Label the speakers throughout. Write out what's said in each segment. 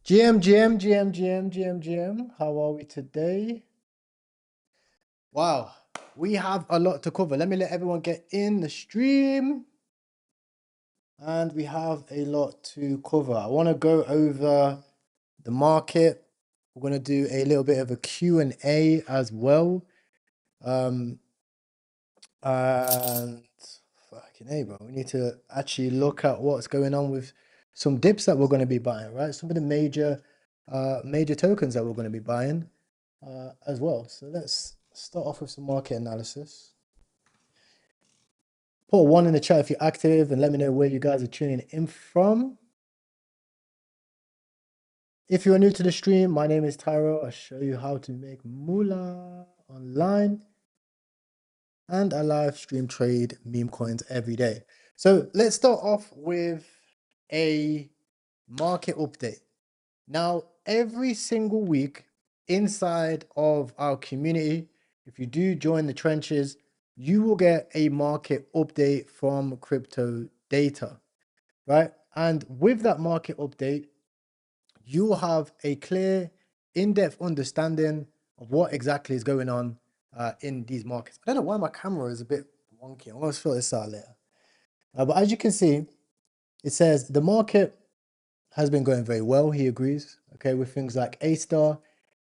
Speaker 1: GM. How are we today? Wow, we have a lot to cover. Let me let everyone get in the stream. And we have a lot to cover. I want to go over the market. We're going to do a little bit of a Q&A as well. And fucking hey, bro, we need to actually look at what's going on with some dips that we're going to be buying, right? Some of the major tokens that we're going to be buying as well. So let's start off with some market analysis. Put one in the chat if you're active and let me know where you guys are tuning in from. If you're new to the stream, my name is Tyro. I'll show you how to make moolah online. And I live stream trade meme coins every day. So let's start off with a market update. Now, every single week inside of our community, if you do join the trenches, you will get a market update from Crypto Data, right? And with that market update, you will have a clear, in-depth understanding of what exactly is going on in these markets. I don't know why my camera is a bit wonky. I'm going to fill this out later. But as you can see, it says the market has been going very well. He agrees, okay, with things like A-Star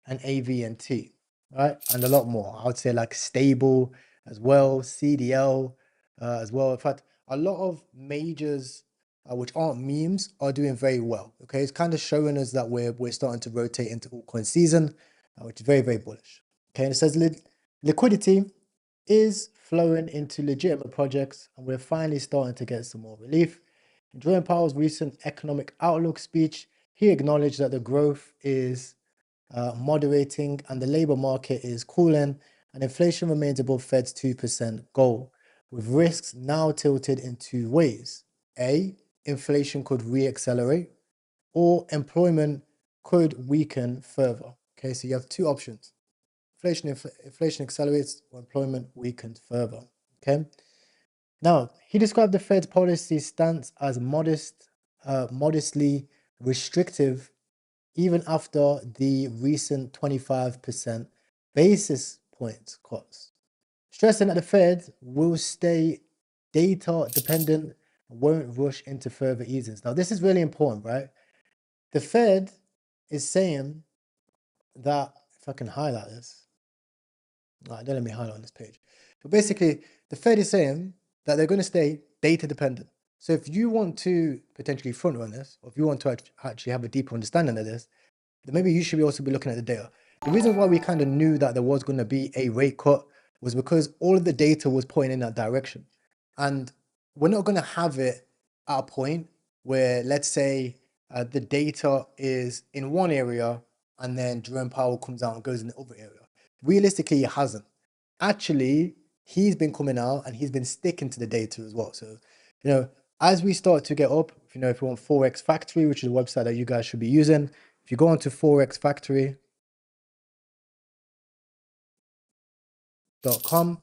Speaker 1: and AVNT, right? And a lot more. I would say like Stable as well, CDL as well. In fact, a lot of majors which aren't memes are doing very well. Okay, it's kind of showing us that we're starting to rotate into altcoin season, which is very, very bullish. Okay, and it says liquidity is flowing into legitimate projects, and we're finally starting to get some more relief. In Jerome Powell's recent economic outlook speech, he acknowledged that the growth is moderating and the labor market is cooling, and inflation remains above Fed's 2% goal, with risks now tilted in two ways. A, inflation could re-accelerate, or employment could weaken further. Okay, so you have two options. Inflation accelerates or employment weakens further. Okay. Now, he described the Fed's policy stance as modestly restrictive, even after the recent 25% basis point cuts, stressing that the Fed will stay data dependent and won't rush into further easings. Now, this is really important, right? The Fed is saying that, if I can highlight this, don't let me highlight on this page. But basically, the Fed is saying that they're going to stay data dependent. So if you want to potentially front run this, or if you want to actually have a deeper understanding of this, then maybe you should also be looking at the data. The reason why we kind of knew that there was going to be a rate cut was because all of the data was pointing in that direction. And we're not going to have it at a point where, let's say, the data is in one area and then Jerome Powell comes out and goes in the other area. Realistically, he hasn't. Actually, he's been coming out and he's been sticking to the data as well. So, as we start to get up, if you want Forex Factory, which is a website that you guys should be using, if you go onto forexfactory.com,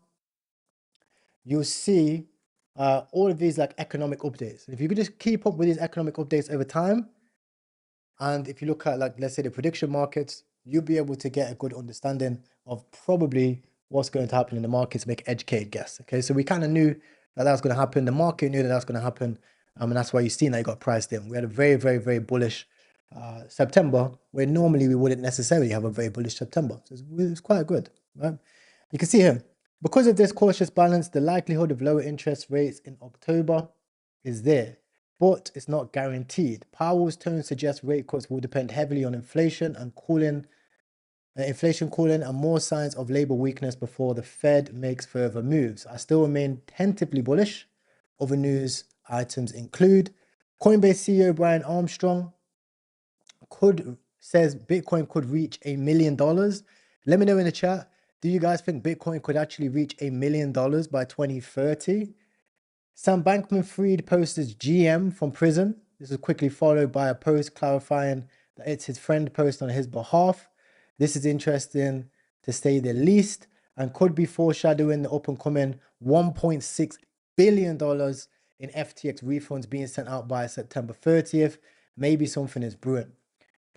Speaker 1: you'll see all of these like economic updates. If you could just keep up with these economic updates over time, and if you look at like, let's say the prediction markets, you'll be able to get a good understanding of probably what's going to happen in the markets, make an educated guess. Okay, so we kind of knew that was going to happen. The market knew that was going to happen. And that's why you've seen that it got priced in. We had a very, very, very bullish September, where normally we wouldn't necessarily have a very bullish September. So it was quite good, right? You can see here, because of this cautious balance, the likelihood of lower interest rates in October is there, but it's not guaranteed. Powell's tone suggests rate cuts will depend heavily on inflation cooling and more signs of labor weakness before the Fed makes further moves. I still remain tentatively bullish. Other news items include Coinbase CEO Brian Armstrong says Bitcoin could reach $1 million. Let me know in the chat, do you guys think Bitcoin could actually reach $1 million by 2030? Sam Bankman-Fried posts as GM from prison. This is quickly followed by a post clarifying that it's his friend post on his behalf. This is interesting to say the least, and could be foreshadowing the up and coming $1.6 billion in FTX refunds being sent out by September 30th. Maybe something is brewing.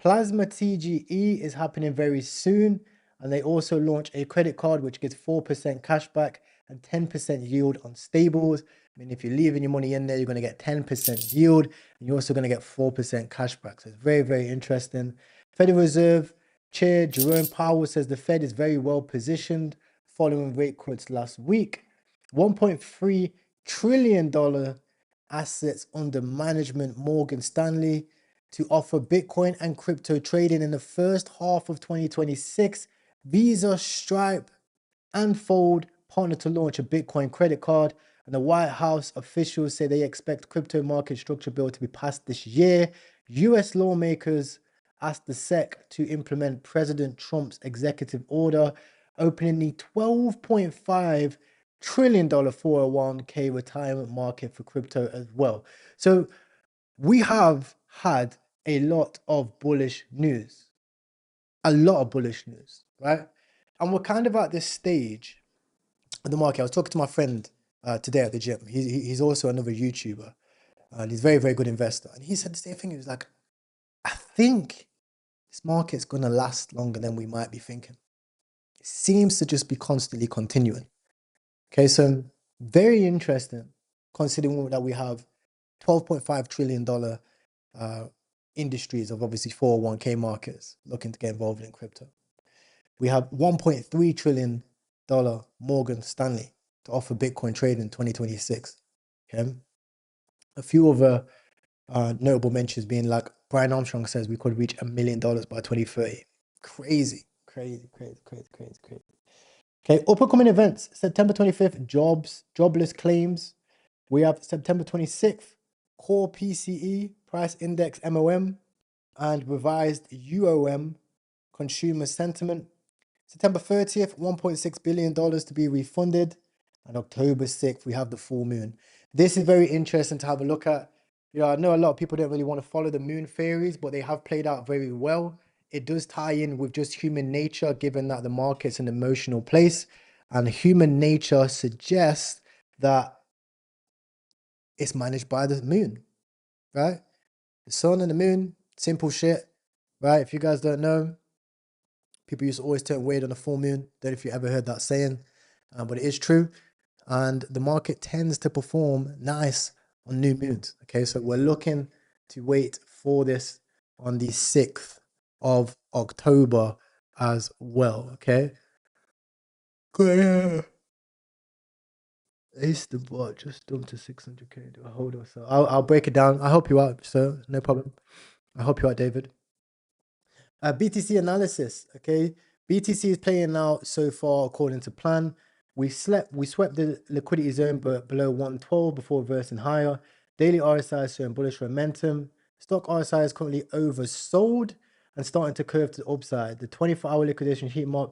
Speaker 1: Plasma TGE is happening very soon. And they also launch a credit card which gives 4% cashback and 10% yield on stables. I mean, if you're leaving your money in there, you're going to get 10% yield and you're also going to get 4% cashback. So it's very, very interesting. Federal Reserve Chair Jerome Powell says the Fed is very well positioned following rate cuts last week. $1.3 trillion assets under management, Morgan Stanley, to offer Bitcoin and crypto trading in the first half of 2026. Visa, Stripe, and Fold partner to launch a Bitcoin credit card. And the White House officials say they expect crypto market structure bill to be passed this year. US lawmakers asked the SEC to implement President Trump's executive order, opening the $12.5 trillion 401k retirement market for crypto as well. So we have had a lot of bullish news. Right? And we're kind of at this stage of the market. I was talking to my friend today at the gym. He's also another YouTuber. And he's a very, very good investor. And he said the same thing. He was like, I think this market's going to last longer than we might be thinking. It seems to just be constantly continuing. Okay, so very interesting considering that we have $12.5 trillion industries of obviously 401k markets looking to get involved in crypto. We have $1.3 trillion Morgan Stanley to offer Bitcoin trade in 2026. Okay. A few other notable mentions being like Brian Armstrong says we could reach $1 million by 2030. Crazy. Okay, upcoming events. September 25th, jobless claims. We have September 26th, core PCE, price index MOM, and revised UOM, consumer sentiment. September 30th, $1.6 billion to be refunded. And October 6th, we have the full moon. This is very interesting to have a look at. I know a lot of people don't really want to follow the moon theories, but they have played out very well. It does tie in with just human nature, given that the market's an emotional place. And human nature suggests that it's managed by the moon, right? The sun and the moon, simple shit, right? If you guys don't know, people used to always turn weird on a full moon. Don't know if you ever heard that saying, but it is true. And the market tends to perform nice on new moons. Okay, so we're looking to wait for this on the 6th of October as well. Okay. Aster bot just dumped to 600k. Hold on, so I'll break it down. I'll help you out, so no problem. I'll help you out, David. BTC analysis. Okay, BTC is playing out so far according to plan. We swept the liquidity zone but below 112 before reversing higher. Daily RSI is showing bullish momentum. Stock RSI is currently oversold and starting to curve to the upside. The 24-hour liquidation heat map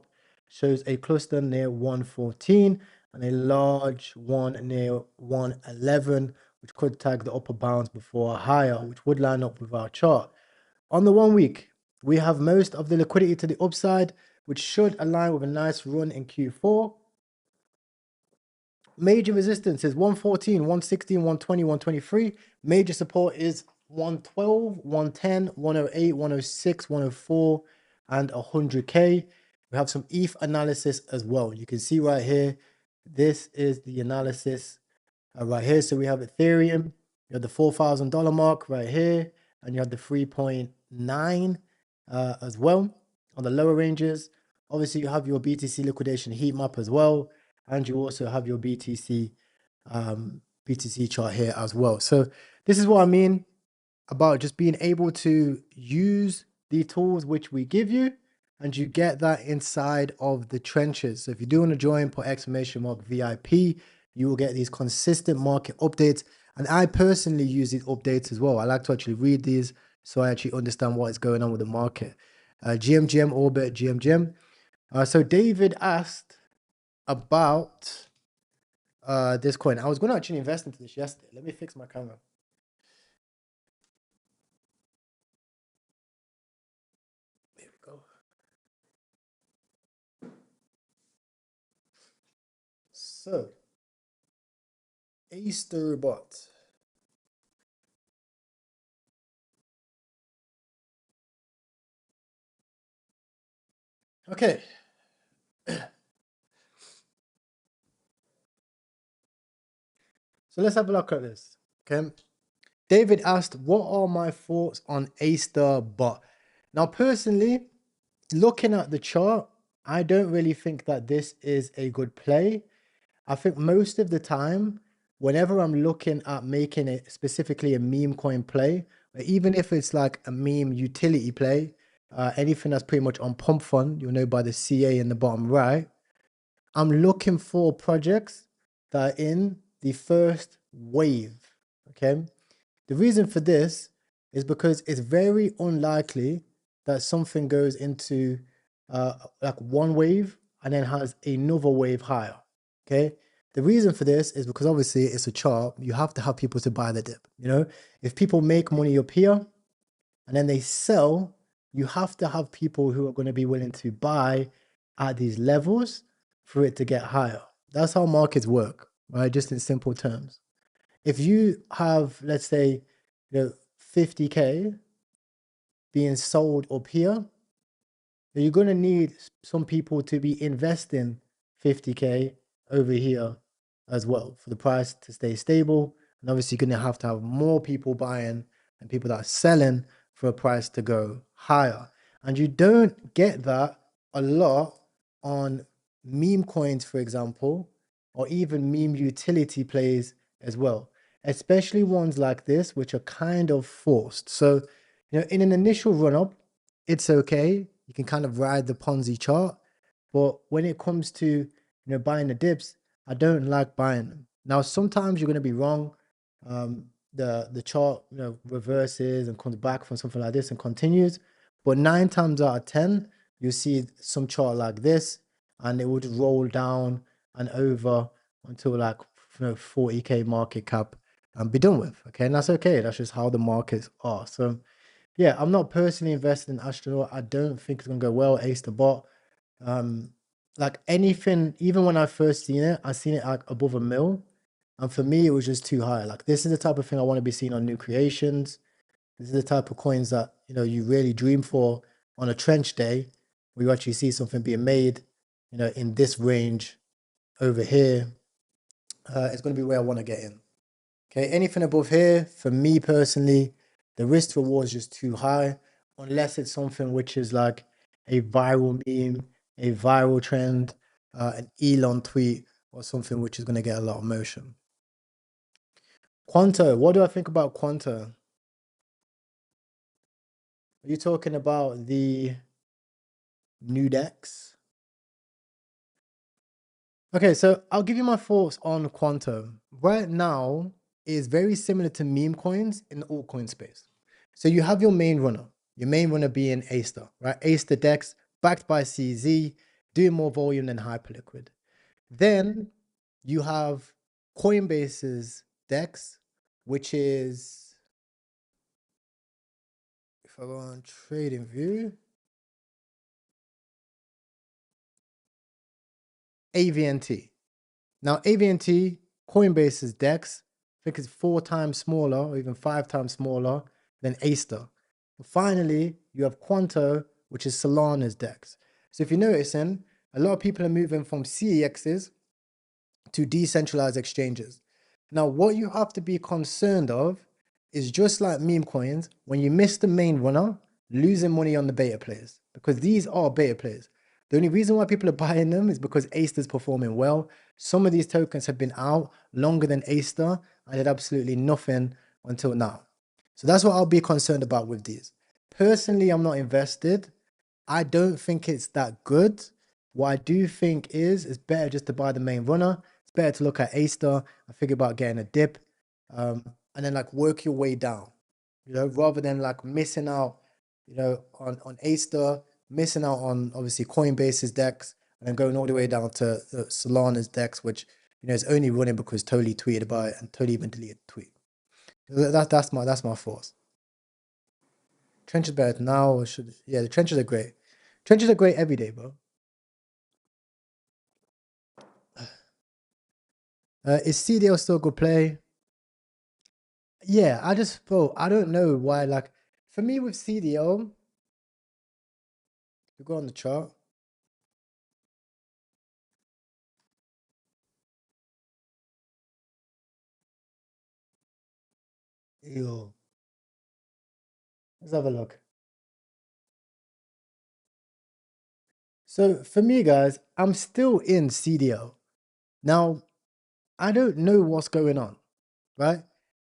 Speaker 1: shows a cluster near 114 and a large one near 111, which could tag the upper bounds before a higher, which would line up with our chart. On the 1 week, we have most of the liquidity to the upside, which should align with a nice run in Q4. Major resistance is 114, 116, 120, 123. Major support is 112, 110, 108, 106, 104, and 100K. We have some ETH analysis as well. You can see right here, this is the analysis right here. So we have Ethereum, you have the $4,000 mark right here, and you have the 3.9 as well on the lower ranges. Obviously, you have your BTC liquidation heat map as well, and you also have your BTC chart here as well. So this is what I mean about just being able to use the tools which we give you, and you get that inside of the trenches. So if you do want to join, put exclamation mark VIP, you will get these consistent market updates. And I personally use these updates as well. I like to actually read these so I actually understand what is going on with the market. GMGM, Orbit, GMGM. So David asked about this coin. I was going to actually invest into this yesterday. Let me fix my camera. There we go. So, Aster bot. Okay. So let's have a look at this. Okay. David asked, what are my thoughts on Aster bot? Now, personally, looking at the chart, I don't really think that this is a good play. I think most of the time, whenever I'm looking at making it specifically a meme coin play, even if it's like a meme utility play, anything that's pretty much on pump fund, you'll know by the CA in the bottom right, I'm looking for projects that are in the first wave. Okay. The reason for this is because it's very unlikely that something goes into like one wave and then has another wave higher. Okay. The reason for this is because obviously it's a chart. You have to have people to buy the dip. You know, if people make money up here and then they sell, you have to have people who are going to be willing to buy at these levels for it to get higher. That's how markets work, right? Just in simple terms. If you have, let's say, 50K being sold up here, you're going to need some people to be investing 50K over here as well for the price to stay stable. And obviously, you're going to have more people buying and people that are selling for a price to go higher. And you don't get that a lot on meme coins, for example, or even meme utility plays as well, especially ones like this, which are kind of forced. So, in an initial run up, it's okay. You can kind of ride the Ponzi chart. But when it comes to, buying the dips, I don't like buying them. Now, sometimes you're going to be wrong. The chart, reverses and comes back from something like this and continues. But 9 times out of 10, you see some chart like this, and it would roll down and over until like 40K market cap and be done with. Okay, and that's okay. That's just how the markets are. So yeah, I'm not personally invested in Astronaut. I don't think it's gonna go well. Ace the bot. Like anything, even when I first seen it, I seen it like above a mil. And for me, it was just too high. Like this is the type of thing I want to be seeing on new creations. This is the type of coins that you really dream for on a trench day, where you actually see something being made, in this range over here. It's gonna be where I want to get in. Okay, anything above here, for me personally, the risk to reward is just too high, unless it's something which is like a viral meme, a viral trend, an Elon tweet, or something which is going to get a lot of motion. Quanto, what do I think about Quanto? Are you talking about the new decks? Okay, so I'll give you my thoughts on Quantum. Right now, it is very similar to meme coins in the altcoin space. So you have your main runner being Aster, right? Aster DEX, backed by CZ, doing more volume than Hyperliquid. Then you have Coinbase's DEX, which is, if I go on trading view, AVNT. Now, AVNT, Coinbase's DEX, I think it's 4 times smaller or even 5 times smaller than Aster. But finally, you have Quanto, which is Solana's DEX. So if you're noticing, a lot of people are moving from CEXs to decentralized exchanges. Now, what you have to be concerned of is just like meme coins, when you miss the main runner, losing money on the beta players, because these are beta players. The only reason why people are buying them is because Aster is performing well. Some of these tokens have been out longer than Aster and did absolutely nothing until now. So that's what I'll be concerned about with these. Personally, I'm not invested. I don't think it's that good. What I do think is it's better just to buy the main runner. It's better to look at Aster and figure about getting a dip, and then like work your way down, rather than like missing out, on Aster, missing out on obviously Coinbase's DEX, and then going all the way down to Solana's DEX, which is only running because Totally tweeted about it and Totally even deleted the tweet. That's my thoughts. Trenches better now, or should yeah, the trenches are great. Trenches are great every day, bro. Is CDL still a good play? Yeah, bro, I don't know why. Like, for me with CDL, you go on the chart. Ew. Let's have a look. So for me, guys, I'm still in CDO. Now, I don't know what's going on, right?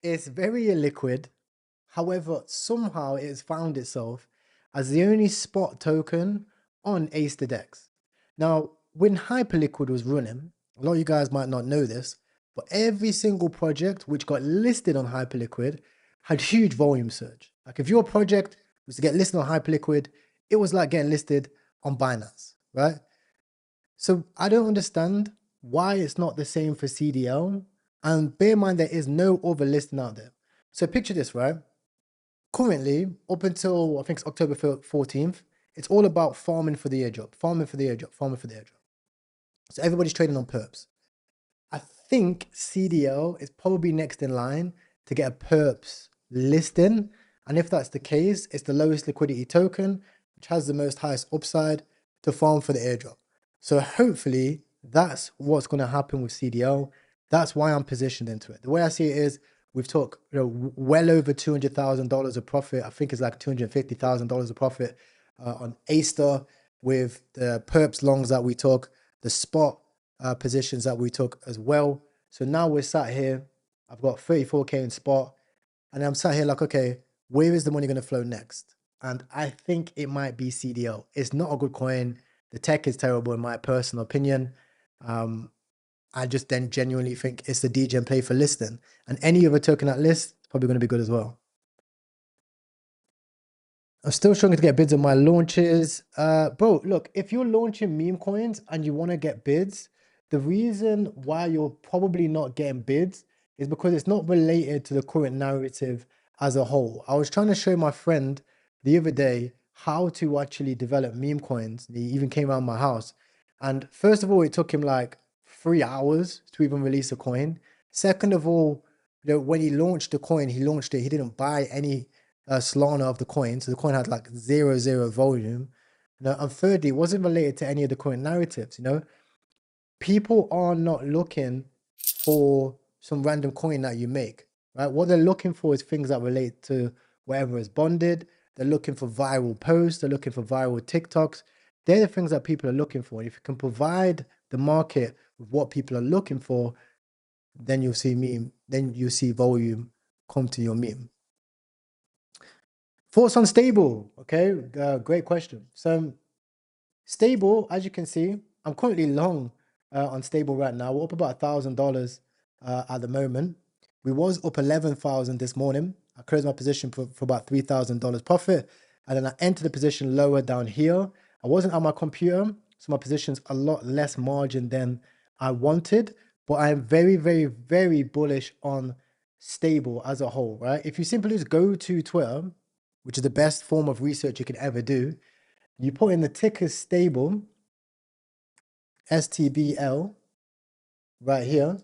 Speaker 1: It's very illiquid. However, somehow it has found itself as the only spot token on Aster DEX. Now, when Hyperliquid was running, a lot of you guys might not know this, but every single project which got listed on Hyperliquid had huge volume surge. Like if your project was to get listed on Hyperliquid, it was like getting listed on Binance, right? So I don't understand why it's not the same for CDL. And bear in mind, there is no other listing out there. So picture this, right? Currently, up until I think it's October 14th, it's all about farming for the airdrop, farming for the airdrop, farming for the airdrop. So everybody's trading on perps. I think CDL is probably next in line to get a perps listing. And if that's the case, it's the lowest liquidity token, which has the most highest upside to farm for the airdrop. So hopefully that's what's going to happen with CDL. That's why I'm positioned into it. The way I see it is we've took well over $200,000 of profit. I think it's like $250,000 of profit on Aster with the perps longs that we took, the spot positions that we took as well. So now we're sat here. I've got 34K in spot, and I'm sat here like, okay, where is the money going to flow next? And I think it might be CDL. It's not a good coin. The tech is terrible, in my personal opinion. I just then genuinely think it's the DJ play for listing. And any other token that lists is probably going to be good as well. I'm still struggling to get bids on my launches. Bro, look, if you're launching meme coins and you want to get bids, the reason why you're probably not getting bids is because it's not related to the current narrative as a whole. I was trying to show my friend the other day how to actually develop meme coins. He even came around my house. And first of all, it took him like 3 hours to even release a coin. Second of all, when he launched the coin, he didn't buy any Solana of the coin. So the coin had like zero volume. And thirdly, it wasn't related to any of the current narratives. People are not looking for some random coin that you make, right? What they're looking for is things that relate to whatever is bonded. They're looking for viral posts. They're looking for viral TikToks. They're the things that people are looking for. And if you can provide the market with what people are looking for, then you'll see volume come to your meme. Thoughts on stable? Okay, great question. So stable, as you can see, I'm currently long on stable right now. We're up about $1,000 at the moment. We was up 11,000 this morning. I closed my position for about $3,000 profit, and then I entered the position lower down here. I wasn't on my computer, so my position's a lot less margin than I wanted, but I'm very bullish on stable as a whole, right? If you simply just go to Twitter, which is the best form of research you can ever do, you put in the ticker stable, STBL, right here,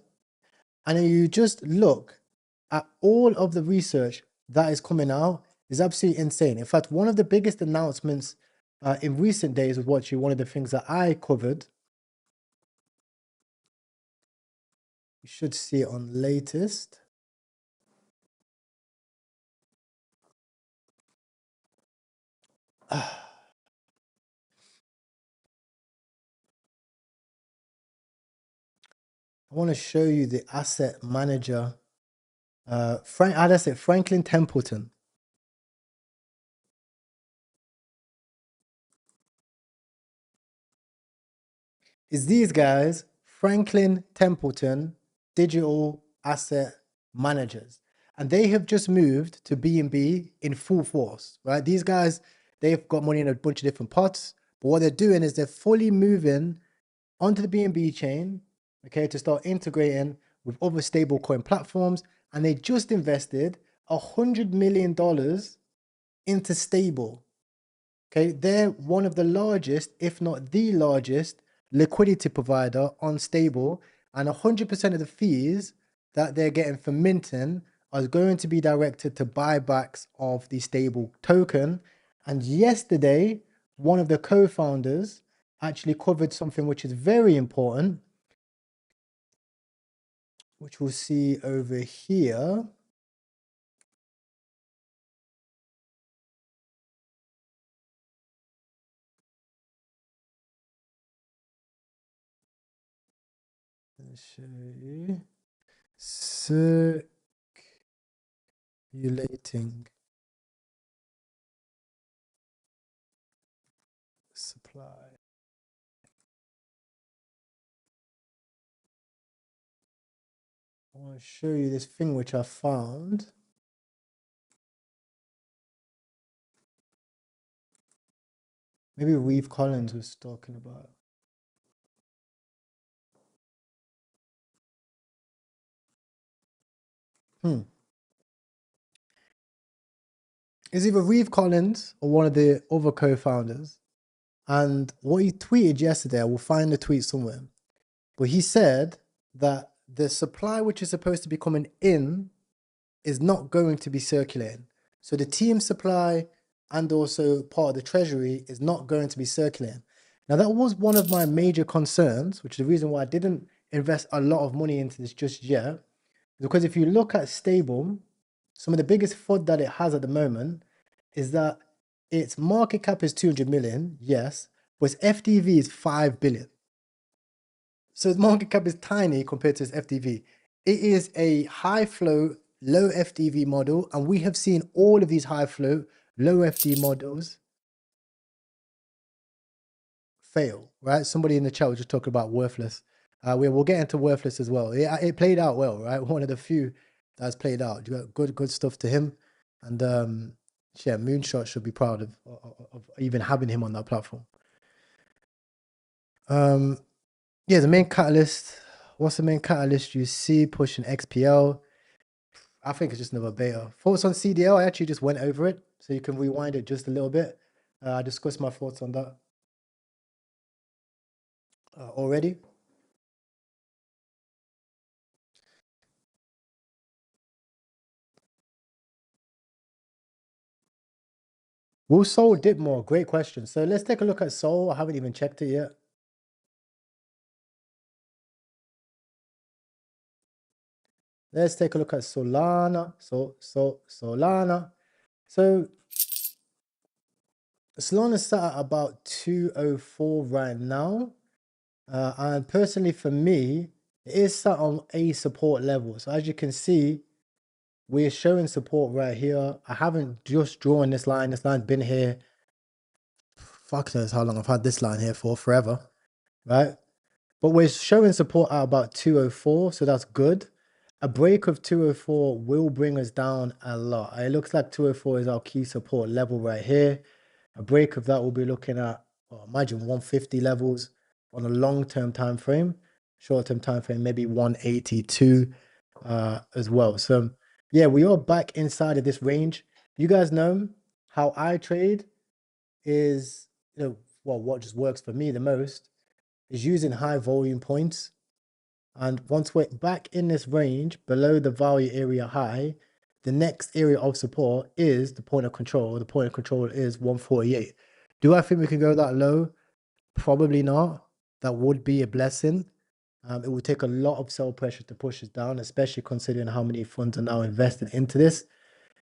Speaker 1: and then you just look at all of the research that is coming out. Is absolutely insane. In fact, one of the biggest announcements in recent days was actually one of the things that I covered. You should see it on latest. I want to show you the asset manager. Franklin Templeton. Is these guys, Franklin Templeton Digital Asset Managers. And they have just moved to BNB in full force, right? These guys, they've got money in a bunch of different pots, but what they're doing is they're fully moving onto the BNB chain, okay, to start integrating with other stablecoin platforms. And they just invested $100 million into stable. Okay, they're one of the largest, if not the largest, liquidity provider on stable, and 100% of the fees that they're getting from minting are going to be directed to buybacks of the stable token. And yesterday, one of the co-founders actually covered something which is very important, which we'll see over here. Let's show you. Circulating supply. I want to show you this thing which I found. Maybe Reeve Collins was talking about. It's either Reeve Collins or one of the other co-founders. And what he tweeted yesterday, I will find the tweet somewhere. But he said that the supply which is supposed to be coming in is not going to be circulating. So the team supply and also part of the treasury is not going to be circulating. Now that was one of my major concerns, which is the reason why I didn't invest a lot of money into this just yet. Because if you look at stable, some of the biggest FUD that it has at the moment is that its market cap is 200 million, yes, but its FDV is 5 billion. So its market cap is tiny compared to its FDV. It is a high flow, low FDV model, and we have seen all of these high flow, low FD models fail, right? Somebody in the chat was just talking about worthless. We'll get into worthless as well. It played out well, right? One of the few that's played out. You got good stuff to him, and yeah, Moonshot should be proud of even having him on that platform. Yeah, the main catalyst. What's the main catalyst you see pushing XPL? I think it's just another beta. Thoughts on CDL? I actually just went over it, so you can rewind it just a little bit. I discussed my thoughts on that already. Will Sol dip more? Great question. So let's take a look at Sol. I haven't even checked it yet. Let's take a look at Solana. Solana. So Solana's sat at about 204 right now. And personally for me, it is sat on a support level. So as you can see, we're showing support right here. I haven't just drawn this line. This line's been here. Fuck knows how long I've had this line here for, forever, right? But we're showing support at about 204, so that's good. A break of 204 will bring us down a lot. It looks like 204 is our key support level right here. A break of that will be looking at, well, imagine 150 levels on a long-term time frame. Short-term time frame, maybe 182 as well. So yeah, we are back inside of this range. You guys know how I trade is, well, what just works for me the most is using high volume points. And once we're back in this range below the value area high, the next area of support is the point of control. The point of control is 148. Do I think we can go that low? Probably not. That would be a blessing. It would take a lot of sell pressure to push us down, especially considering how many funds are now invested into this.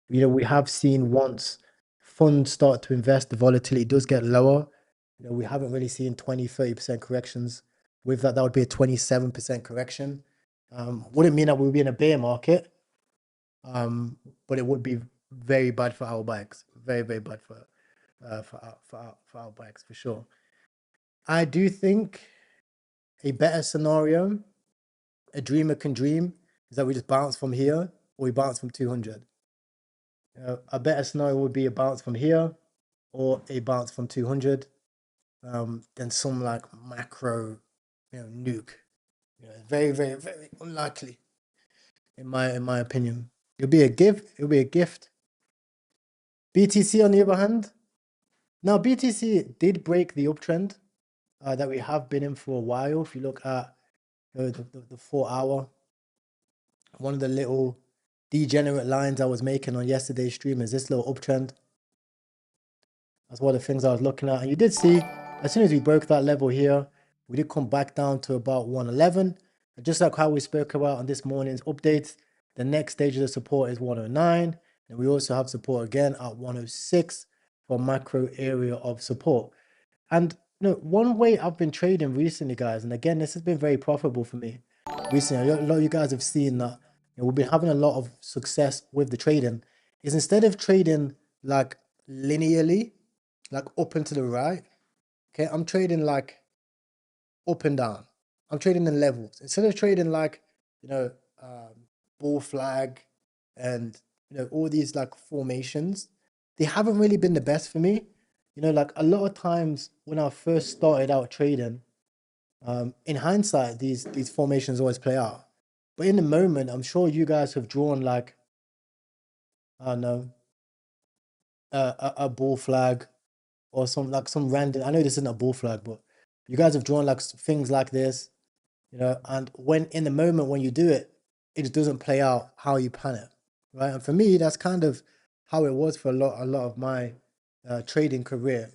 Speaker 1: We have seen once funds start to invest, the volatility does get lower. We haven't really seen 20-30% corrections. With that would be a 27% correction. Wouldn't mean that we would be in a bear market, but it would be very bad for our bikes. Very, very bad for our bikes for sure. I do think a better scenario, a dreamer can dream, is that we just bounce from here or we bounce from 200. A better scenario would be a bounce from here or a bounce from 200 than some like macro, nuke. Very, very, very unlikely, in my opinion. It'll be a gift. It'll be a gift. BTC, on the other hand, now BTC did break the uptrend that we have been in for a while. If you look at the 4 hour, one of the little degenerate lines I was making on yesterday's stream is this little uptrend. That's one of the things I was looking at. And you did see, as soon as we broke that level here, we did come back down to about 111. And just like how we spoke about on this morning's updates, the next stage of the support is 109. And we also have support again at 106 for macro area of support. And one way I've been trading recently, guys, and again, this has been very profitable for me. recently, a lot of you guys have seen that, we've been having a lot of success with the trading, is instead of trading like linearly, like up and to the right, okay, I'm trading like up and down. I'm trading in levels. Instead of trading like, you know, bull flag and, all these like formations, they haven't really been the best for me. Like a lot of times when I first started out trading, in hindsight, these formations always play out. But in the moment, I'm sure you guys have drawn like, I don't know, a bull flag or some random. I know this isn't a bull flag, but you guys have drawn like things like this, and when in the moment when you do it, it just doesn't play out how you plan it, right? And for me, that's kind of how it was for a lot of my trading career.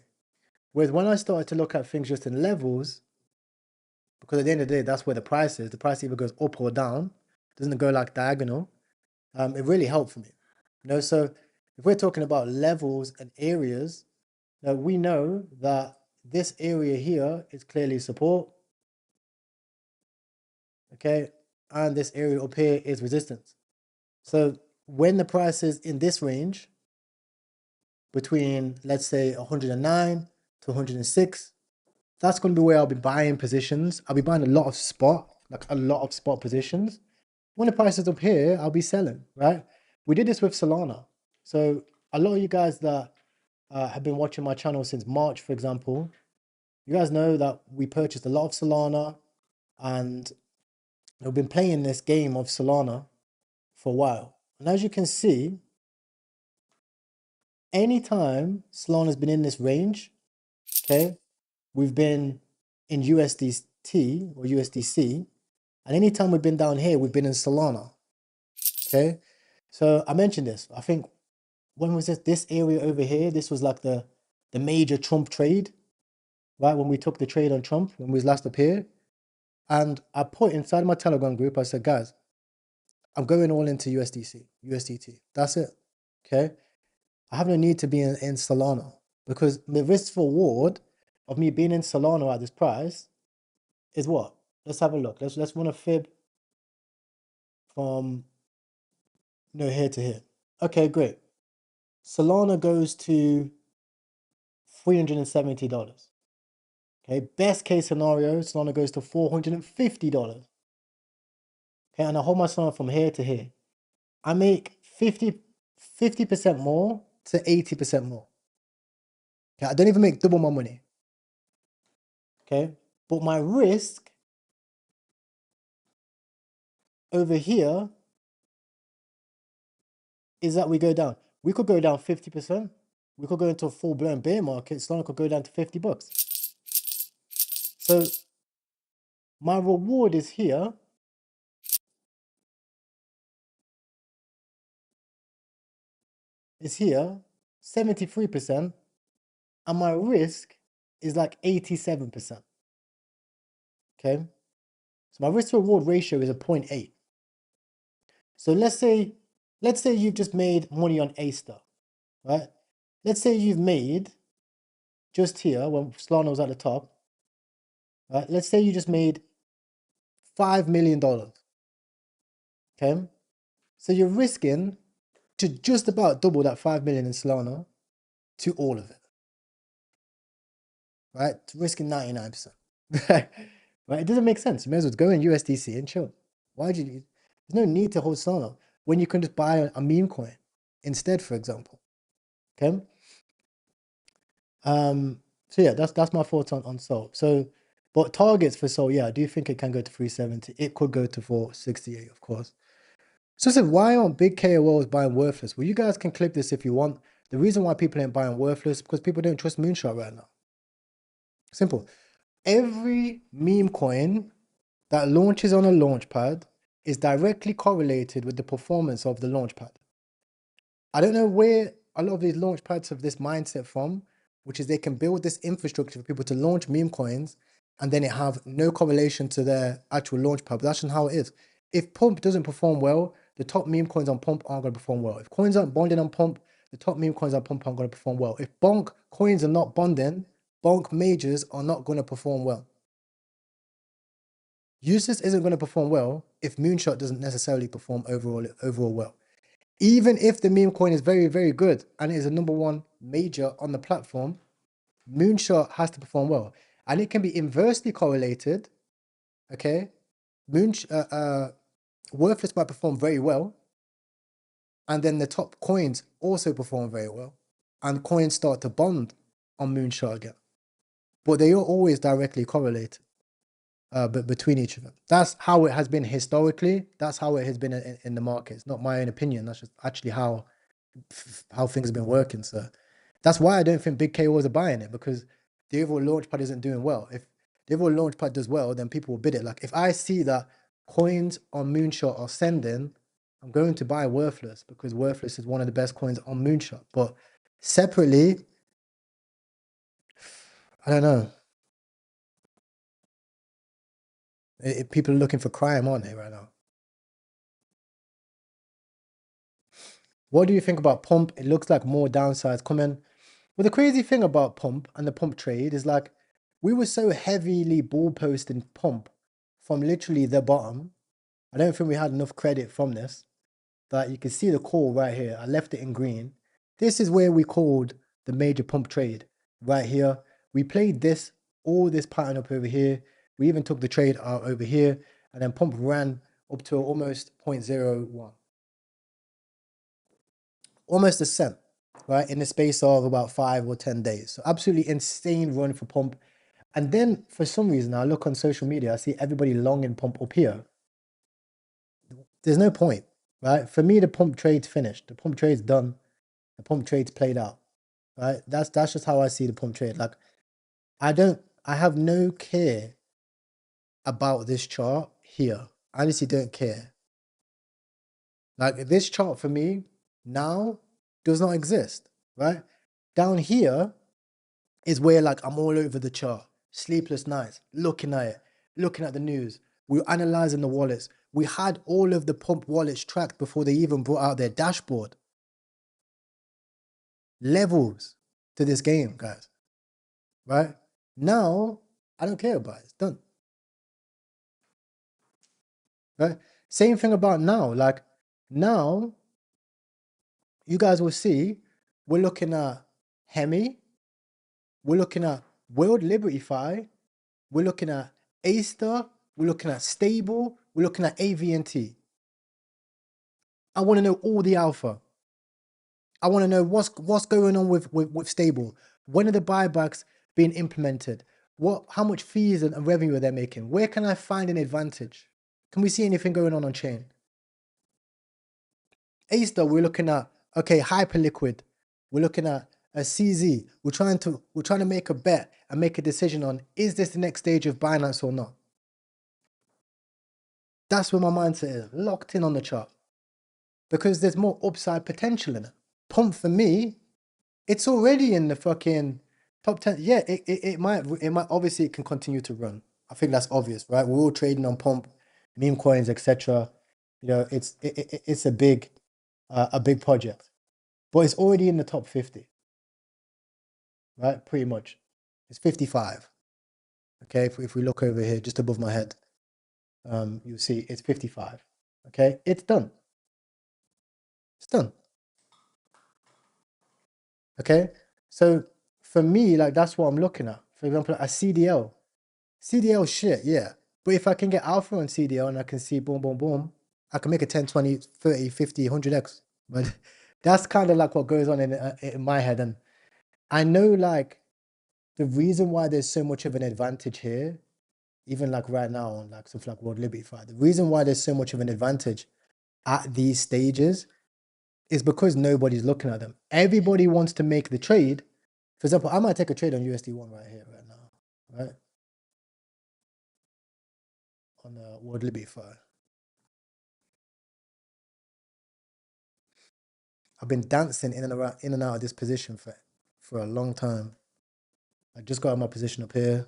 Speaker 1: Whereas when I started to look at things just in levels, because at the end of the day, that's where the price is. The price either goes up or down, doesn't go like diagonal. It really helped for me. So if we're talking about levels and areas, now we know that this area here is clearly support, okay, and this area up here is resistance. So when the price is in this range between, let's say, 109 to 106, that's going to be where I'll be buying positions. I'll be buying a lot of spot, like a lot of spot positions. When the price is up here, I'll be selling, right? We did this with Solana. So a lot of you guys that have been watching my channel since March, for example, you guys know that we purchased a lot of Solana and we've been playing this game of Solana for a while. And as you can see, anytime Solana's been in this range, okay, we've been in USDT or USDC, and anytime we've been down here, we've been in Solana, okay? So I mentioned this, I think, when was this area over here? This was like the major Trump trade, right? When we took the trade on Trump, when we was last up here. And I put inside my Telegram group, I said, guys, I'm going all into USDT. That's it, okay? I have no need to be in Solana because the risk reward of me being in Solana at this price is what? Let's have a look. Let's run a fib from here to here. Okay, great. Solana goes to $370. Okay, best case scenario, Solana goes to $450. Okay, and I hold my Solana from here to here. I make 50% more to 80% more. Okay, I don't even make double my money. Okay, but my risk over here is that we go down. We could go down 50%. We could go into a full-blown bear market. Solana could go down to $50. So my reward is here. Is here, 73%, and my risk is like 87%. Okay, so my risk reward ratio is a 0.8. So let's say you've just made money on Aster, right? Let's say you've made just here when Solana was at the top, right? Let's say you just made $5 million. Okay, so you're risking to just about double that 5 million in Solana to all of it, right? Risking 99%. Right? It doesn't make sense. You may as well go in USDC and chill. Why do you? There's no need to hold Solana when you can just buy a meme coin instead, for example. Okay. So yeah, that's my thoughts on Sol. So, but targets for Sol, yeah, I do think it can go to 370. It could go to 468, of course. So why aren't big KOLs buying worthless? Well, you guys can clip this if you want. The reason why people ain't buying worthless is because people don't trust Moonshot right now. Simple. Every meme coin that launches on a launchpad is directly correlated with the performance of the launchpad. I don't know where a lot of these launchpads have this mindset from, which is they can build this infrastructure for people to launch meme coins and then it have no correlation to their actual launchpad. But that's just how it is. If Pump doesn't perform well, the top meme coins on Pump aren't going to perform well. If coins aren't bonding on Pump, the top meme coins on Pump aren't going to perform well. If Bonk coins are not bonding, Bonk majors are not going to perform well. Useless isn't going to perform well if Moonshot doesn't necessarily perform overall well. Even if the meme coin is very, very good and is a number one major on the platform, Moonshot has to perform well. And it can be inversely correlated. Okay. Worthless might perform very well. And then the top coins also perform very well. And coins start to bond on Moonshot again. But they are always directly correlated. But between each of them, that's how it has been historically. That's how it has been in the market. It's not my own opinion. That's just actually how things have been working. So that's why I don't think big KOs are buying it, because the overall launchpad isn't doing well. If the overall launchpad does well, then people will bid it. Like if I see that coins on Moonshot are sending, I'm going to buy Worthless, because Worthless is one of the best coins on Moonshot. But separately, I don't know. People are looking for crime, aren't they, right now? What do you think about pump? It looks like more downsides coming. Well, the crazy thing about pump and the pump trade is like we were so heavily ball posting pump from literally the bottom. I don't think we had enough credit from this. That you can see the call right here. I left it in green. This is where we called the major pump trade right here. We played this, all this pattern up over here. We even took the trade out over here, and then pump ran up to almost 0.01. Almost a cent, right? In the space of about 5 or 10 days. So absolutely insane run for pump. And then for some reason, I look on social media, I see everybody long in pump up here. There's no point, right? For me, the pump trade's finished. The pump trade's done. The pump trade's played out, right? That's just how I see the pump trade. Like, I have no care about this chart here. I honestly don't care. Like this chart for me now does not exist, right? Down here is where like I'm all over the chart, sleepless nights, looking at it, looking at the news. We were analyzing the wallets. We had all of the pump wallets tracked before they even brought out their dashboard. Levels to this game, guys. Right? Now, I don't care about it. It's done. Right? Same thing about now. Like now, you guys will see we're looking at Hemi, we're looking at World Liberty Fi, we're looking at Aster, we're looking at Stable, we're looking at AV&T. I want to know all the alpha. I want to know what's going on with Stable. When are the buybacks being implemented? How much fees and revenue are they making? Where can I find an advantage? Can we see anything going on chain? Aster, we're looking at, okay, Hyperliquid. We're looking at a CZ. We're trying to make a bet and make a decision on, is this the next stage of Binance or not? That's where my mindset is, locked in on the chart. Because there's more upside potential in it. Pump for me, it's already in the fucking top 10. Yeah, it might obviously it can continue to run. I think that's obvious, right? We're all trading on pump, meme coins, etc. You know, it's a big project, but it's already in the top 50, right? Pretty much, it's 55. Okay, if we look over here, just above my head, you'll see it's 55. Okay, it's done. It's done. Okay, so for me, like that's what I'm looking at. For example, a CDL. CDL shit, yeah. But if I can get alpha on CDL and I can see boom, boom, boom, I can make a 10, 20, 30, 50, 100x. But that's kind of like what goes on in my head. And I know like the reason why there's so much of an advantage here, even like right now on like stuff like World Liberty Fight, the reason why there's so much of an advantage at these stages is because nobody's looking at them. Everybody wants to make the trade. For example, I might take a trade on USD1 right here, right now, right? On the World Liberty Fight. I've been dancing in and out of this position for a long time. I just got my position up here.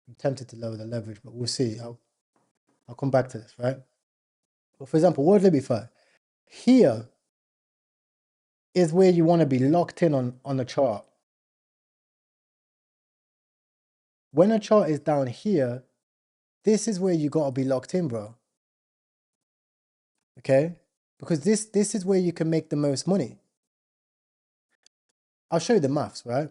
Speaker 1: I'm tempted to lower the leverage, but we'll see. I'll come back to this, right? But for example, World Liberty Fight. Here, is where you want to be locked in on the chart. When a chart is down here, this is where you got to be locked in, bro. Okay? Because this is where you can make the most money. I'll show you the maths, right?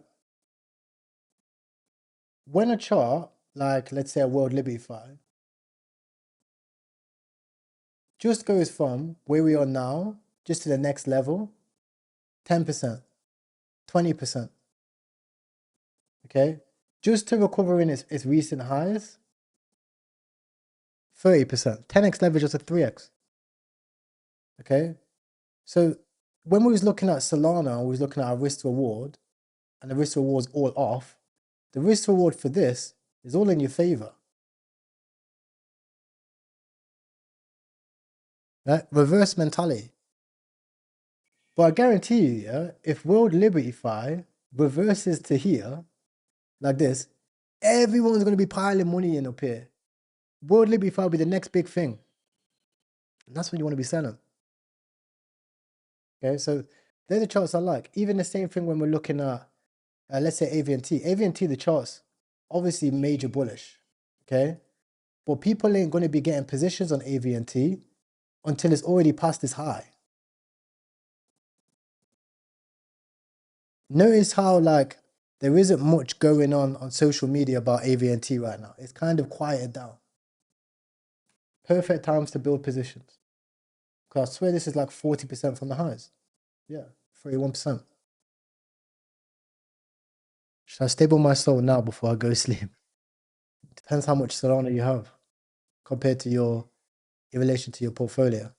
Speaker 1: When a chart, like let's say a World Liberty File, just goes from where we are now, just to the next level, 10%, 20%. Okay? Just to recover in its recent highs, 30%. 10x leverage is a 3x. Okay? So when we was looking at Solana, we was looking at our risk reward, and the risk reward is all off. The risk reward for this is all in your favor. Right? Reverse mentality. But I guarantee you, yeah, if World Liberty Fi reverses to here, like this, everyone's going to be piling money in up here. World Liberty Fi will be the next big thing. And that's what you want to be selling. Okay, so they're the charts I like. Even the same thing when we're looking at, let's say AV&T. AV&T, the charts, obviously major bullish. Okay, but people ain't going to be getting positions on AV&T until it's already past this high. Notice how like there isn't much going on social media about AV&T right now. It's kind of quieted down. Perfect times to build positions. Because I swear this is like 40% from the highs. Yeah, 31%. Should I stable my soul now before I go to sleep? Depends how much Solana you have compared to in relation to your portfolio.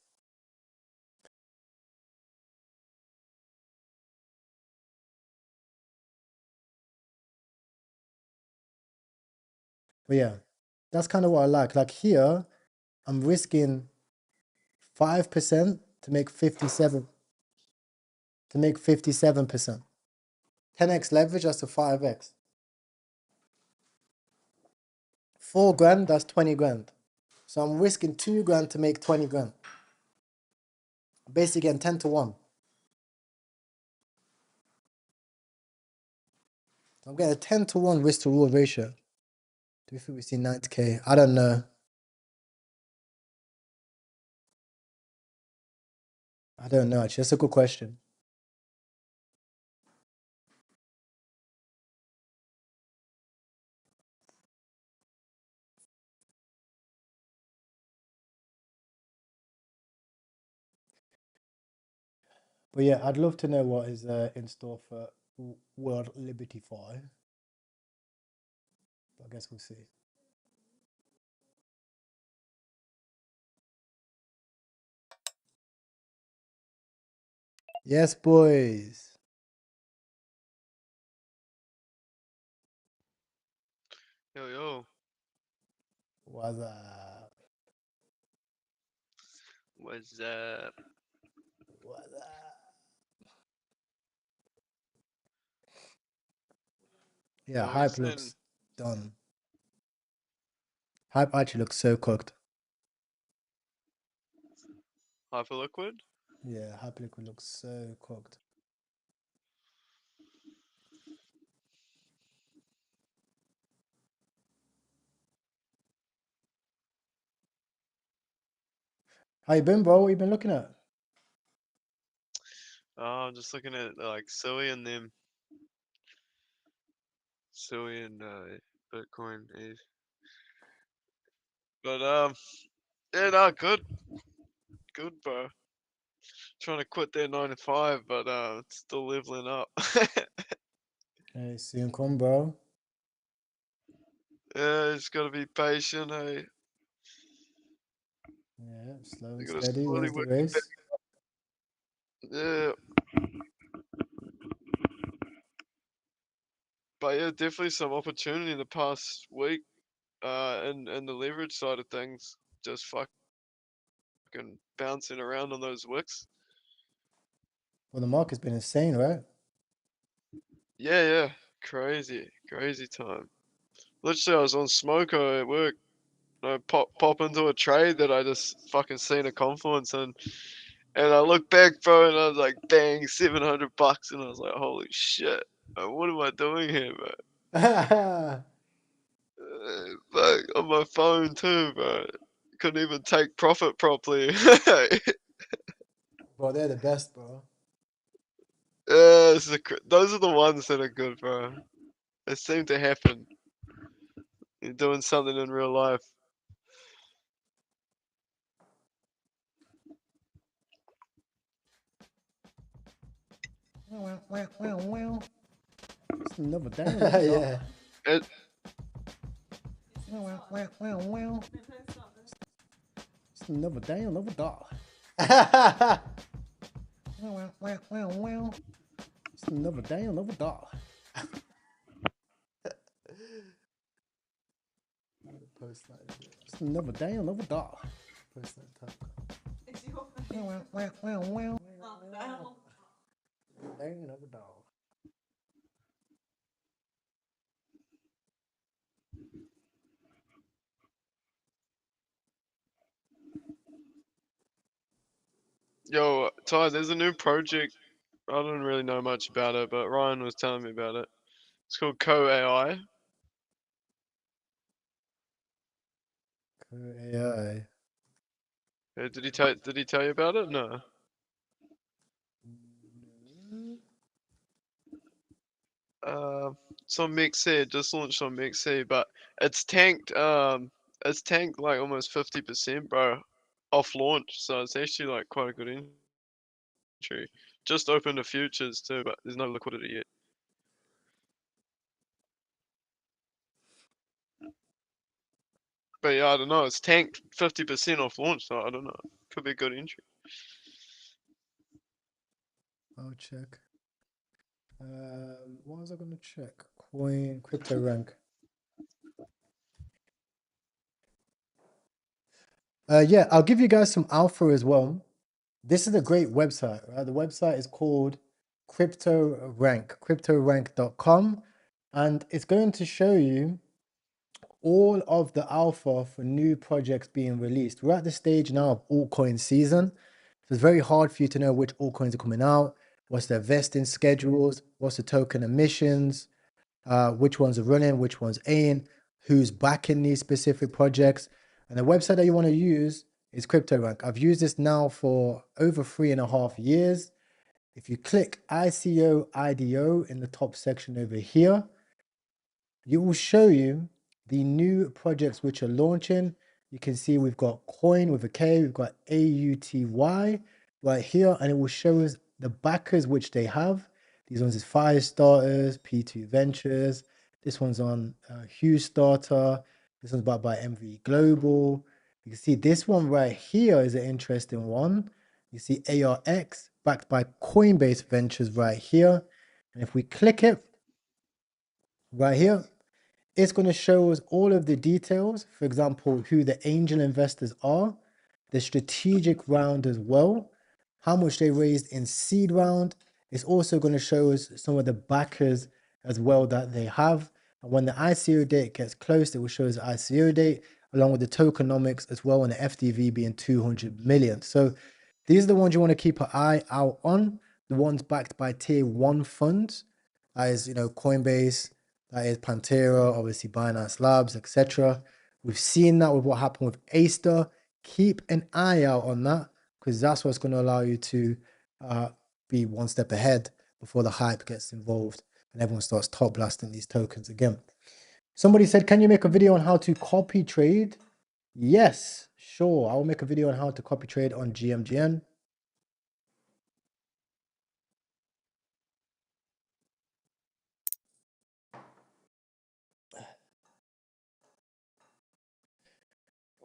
Speaker 1: But yeah, that's kind of what I like. Like here, I'm risking 5% to make 57%. 10x leverage, that's a 5x. 4 grand, that's 20 grand. So I'm risking 2 grand to make 20 grand. Basically getting 10 to 1. I'm getting a 10 to 1 risk to reward ratio. Do you think we see 90k? I don't know. I don't know, actually. That's a good question. But yeah, I'd love to know what is in store for World Liberty Fi. I guess we'll see. Yes, boys.
Speaker 2: Yo, yo.
Speaker 1: What's up?
Speaker 2: What's up?
Speaker 1: What's up? Yeah,
Speaker 2: What were you
Speaker 1: Hype
Speaker 2: saying?
Speaker 1: looks done. Hype actually looks so cooked.
Speaker 2: Hyperliquid?
Speaker 1: Yeah, Hype Liquid looks so cooked. How you been, bro? What you been looking at?
Speaker 2: Oh, I'm just looking at like Sui and them. Sui and Bitcoin. ETH. But yeah, no, good, good, bro. Trying to quit their 9 to 5, but it's still leveling up.
Speaker 1: Hey, soon come, bro.
Speaker 2: Yeah, just gotta be patient. Hey,
Speaker 1: Yeah, slow
Speaker 2: you
Speaker 1: and
Speaker 2: gotta
Speaker 1: steady
Speaker 2: slowly
Speaker 1: wins the
Speaker 2: work.
Speaker 1: race.
Speaker 2: Yeah, but yeah, definitely some opportunity in the past week. And the leverage side of things, just fucking bouncing around on those wicks.
Speaker 1: Well, the market's been insane, right?
Speaker 2: Yeah, yeah. Crazy, crazy time. Literally, I was on Smoko at work. I pop into a trade that I just fucking seen a confluence in, And I look back, bro, and I was like, bang, $700, and I was like, holy shit, what am I doing here, bro? Like on my phone too, bro. Couldn't even take profit properly.
Speaker 1: Bro, they're the best, bro.
Speaker 2: Those are the ones that are good, bro. They seem to happen. You're doing something in real life.
Speaker 1: It's another day, another
Speaker 2: Yeah. It,
Speaker 1: It's another day, another dog. It's another day, another dog. Post like it's another day, another dog. Post that top.
Speaker 3: It's your
Speaker 1: Day, another dog.
Speaker 2: yo, Ty, there's a new project. I don't really know much about it, but Ryan was telling me about it. It's called Co-AI.
Speaker 1: AI.
Speaker 2: Did he tell you about it? No. It's on Mixer, just launched on Mixer, but it's tanked like almost 50%, bro, off launch. So it's actually like quite a good entry. Just opened the futures too, but there's no liquidity yet. But yeah, I don't know. It's tanked 50% off launch, so I don't know. Could be a good entry.
Speaker 1: I'll check. What was I gonna check? Coin, crypto rank. Yeah, I'll give you guys some alpha as well. This is a great website, right? The website is called Crypto Rank, cryptorank.com, and it's going to show you all of the alpha for new projects being released. We're at the stage now of altcoin season. So it's very hard for you to know which altcoins are coming out, what's their vesting schedules, what's the token emissions, which ones are running, which ones ain't, who's backing these specific projects. And the website that you want to use is CryptoRank. I've used this now for over 3.5 years. If you click ICO IDO in the top section over here, it will show you the new projects which are launching. You can see we've got Coin with a K, we've got AUTY right here, and it will show us the backers which they have. These ones is Fire Starters, P2 Ventures. This one's on Hugh Starter. This one's backed by MV Global. You can see this one right here is an interesting one. You see ARX backed by Coinbase Ventures right here. And if we click it right here, it's going to show us all of the details. For example, who the angel investors are, the strategic round as well, how much they raised in seed round. It's also going to show us some of the backers as well that they have. And when the ICO date gets close, it will show us the ICO date along with the tokenomics as well, and the FDV being 200 million. So these are the ones you want to keep an eye out on. The ones backed by tier 1 funds, that is, Coinbase, that is Pantera, obviously Binance Labs, etc. We've seen that with what happened with Aster. Keep an eye out on that, because that's what's going to allow you to be one step ahead before the hype gets involved and everyone starts top blasting these tokens again. Somebody said, can you make a video on how to copy trade? Yes, sure. I will make a video on how to copy trade on GMGN.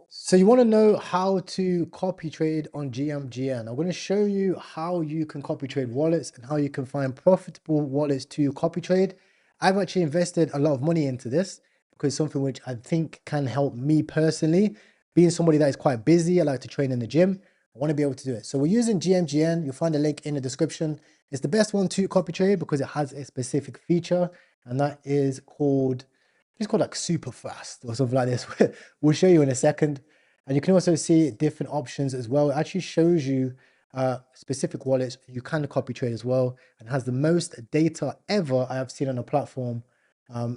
Speaker 1: So you want to know how to copy trade on GMGN. I'm going to show you how you can copy trade wallets and how you can find profitable wallets to copy trade. I've actually invested a lot of money into this because it's something which I think can help me personally. Being somebody that is quite busy, I like to train in the gym. I want to be able to do it. So we're using GMGN. You'll find a link in the description. It's the best one to copy trade because it has a specific feature, and that is called, it's called like super fast or something like this. We'll show you in a second. And you can also see different options as well. It actually shows you specific wallets, you can copy trade as well, and has the most data ever I have seen on a platform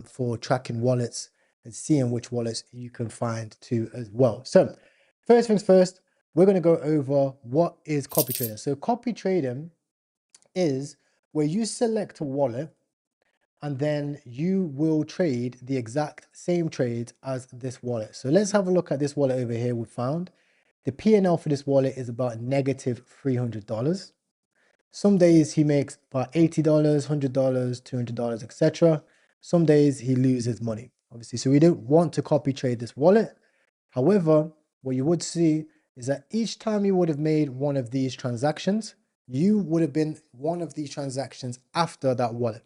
Speaker 1: for tracking wallets and seeing which wallets you can find too as well. So first things first, we're going to go over what is copy trading. So copy trading is where you select a wallet and then you will trade the exact same trades as this wallet. So let's have a look at this wallet over here we found. The P&L for this wallet is about negative $300. Some days he makes about $80, $100, $200, etc. Some days he loses money, obviously. So we don't want to copy trade this wallet. However, what you would see is that each time you would have made one of these transactions, you would have been one of these transactions after that wallet.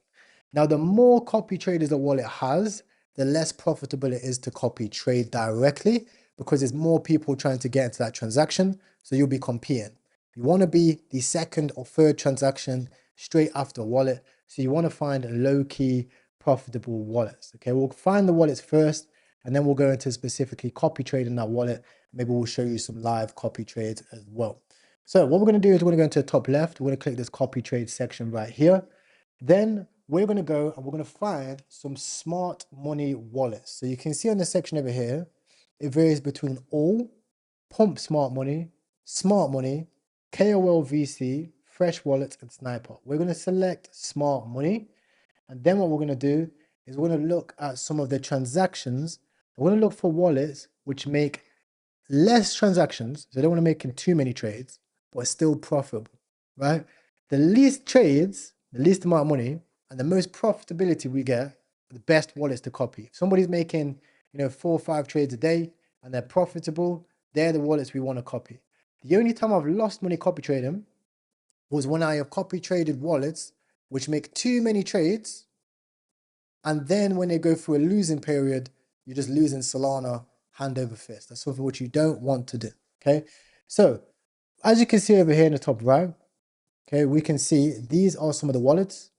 Speaker 1: Now, the more copy traders the wallet has, the less profitable it is to copy trade directly because there's more people trying to get into that transaction. So you'll be competing. You want to be the second or third transaction straight after a wallet. So you want to find low-key profitable wallets. Okay, we'll find the wallets first, and then we'll go into specifically copy trading that wallet. Maybe we'll show you some live copy trades as well. So what we're going to do is we're going to go into the top left. We're going to click this copy trade section right here. Then we're going to go and we're going to find some smart money wallets. So you can see on the section over here, it varies between all, pump smart money, KOL VC, fresh wallets, and sniper. We're going to select smart money. And then what we're going to do is we're going to look at some of the transactions. We're going to look for wallets which make less transactions. So they don't want to make too many trades, but still profitable, right? The least trades, the least amount of money, and the most profitability we get, the best wallets to copy. If somebody's making, 4 or 5 trades a day and they're profitable, they're the wallets we want to copy. The only time I've lost money copy trading was when I have copy traded wallets which make too many trades, and then when they go through a losing period, you're just losing Solana hand over fist. That's something which you don't want to do. Okay, so as you can see over here in the top right, okay, we can see these are some of the wallets.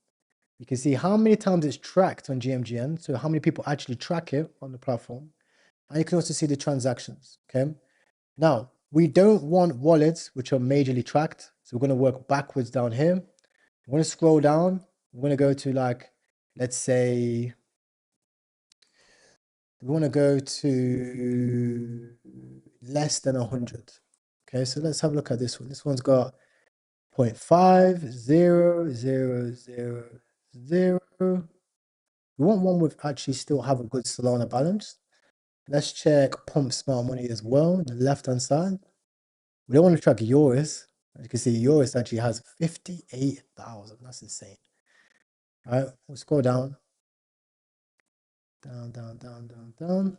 Speaker 1: You can see how many times it's tracked on GMGN, so how many people actually track it on the platform. And you can also see the transactions, okay? Now, we don't want wallets which are majorly tracked, so we're going to work backwards down here. We're going to scroll down. We're going to go to, like, let's say, we want to go to less than 100. Okay, so let's have a look at this one. This one's got 0.50000. We want one with actually still have a good Solana balance. Let's check Pump Smart Money as well on the left-hand side. We don't want to track yours. As you can see, yours actually has 58,000. That's insane. All right, we'll scroll down. Down.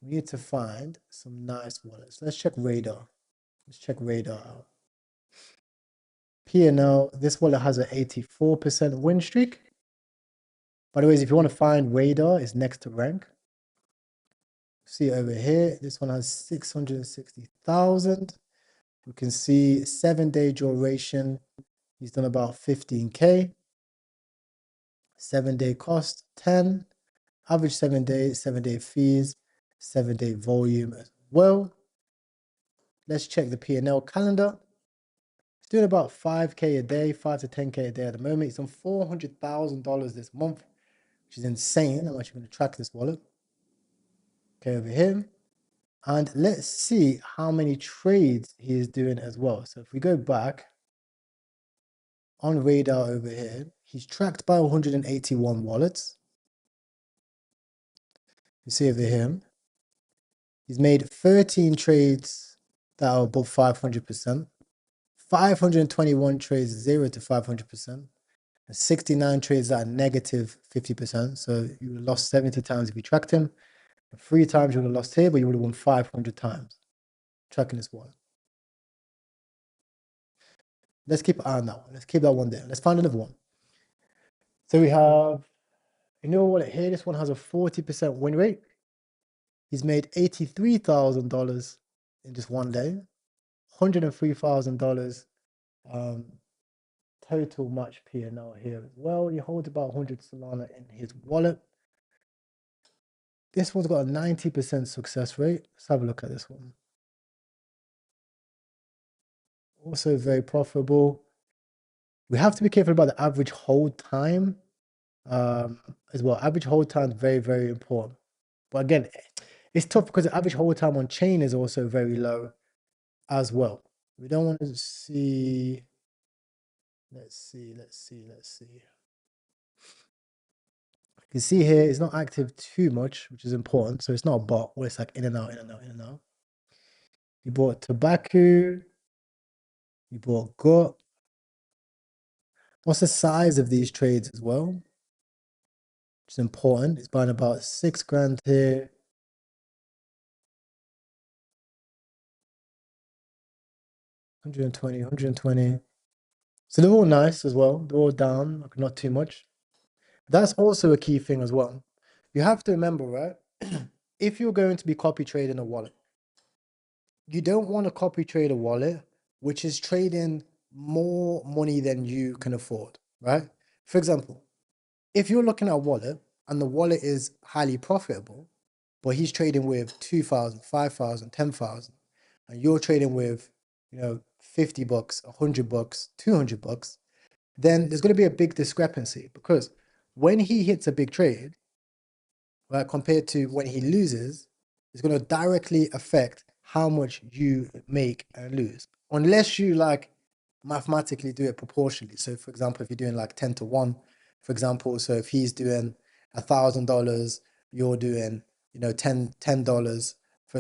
Speaker 1: We need to find some nice wallets. Let's check Radar. Let's check Radar out. P&L, this wallet has an 84% win streak. By the way, if you want to find Radar, it's next to rank. See over here, this one has 660,000. We can see 7-day duration. He's done about 15K. 7-day cost, 10. Average 7 days, 7-day fees, 7-day volume as well. Let's check the P&L calendar. He's doing about 5K a day, 5 to 10K a day at the moment. He's on $400,000 this month, which is insane. I'm actually going to track this wallet. Okay, over here. And let's see how many trades he is doing as well. So if we go back on Radar over here, he's tracked by 181 wallets. You see over here, he's made 13 trades that are above 500%, 521 trades 0 to 500%, and 69 trades that are negative 50%. So you would have lost 70 times if you tracked him. 3 times you would have lost here, but you would have won 500 times tracking this wallet. Let's keep an eye on that one. Let's keep that one there. Let's find another one. So we have, what here? This one has a 40% win rate. He's made $83,000 in just one day. $103,000 total match P&L here as well. He holds about 100 Solana in his wallet. This one's got a 90% success rate. Let's have a look at this one. Also very profitable. We have to be careful about the average hold time as well. Average hold time is very, very important. But again, it's tough because the average hold time on chain is also very low as well. We don't want to see. Let's see. You can see here it's not active too much, which is important. So it's not a bot where it's like in and out, in and out, in and out. You bought tobacco. You bought gut. What's the size of these trades as well? Which is important. It's buying about 6 grand here. 120. So they're all nice as well. They're all down, like not too much. That's also a key thing as well. You have to remember, right? If you're going to be copy trading a wallet, you don't want to copy trade a wallet which is trading more money than you can afford, right? For example, if you're looking at a wallet and the wallet is highly profitable, but he's trading with 2,000, 5,000, 10,000, and you're trading with, you know, $50, $100, $200, then there's going to be a big discrepancy because when he hits a big trade, right, compared to when he loses, it's going to directly affect how much you make and lose. Unless you like mathematically do it proportionally. So for example, if you're doing like 10 to 1, for example, so if he's doing $1,000, you're doing, you know, $10,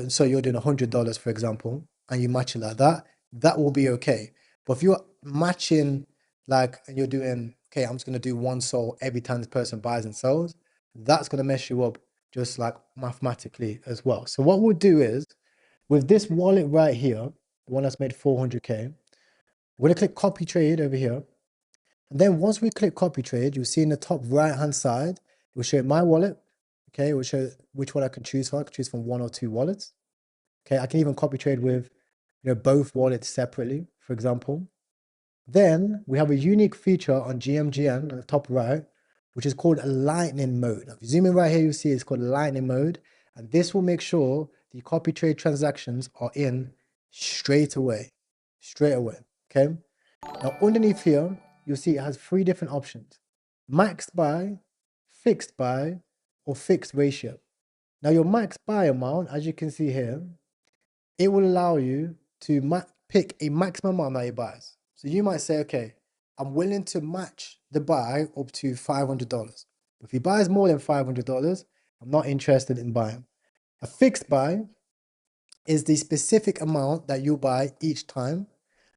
Speaker 1: so you're doing $100, for example, and you match it like that, that will be okay. But if you're matching like, and you're doing, okay, I'm just going to do one sold every time this person buys and sells, that's going to mess you up just like mathematically as well. So what we'll do is with this wallet right here, the one that's made 400K, we're going to click copy trade over here. And then once we click copy trade, you'll see in the top right hand side, it will show my wallet. Okay, it will show which one I can choose from. I can choose from 1 or 2 wallets. Okay, I can even copy trade with, you know, both wallets separately, for example. Then we have a unique feature on GMGN on the top right, which is called a lightning mode. Now, if you zoom in right here, you see it's called lightning mode. And this will make sure the copy trade transactions are in straight away. Okay. Now, underneath here, you'll see it has 3 different options: max buy, fixed buy, or fixed ratio. Now, your max buy amount, as you can see here, it will allow you to pick a maximum amount that he buys. So you might say, okay, I'm willing to match the buy up to $500. If he buys more than $500, I'm not interested in buying. A fixed buy is the specific amount that you buy each time.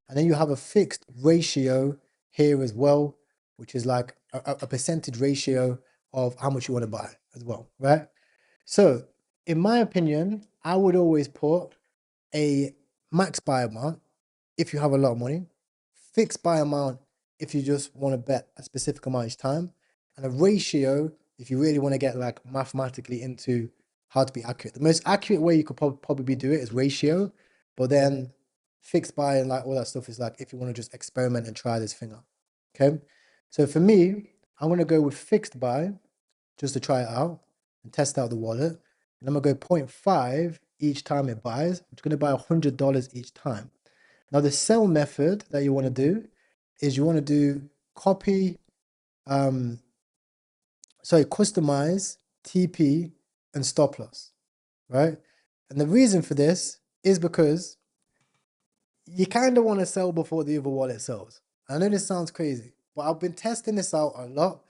Speaker 1: And then you have a fixed ratio here as well, which is like a percentage ratio of how much you want to buy as well, right? So in my opinion, I would always put a max buy amount if you have a lot of money, fixed buy amount if you just want to bet a specific amount each time, and a ratio if you really want to get like mathematically into how to be accurate. The most accurate way you could probably do it is ratio, but then fixed buy and like all that stuff is like if you want to just experiment and try this thing out. Okay, so for me, I'm going to go with fixed buy just to try it out and test out the wallet. And I'm going to go 0.5 each time it buys. I'm going to buy $100 each time. Now, the sell method that you want to do is you want to do customize, TP, and stop loss, right? And the reason for this is because you kind of want to sell before the other wallet sells. I know this sounds crazy, but I've been testing this out a lot.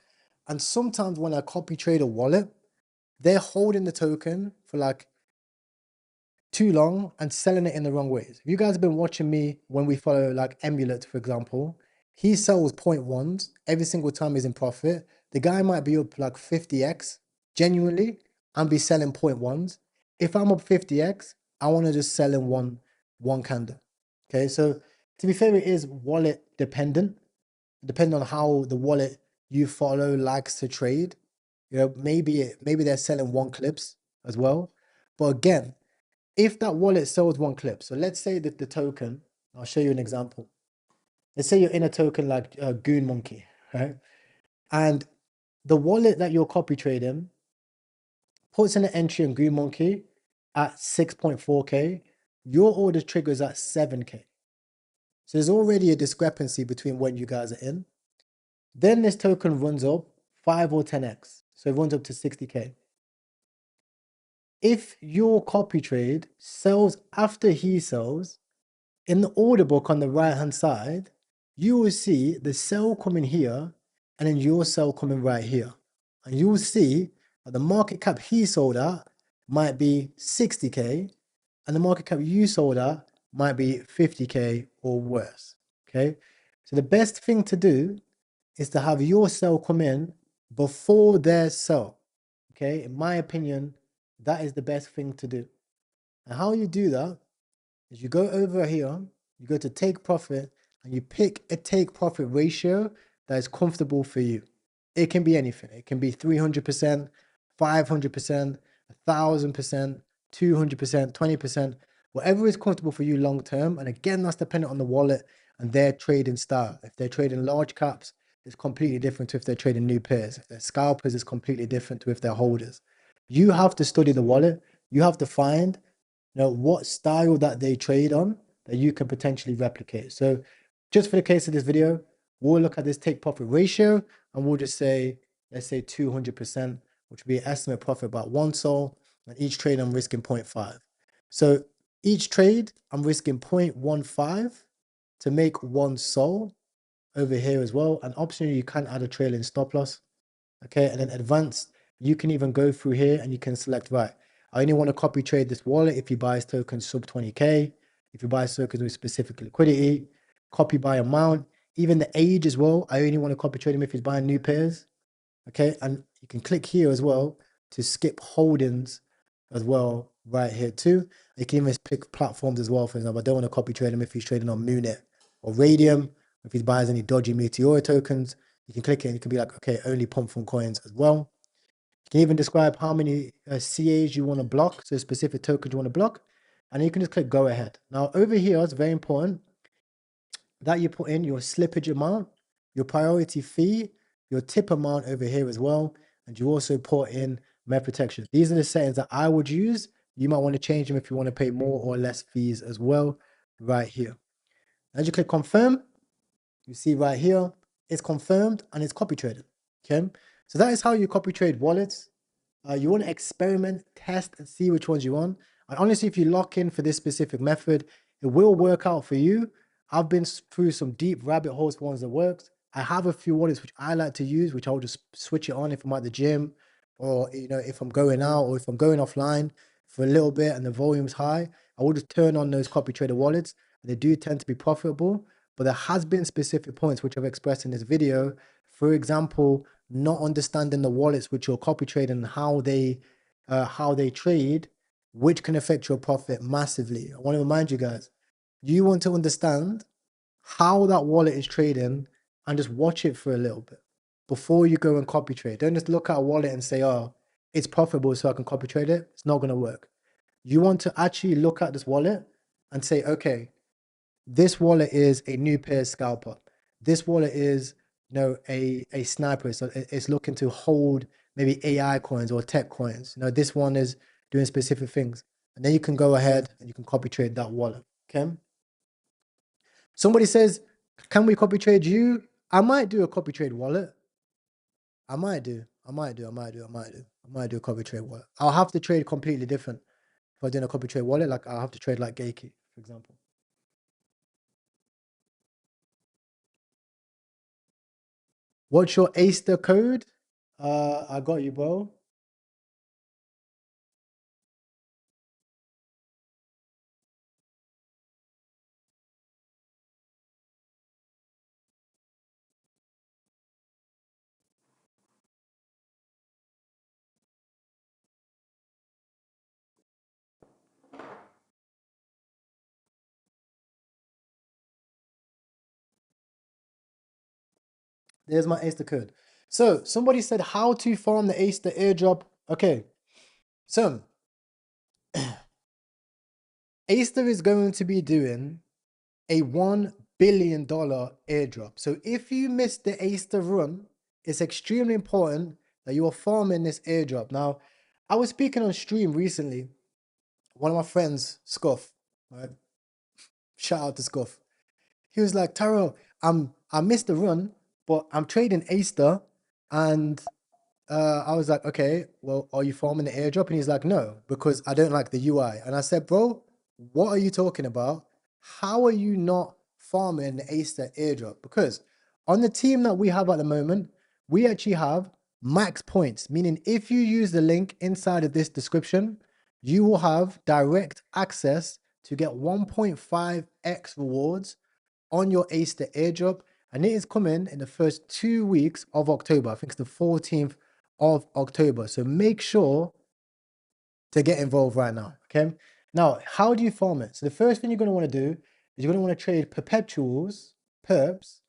Speaker 1: And sometimes when I copy trade a wallet, they're holding the token for like too long and selling it in the wrong ways. If you guys have been watching me when we follow like Emulate, for example, he sells 0.1s every single time he's in profit. The guy might be up like 50x genuinely and be selling 0.1s. If I'm up 50x, I want to just sell in one candle. Okay, so to be fair, it is wallet dependent, depending on how the wallet you follow likes to trade. You know, maybe they're selling 1 clips as well. But again, if that wallet sells 1 clip, so let's say that the token, I'll show you an example. let's say you're in a token like Goon Monkey, right? And the wallet that you're copy trading puts in an entry on Goon Monkey at 6.4K. Your order triggers at 7K. So there's already a discrepancy between when you guys are in. Then this token runs up 5 or 10x. So it runs up to 60K. If your copy trade sells after he sells, in the order book on the right hand side, you will see the sell coming here and then your sell coming right here. And you will see that the market cap he sold at might be 60K and the market cap you sold at might be 50K or worse. Okay. So the best thing to do is to have your sell come in before their sell. Okay. In my opinion, that is the best thing to do. And how you do that is you go over here, you go to take profit, and you pick a take profit ratio that is comfortable for you. It can be anything. It can be 300%, 500%, 1,000%, 200%, 20%, whatever is comfortable for you long term. And again, that's dependent on the wallet and their trading style. If they're trading large caps, it's completely different to if they're trading new pairs. If they're scalpers, it's completely different to if they're holders. You have to study the wallet. You have to find what style that they trade on that you can potentially replicate. So just for the case of this video, we'll look at this take profit ratio and we'll just say, let's say 200%, which would be an estimate profit about 1 sol, and each trade I'm risking 0.5. So each trade I'm risking 0.15 to make 1 sol over here as well. And optionally, you can add a trailing stop loss. Okay, and then advanced, you can even go through here and you can select, right, I only want to copy trade this wallet if you buy tokens sub 20K, if you buy tokens with specific liquidity, copy by amount, even the age as well. I only want to copy trade him if he's buying new pairs. Okay, and you can click here as well to skip holdings as well right here too. You can even pick platforms as well. For example, I don't want to copy trade him if he's trading on Moonet or Radium, if he buys any dodgy Meteor tokens. You can click it and you can be like, okay, only pump from coins as well. You can even describe how many CAs you want to block, so specific tokens you want to block, and you can just click go ahead. Now over here, it's very important that you put in your slippage amount, your priority fee, your tip amount over here as well, and you also put in MEV protection. These are the settings that I would use. You might want to change them if you want to pay more or less fees as well right here. As you click confirm, you see right here, it's confirmed and it's copy traded. Okay, so that is how you copy trade wallets. You want to experiment, test, and see which ones you want. And honestly, if you lock in for this specific method, it will work out for you. I've been through some deep rabbit holes for ones that works. I have a few wallets which I like to use, which I'll just switch it on if I'm at the gym, or if I'm going out, or if I'm going offline for a little bit and the volume's high. I will just turn on those copy trader wallets, and they do tend to be profitable. But there has been specific points which I've expressed in this video. For example, not understanding the wallets which you're copy trading and how they trade, which can affect your profit massively. I want to remind you guys, you want to understand how that wallet is trading and just watch it for a little bit before you go and copy trade. Don't just look at a wallet and say, oh, it's profitable so I can copy trade it. It's not going to work. You want to actually look at this wallet and say, okay, this wallet is a new pair scalper. This wallet is a sniper. So it's looking to hold maybe AI coins or tech coins. This one is doing specific things. And then you can go ahead and you can copy trade that wallet. Okay. Somebody says, can we copy trade you? I might do a copy trade wallet. I might do a copy trade wallet. I'll have to trade completely different. If I'm doing a copy trade wallet, like I'll have to trade like Geki, for example. What's your Aster code? I got you, bro. There's my Aster code. So somebody said how to farm the Aster airdrop. Okay, so Aster is going to be doing a 1 billion airdrop. So if you miss the Aster run, it's extremely important that you are farming this airdrop. Now, I was speaking on stream recently. One of my friends, Scuff, right? Shout out to Scuff. He was like, Taro, I missed the run, but I'm trading Aster, and I was like, okay, well, are you farming the airdrop? And he's like, no, because I don't like the UI. And I said, bro, what are you talking about? How are you not farming the Aster airdrop? Because on the team that we have at the moment, we actually have max points, meaning if you use the link inside of this description, you will have direct access to get 1.5x rewards on your Aster airdrop. And it is coming in the first 2 weeks of October. I think it's the 14th of October. So make sure to get involved right now. Okay. Now, how do you farm it? So the first thing you're going to want to do is you're going to want to trade perpetuals, perps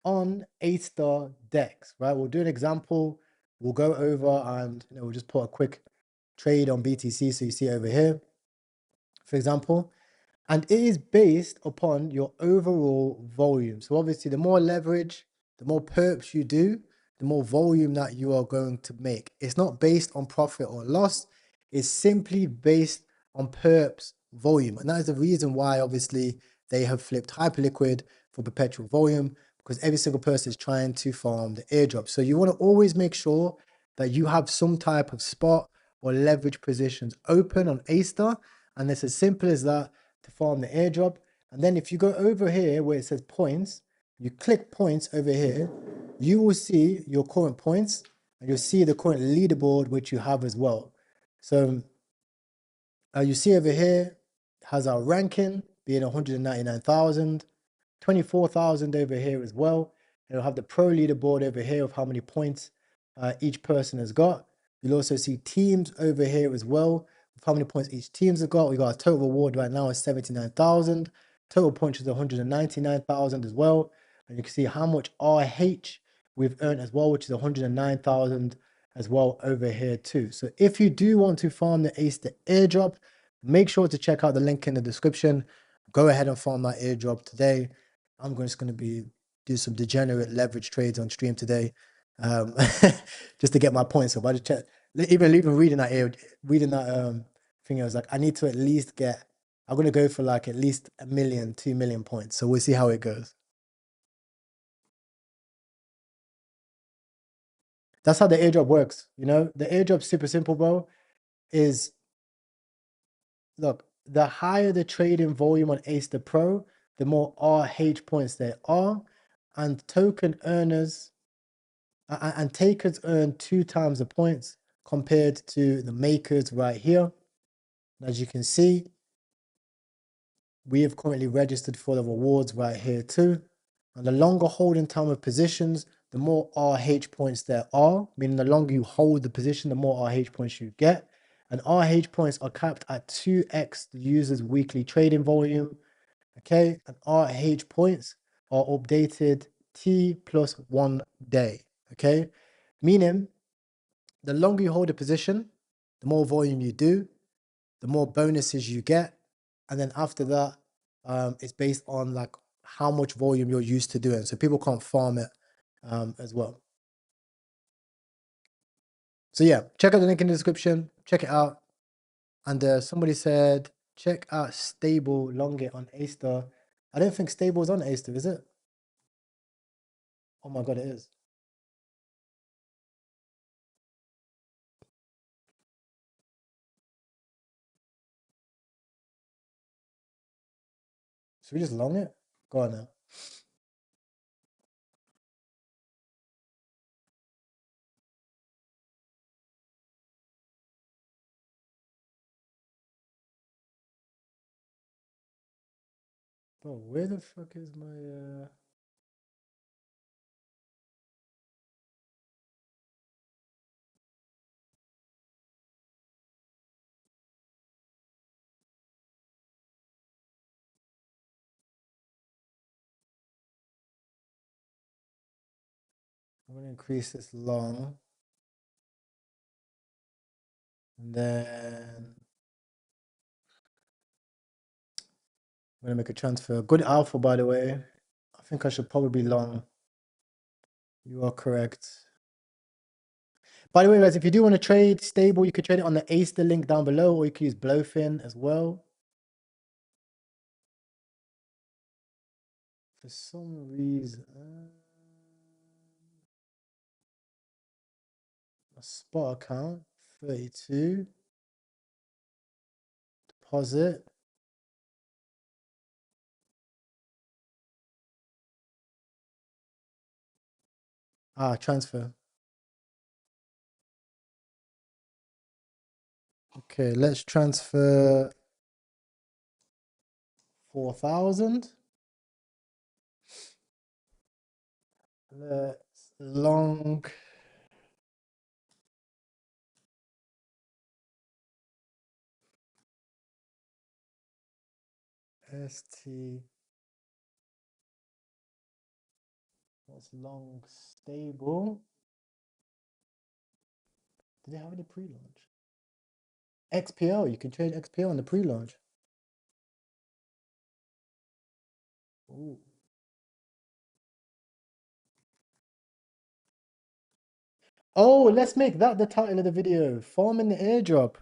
Speaker 1: on Aster DEX, right? We'll do an example. We'll go over and we'll just put a quick trade on BTC. So you see it over here, for example. And it is based upon your overall volume. So obviously, the more leverage, the more perps you do, the more volume that you are going to make. It's not based on profit or loss. It's simply based on perps volume. And that is the reason why, obviously, they have flipped hyperliquid for perpetual volume, because every single person is trying to farm the airdrop. So you want to always make sure that you have some type of spot or leverage positions open on Aster. And it's as simple as that to farm the airdrop. And then if you go over here where it says points, you click points over here, you will see your current points and you'll see the current leaderboard which you have as well. So you see over here has our ranking being 199,000, 24,000 over here as well. It'll have the pro leaderboard over here of how many points each person has got. You'll also see teams over here as well, of how many points each teams have got. We got a total reward right now is 79,000. Total points is 199,000 as well. And you can see how much RH we've earned as well, which is 109,000 as well over here too. So if you do want to farm the Aster airdrop, make sure to check out the link in the description. Go ahead and farm that airdrop today. I'm just going to do some degenerate leverage trades on stream today, just to get my points up. I just checked, even reading that thing. I was like, I need to at least get. I'm going to go for like at least 1 million, 2 million points. So we'll see how it goes. That's how the airdrop works. The airdrop's super simple, bro. Is look, the higher the trading volume on Aster Pro, the more RH points there are, and token earners and takers earn 2 times the points compared to the makers right here. As you can see, we have currently registered for the rewards right here too. And the longer holding time of positions, the more RH points there are, meaning the longer you hold the position, the more RH points you get. And RH points are capped at 2x the user's weekly trading volume. Okay, and RH points are updated T plus 1 day. Okay, meaning the longer you hold a position, the more volume you do, the more bonuses you get. And then after that, it's based on like how much volume you're used to doing. So people can't farm it as well. So yeah, check out the link in the description. Check it out. And somebody said, check out Stable Longit on Aster. I don't think Stable is on Aster, is it? Oh my God, it is. Should we just long it? Go on now. Bro, where the fuck is my I'm gonna increase this long. And then I'm gonna make a transfer. Good alpha, by the way. think I should probably long. You are correct. By the way, guys, if you do want to trade stable, you could trade it on the Aster link down below, or you could use Blowfin as well. For some reason, a spot account, 32, deposit. Transfer. Okay, let's transfer 4,000. Let's long. ST. Let's long stable. Did they have any pre-launch? XPO, you can trade XPO on the pre-launch. Ooh. Oh, let's make that the title of the video. Farming the airdrop.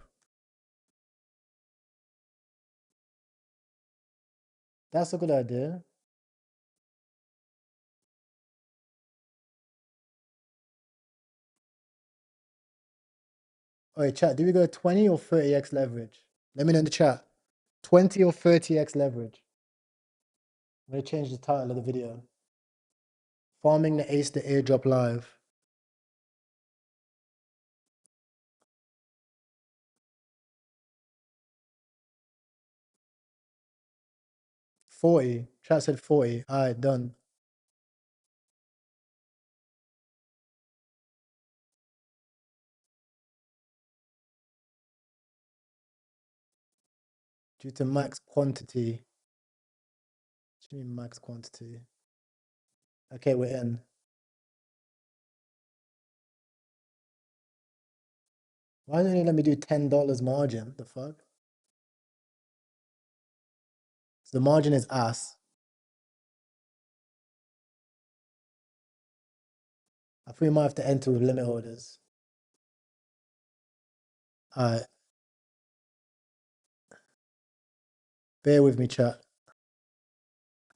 Speaker 1: That's a good idea. Alright, chat, do we go 20 or 30x leverage? Let me know in the chat. 20 or 30x leverage. I'm going to change the title of the video. Farming the Aster Airdrop live. $40. Chat said 40. Alright, done. Due to max quantity. What do you mean max quantity? Okay, we're in. Why don't you let me do $10 margin? The fuck? So the margin is ass. I think we might have to enter with limit orders. Alright. Bear with me, chat.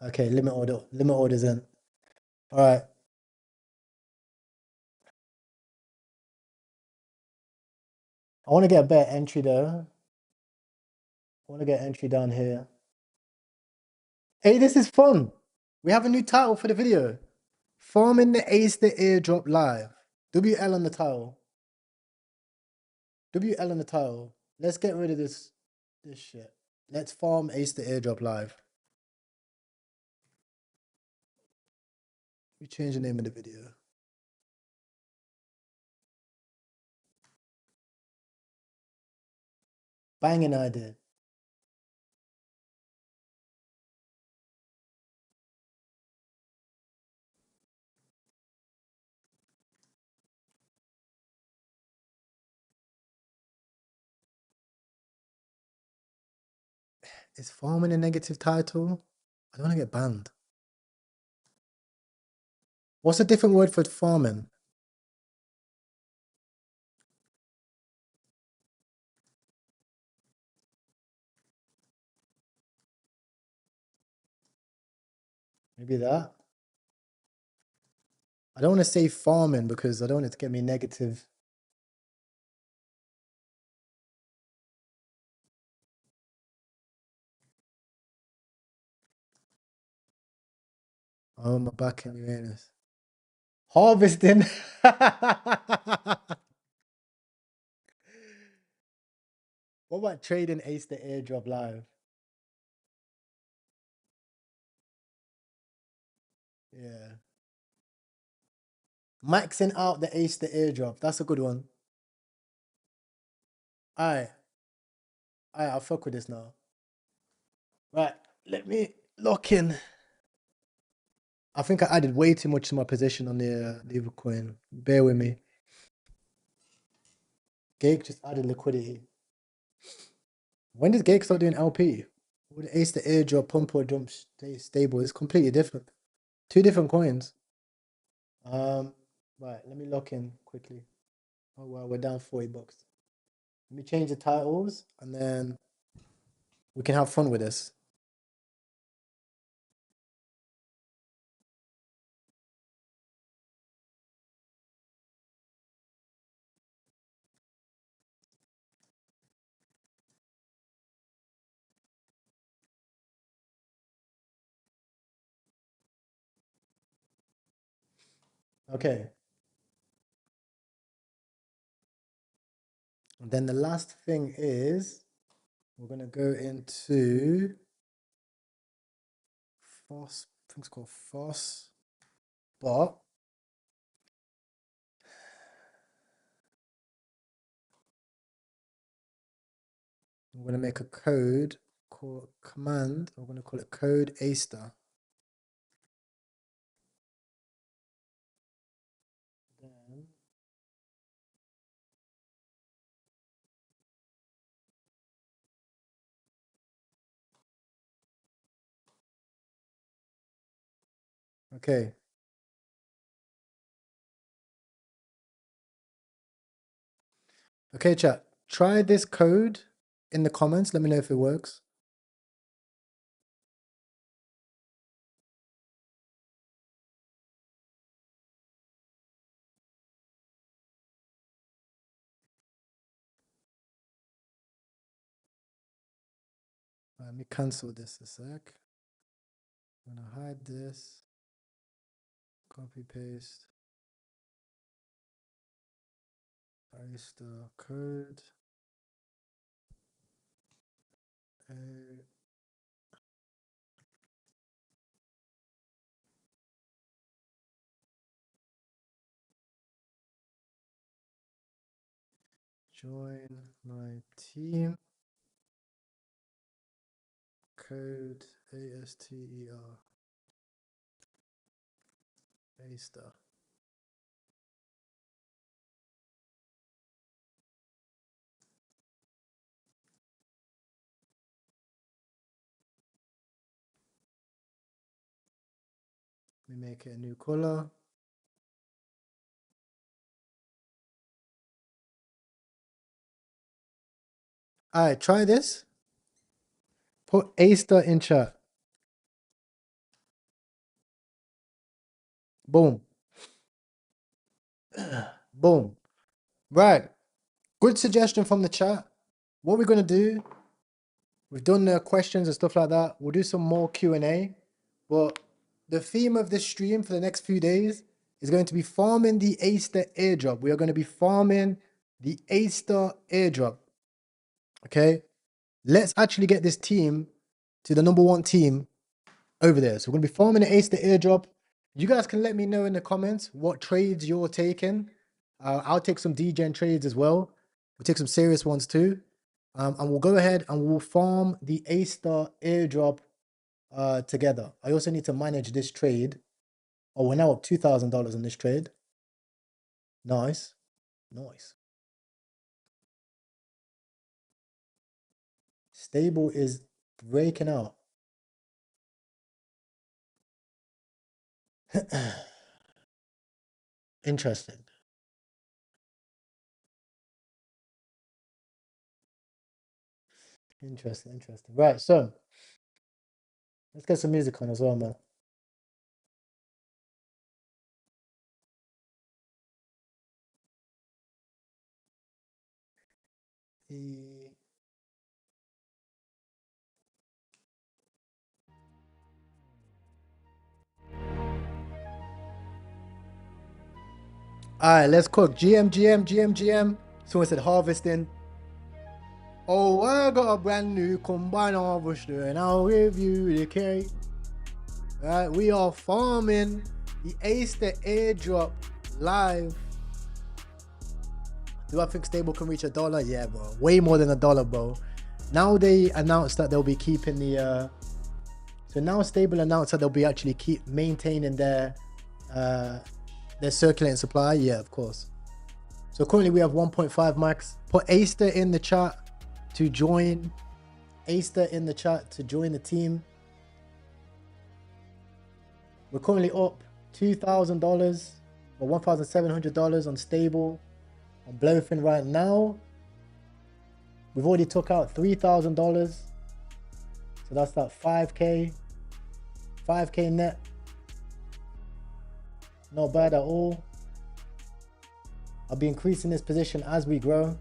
Speaker 1: Okay, limit orders in. Alright. I want to get a better entry though. I want to get entry down here. Hey, this is fun. We have a new title for the video. Farming the Aster Airdrop live. WL on the title. WL on the title. Let's get rid of this shit. Let's farm Aster Airdrop live. We change the name of the video. Banging idea. Is farming a negative title? I don't want to get banned. What's a different word for farming? Maybe that. I don't want to say farming because I don't want it to get me negative. Oh, my back in Uranus. Harvesting. What about trading Aster Airdrop live? Yeah. Maxing out the Aster Airdrop. That's a good one. Alright. Alright, I'll fuck with this now. Right. Let me lock in. I think I added way too much to my position on the other coin. Bear with me. Gake just added liquidity. When does Gake start doing LP? With the Aster Airdrop, pump or jump stay stable, it's completely different. 2 different coins. Right, let me lock in quickly. Oh well, we're down 40 bucks. Let me change the titles and then we can have fun with this. Okay. And then the last thing is we're gonna go into Foss. I think it's called Foss Bot. I'm gonna make a code called command. I'm gonna call it code Aster. Then okay. Okay, chat. Try this code in the comments. Let me know if it works. Let me cancel this a sec. I'm gonna hide this. Copy paste. Paste the code. Join my team. Code ASTER. Aster. Let me make it a new color. All right, try this. Put Aster in chat. Boom. Boom. Right. Good suggestion from the chat. What we're going to do, we've done the questions and stuff like that. We'll do some more Q&A. But the theme of this stream for the next few days is going to be farming the Aster airdrop. We are going to be farming the Aster airdrop. Okay. Let's actually get this team to the #1 team over there. So we're going to be farming the Aster airdrop. You guys can let me know in the comments what trades you're taking. I'll take some degen trades as well. We'll take some serious ones too. And we'll go ahead and we'll farm the Aster airdrop together. I also need to manage this trade. Oh, we're now up $2,000 in this trade. Nice. Nice. Stable is breaking out. Interesting. Interesting. Right, so let's get some music on as well, man. All right, let's cook. GM. Someone said harvesting. Oh, I got a brand new combine harvester and I'll review the carry. All right, we are farming the Aster airdrop live. Do I think stable can reach $1? Yeah, bro. Way more than $1, bro. Now they announced that they'll be keeping the so now stable announced that they'll be actually keep maintaining their circulating supply. Yeah, of course. So currently we have 1.5 max. Put Aster in the chat to join. Aster in the chat to join the team. We're currently up $2,000 or $1,700 on stable. On Blowfin right now, we've already took out $3,000. So that's that 5K net. Not bad at all. I'll be increasing this position as we grow.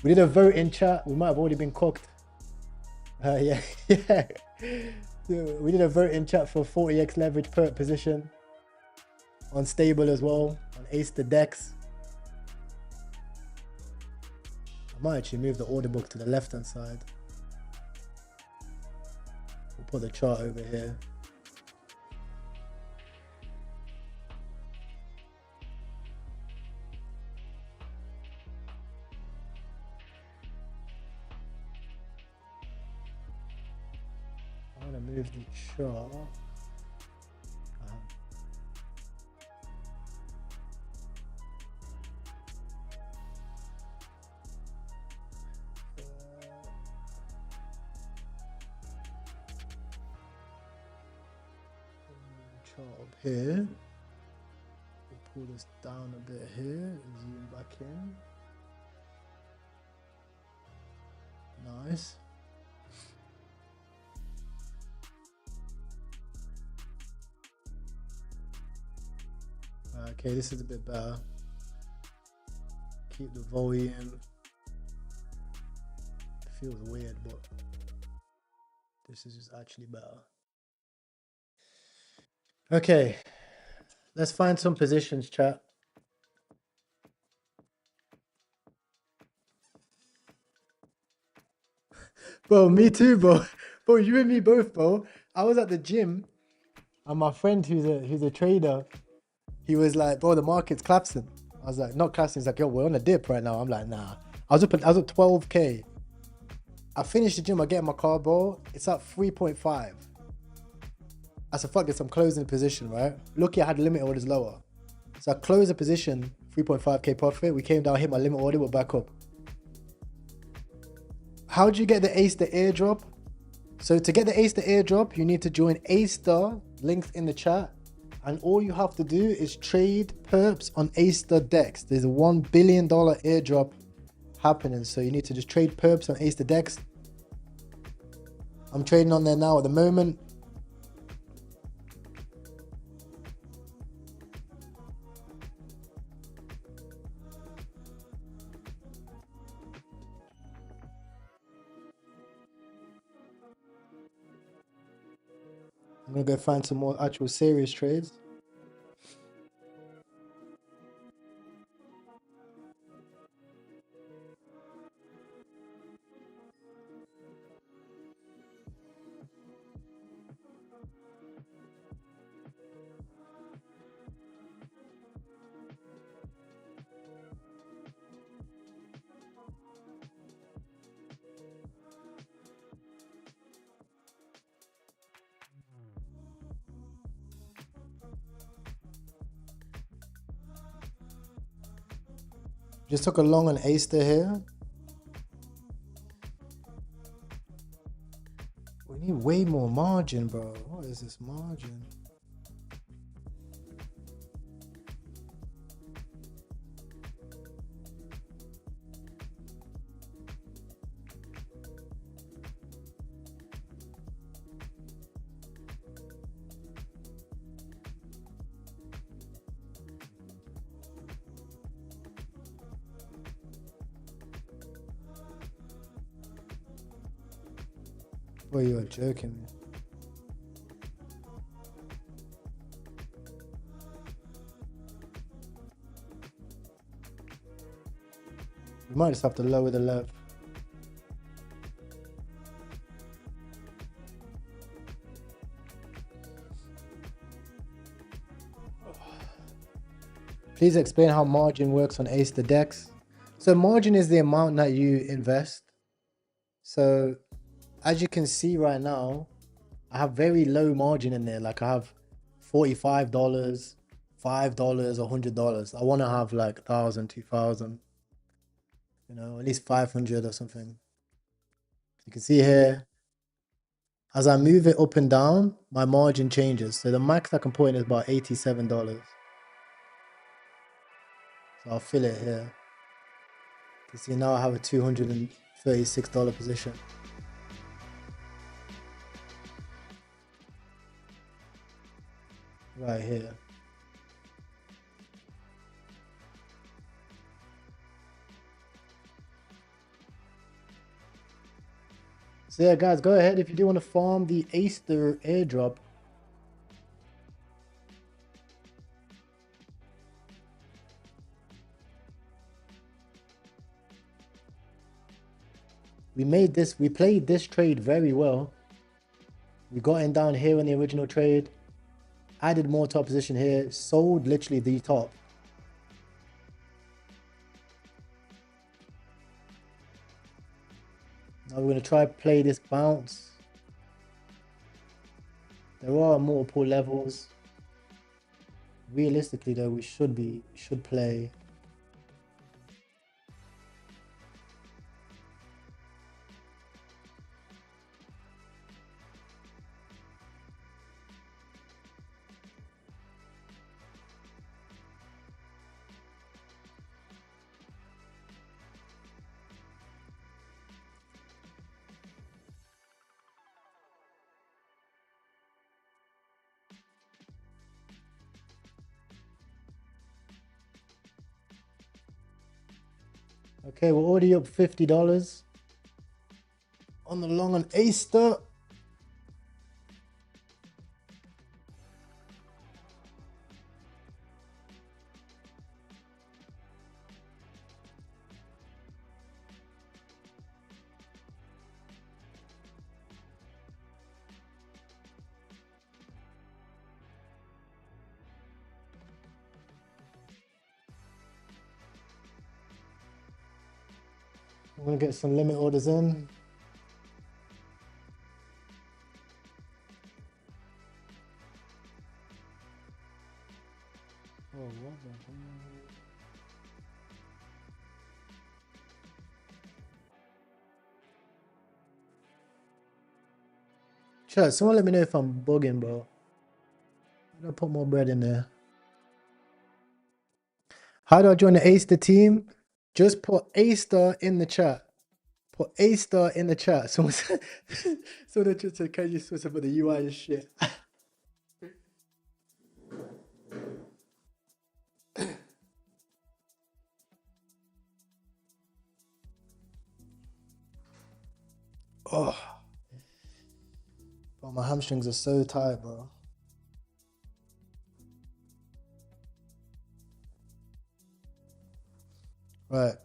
Speaker 1: We did a vote in chat. We might have already been cooked. Yeah. We did a vote in chat for 40x leverage per position on stable as well, on Aster DEX. I might actually move the order book to the left hand side. We'll put the chart over here. I want to move the chart. Up here, we'll pull this down a bit here and zoom back in. Nice. Okay, this is a bit better. Keep the volume. Feels weird, but this is just actually better. Okay, let's find some positions, chat. Bro, me too, bro. Bro, you and me both, bro. I was at the gym, and my friend who's a trader, he was like, bro, the market's collapsing. I was like, not collapsing. He's like, yo, we're on a dip right now. I'm like, nah. I was up 12K. I finished the gym. I get in my car, bro. It's at 3.5. I said, fuck this, I'm closing the position, right? Lucky I had limit orders lower. So I closed the position, 3.5K profit. We came down, hit my limit order, we're back up. How do you get the Aster Airdrop? So to get the Aster Airdrop, you need to join Aster, links in the chat. And all you have to do is trade perps on Aster DEX. There's a $1 billion airdrop happening. So you need to just trade perps on Aster DEX. I'm trading on there now at the moment. I'm gonna go find some more actual serious trades. Just took a long on Aster here. We need way more margin, bro. What is this margin? Well, you're joking me. You might just have to lower the left. Please explain how margin works on Aster DEX. So margin is the amount that you invest. So as you can see right now, I have very low margin in there. Like I have $45, $5, $100. I want to have like 1,000, 2,000, you know, at least 500 or something. You can see here, as I move it up and down, my margin changes. So the max I can put in is about $87. So I'll fill it here. You can see now I have a $236 position. Right here. So yeah, guys, go ahead if you do want to farm the Aster airdrop. We played this trade very well. We got in down here in the original trade, added more top position here, sold literally the top. Now we're going to try play this bounce. There are multiple levels. Realistically though, we should play. Okay, we're already up $50 on the long on Aster. I'm gonna get some limit orders in. Oh, what the hell? Chat, someone let me know if I'm bugging, bro. I'm gonna put more bread in there. How do I join the Aster team? Just put Aster in the chat. Put Aster in the chat. Someone said, someone just said, can you switch up with the UI and shit? Oh, bro, my hamstrings are so tight, bro. Right.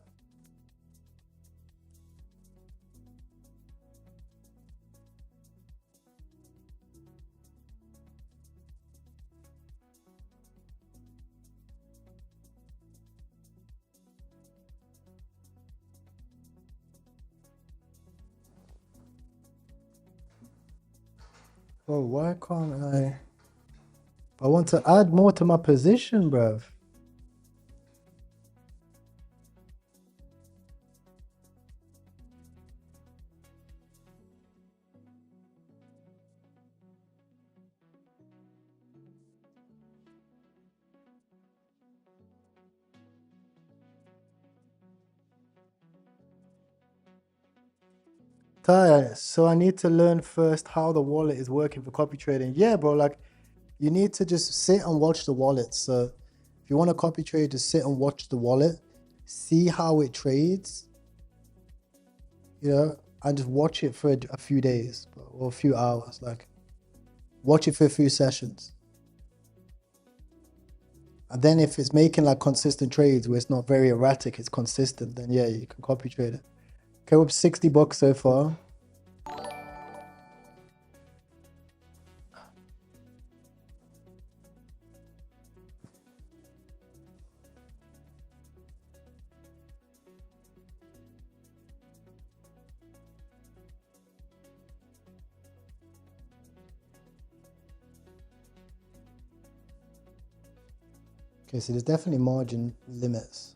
Speaker 1: Oh, why can't I? I want to add more to my position, bruv. Ty, so I need to learn first how the wallet is working for copy trading. Yeah, bro, like you need to just sit and watch the wallet. So if you want to copy trade, just sit and watch the wallet, see how it trades, you know, and just watch it for a few days or a few hours. Like watch it for a few sessions. And then if it's making like consistent trades where it's not very erratic, it's consistent, then yeah, you can copy trade it. Okay, we're up $60 so far. Okay, so there's definitely margin limits.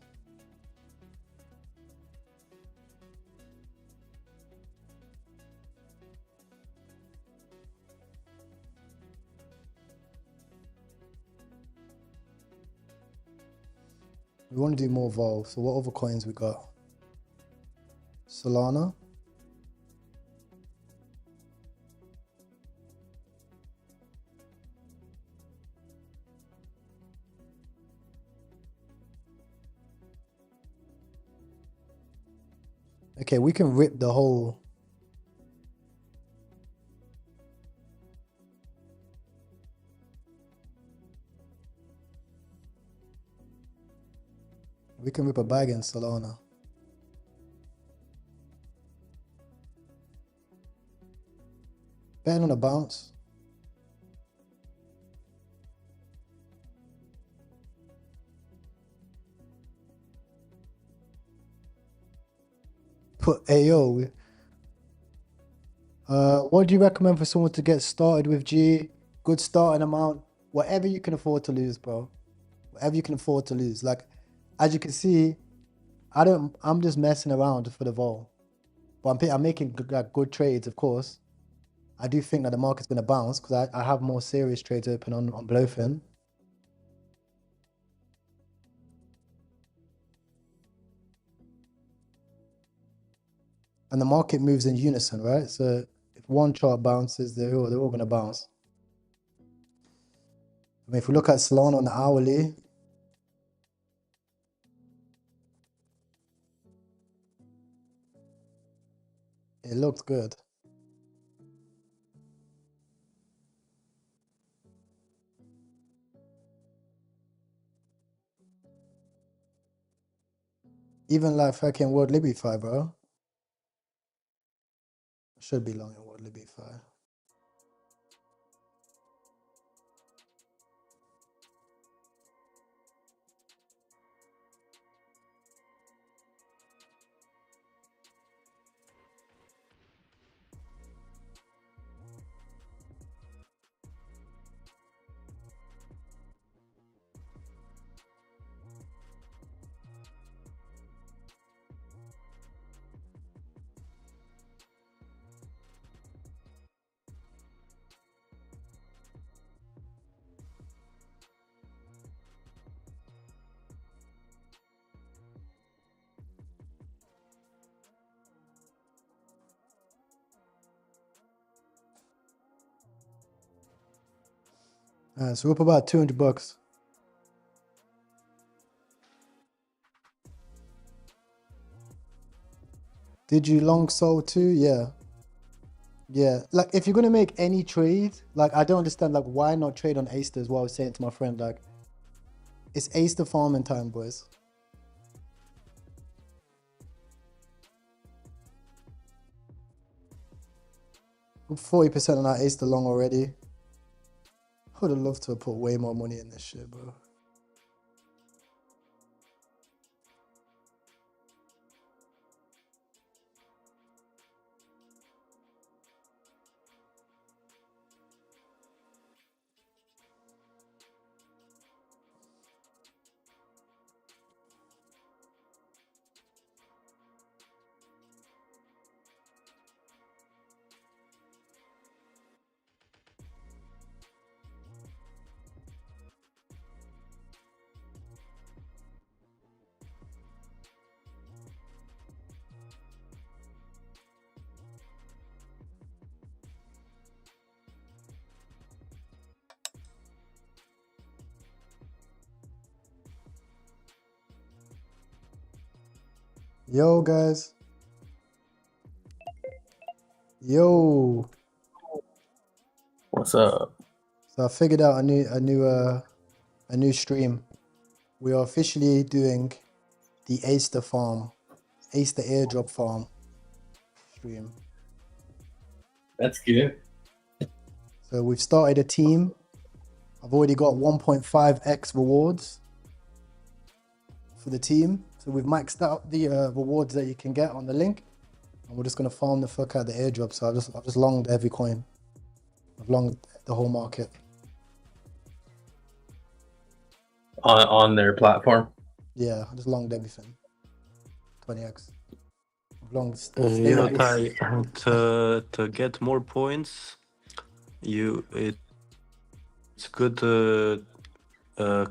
Speaker 1: We want to do more vol. So what other coins we got? Solana. Okay, we can rip the whole. We can rip a bag in Solana. Betting on a bounce. Put AO. What do you recommend for someone to get started with G? Good starting amount. Whatever you can afford to lose, bro. Whatever you can afford to lose. Like, as you can see, I'm just messing around for the vol. But I'm making good trades, of course. I do think that the market's going to bounce because I have more serious trades open on Blowfin. And the market moves in unison, right? So if one chart bounces, they're all going to bounce. I mean, if we look at Solana on the hourly, it looks good. Even like fucking World Libify, bro. Should be long in World Libify. So we're up about 200 bucks. Did you long Sol too? Yeah. Yeah. Like if you're gonna make any trade, like I don't understand like why not trade on Aster as well. I was saying to my friend, like it's Aster farming time, boys. I'm 40% on that Aster long already. I would have loved to have put way more money in this shit, bro. Yo, guys. Yo.
Speaker 3: What's up?
Speaker 1: So I figured out a new stream. We are officially doing the Aster farm, Aster Airdrop farm stream.
Speaker 3: That's good.
Speaker 1: So we've started a team. I've already got 1.5x rewards for the team. So we've maxed out the rewards that you can get on the link, and we're just gonna farm the fuck out of the airdrop. So I've just longed every coin. I've longed the whole market
Speaker 3: On their platform.
Speaker 1: Yeah, I just longed everything. 20x. I've longed.
Speaker 4: You know, Ty, to get more points, it's good to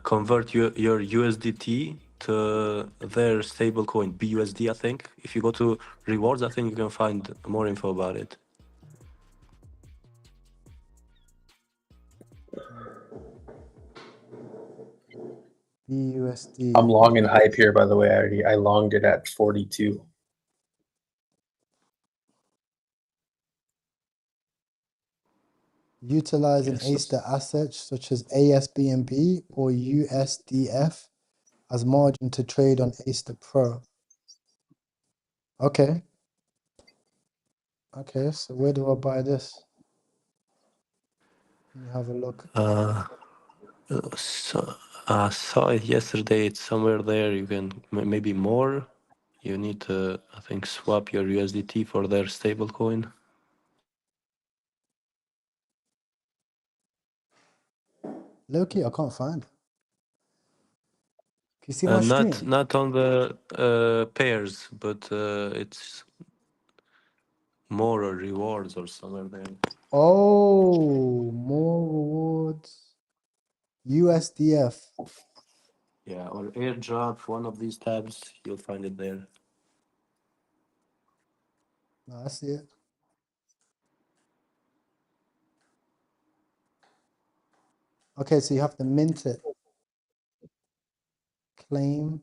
Speaker 4: convert your USDT to their stablecoin BUSD, I think. If you go to rewards, I think you can find more info about it.
Speaker 1: BUSD.
Speaker 3: I'm long in hype here, by the way. I longed it at 42.
Speaker 1: Utilizing
Speaker 4: Yes.
Speaker 1: Aster assets such as ASBNB or USDF as margin to trade on Aster Pro. Okay. Okay, so where do I buy this? Let me have a look.
Speaker 4: So I saw it yesterday. It's somewhere there. You can maybe more. You need to, I think, swap your USDT for their stablecoin.
Speaker 1: Loki, I can't find. Can you see my
Speaker 4: Not
Speaker 1: stream?
Speaker 4: not on the pairs, but it's more or rewards or somewhere there.
Speaker 1: Oh, more rewards. USDF.
Speaker 4: Yeah, or airdrop, one of these tabs, you'll find it there.
Speaker 1: No, I see it. Okay, so you have to mint it. Claim.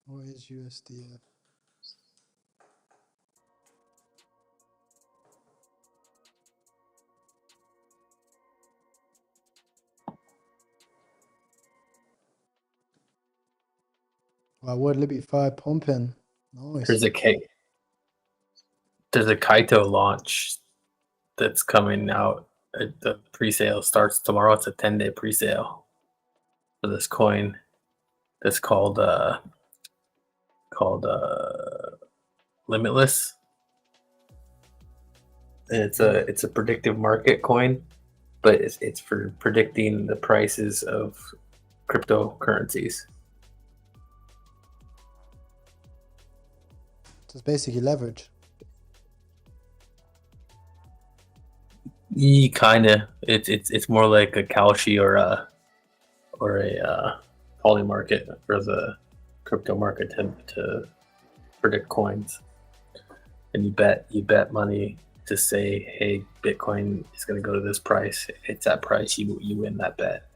Speaker 1: What is USDF? Wow, what Libby 5 pumping. Nice.
Speaker 3: There's a Kaito launch that's coming out. The pre-sale starts tomorrow. It's a 10-day pre-sale for this coin that's called Limitless. And it's a predictive market coin, but it's for predicting the prices of cryptocurrencies.
Speaker 1: So it's basically leverage.
Speaker 3: Kinda. It's more like a Kalshi or a poly market for the crypto market to predict coins. And you bet money to say, hey, Bitcoin is going to go to this price. If it's that price, you win that bet.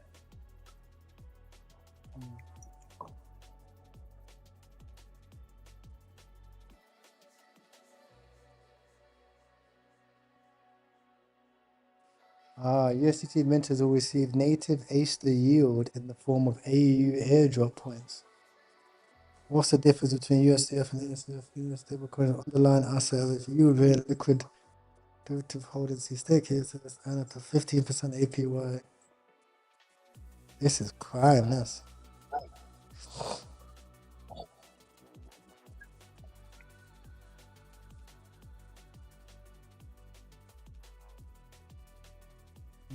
Speaker 1: USDT minters will receive native Aster yield in the form of AU airdrop points. What's the difference between USDF and ASDF? US stablecoin underlying asset of you real liquid derivative holdings stake here and at a 15% APY. This is crime, this.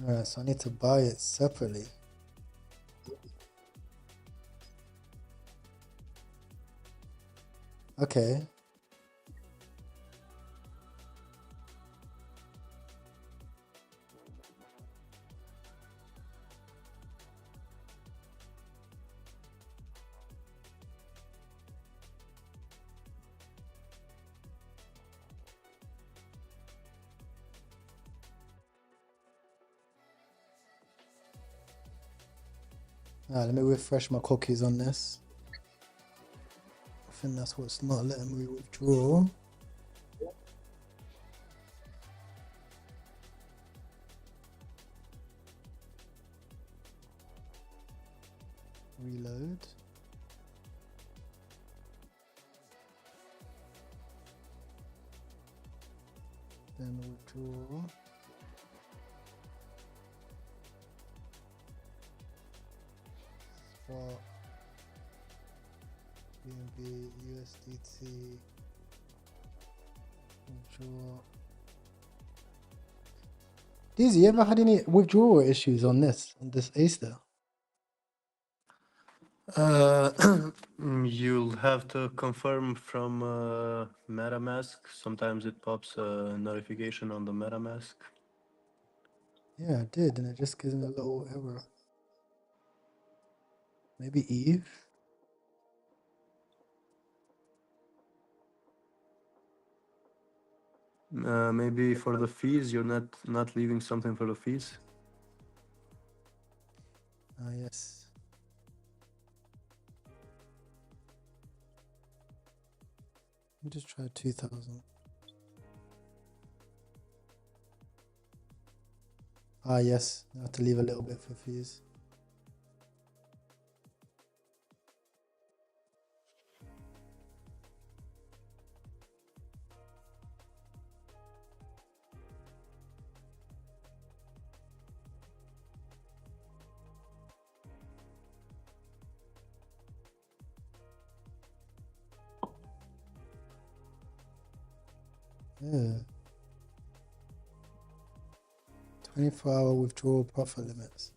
Speaker 1: Alright, so I need to buy it separately. Okay. Alright, let me refresh my cookies on this. I think that's what's not letting me withdraw. Reload. Then withdraw. Spot. BNB, USDT. Withdraw. Dizzy, you ever had any withdrawal issues on this Aster?
Speaker 4: You'll have to confirm from MetaMask. Sometimes it pops a notification on the MetaMask.
Speaker 1: Yeah, I did, and it just gives me a little error. Maybe Eve?
Speaker 4: Maybe for the fees, you're not leaving something for the fees.
Speaker 1: Ah, yes. Let me just try 2,000. Ah, yes. I have to leave a little bit for fees. Yeah. 24-hour withdrawal profit limits.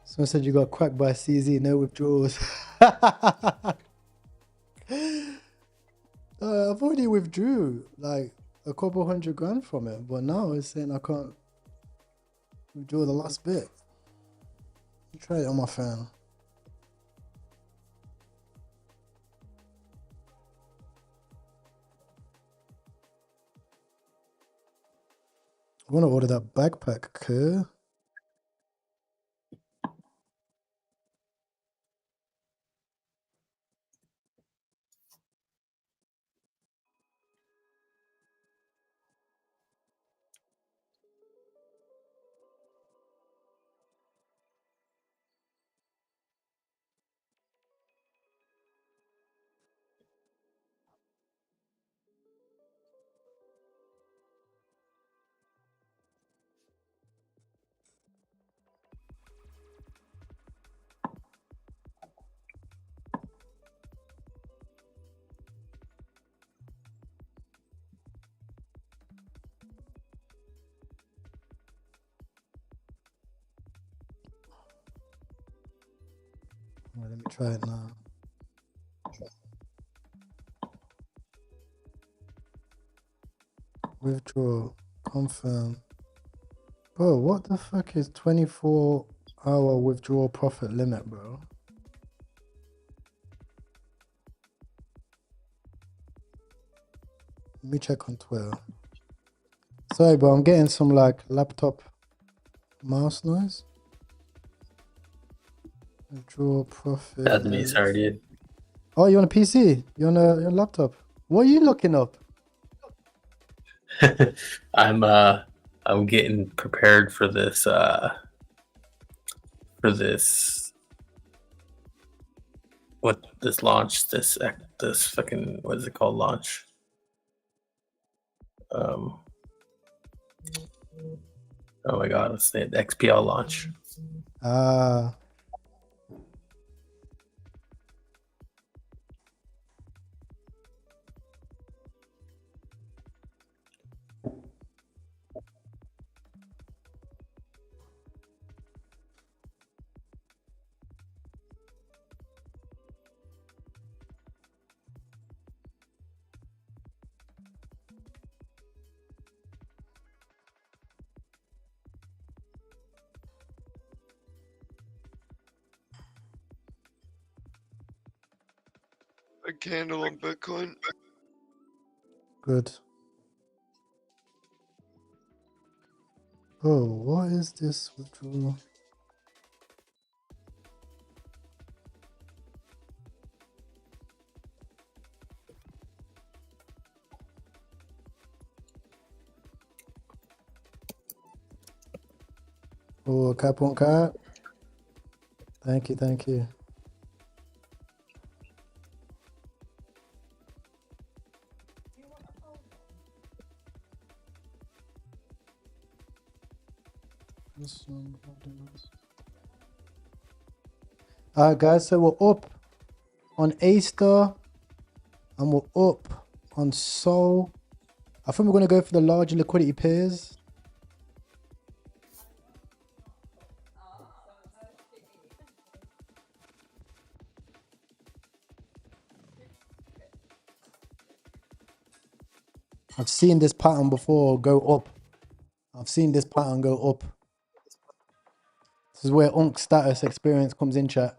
Speaker 1: Someone said you got cracked by CZ, no withdrawals. I've already withdrew like a couple $100,000 from it, but now it's saying I can't withdraw the last bit. Try it on my phone. I want to order that backpack, okay? Well, let me try it now. Withdraw, confirm. Bro, what the fuck is 24-hour withdrawal profit limit, bro? Let me check on Twitter. Sorry, bro, I'm getting some like laptop mouse noise. Withdraw profit.
Speaker 3: That's me, sorry, dude.
Speaker 1: Oh, you on a PC? You on a laptop? What are you looking up?
Speaker 3: I'm getting prepared for this launch, this fucking, what is it called, launch? Oh my god, it's the XPL launch.
Speaker 1: Ah.
Speaker 2: a candle on Bitcoin.
Speaker 1: Good. Oh, what is this withdrawal? Oh, cap on cap. Thank you, thank you. This one, alright, guys, so we're up on Aster and we're up on Sol. I think we're going to go for the larger liquidity pairs. I've seen this pattern before go up. I've seen this pattern go up. This is where Unk status experience comes in, chat.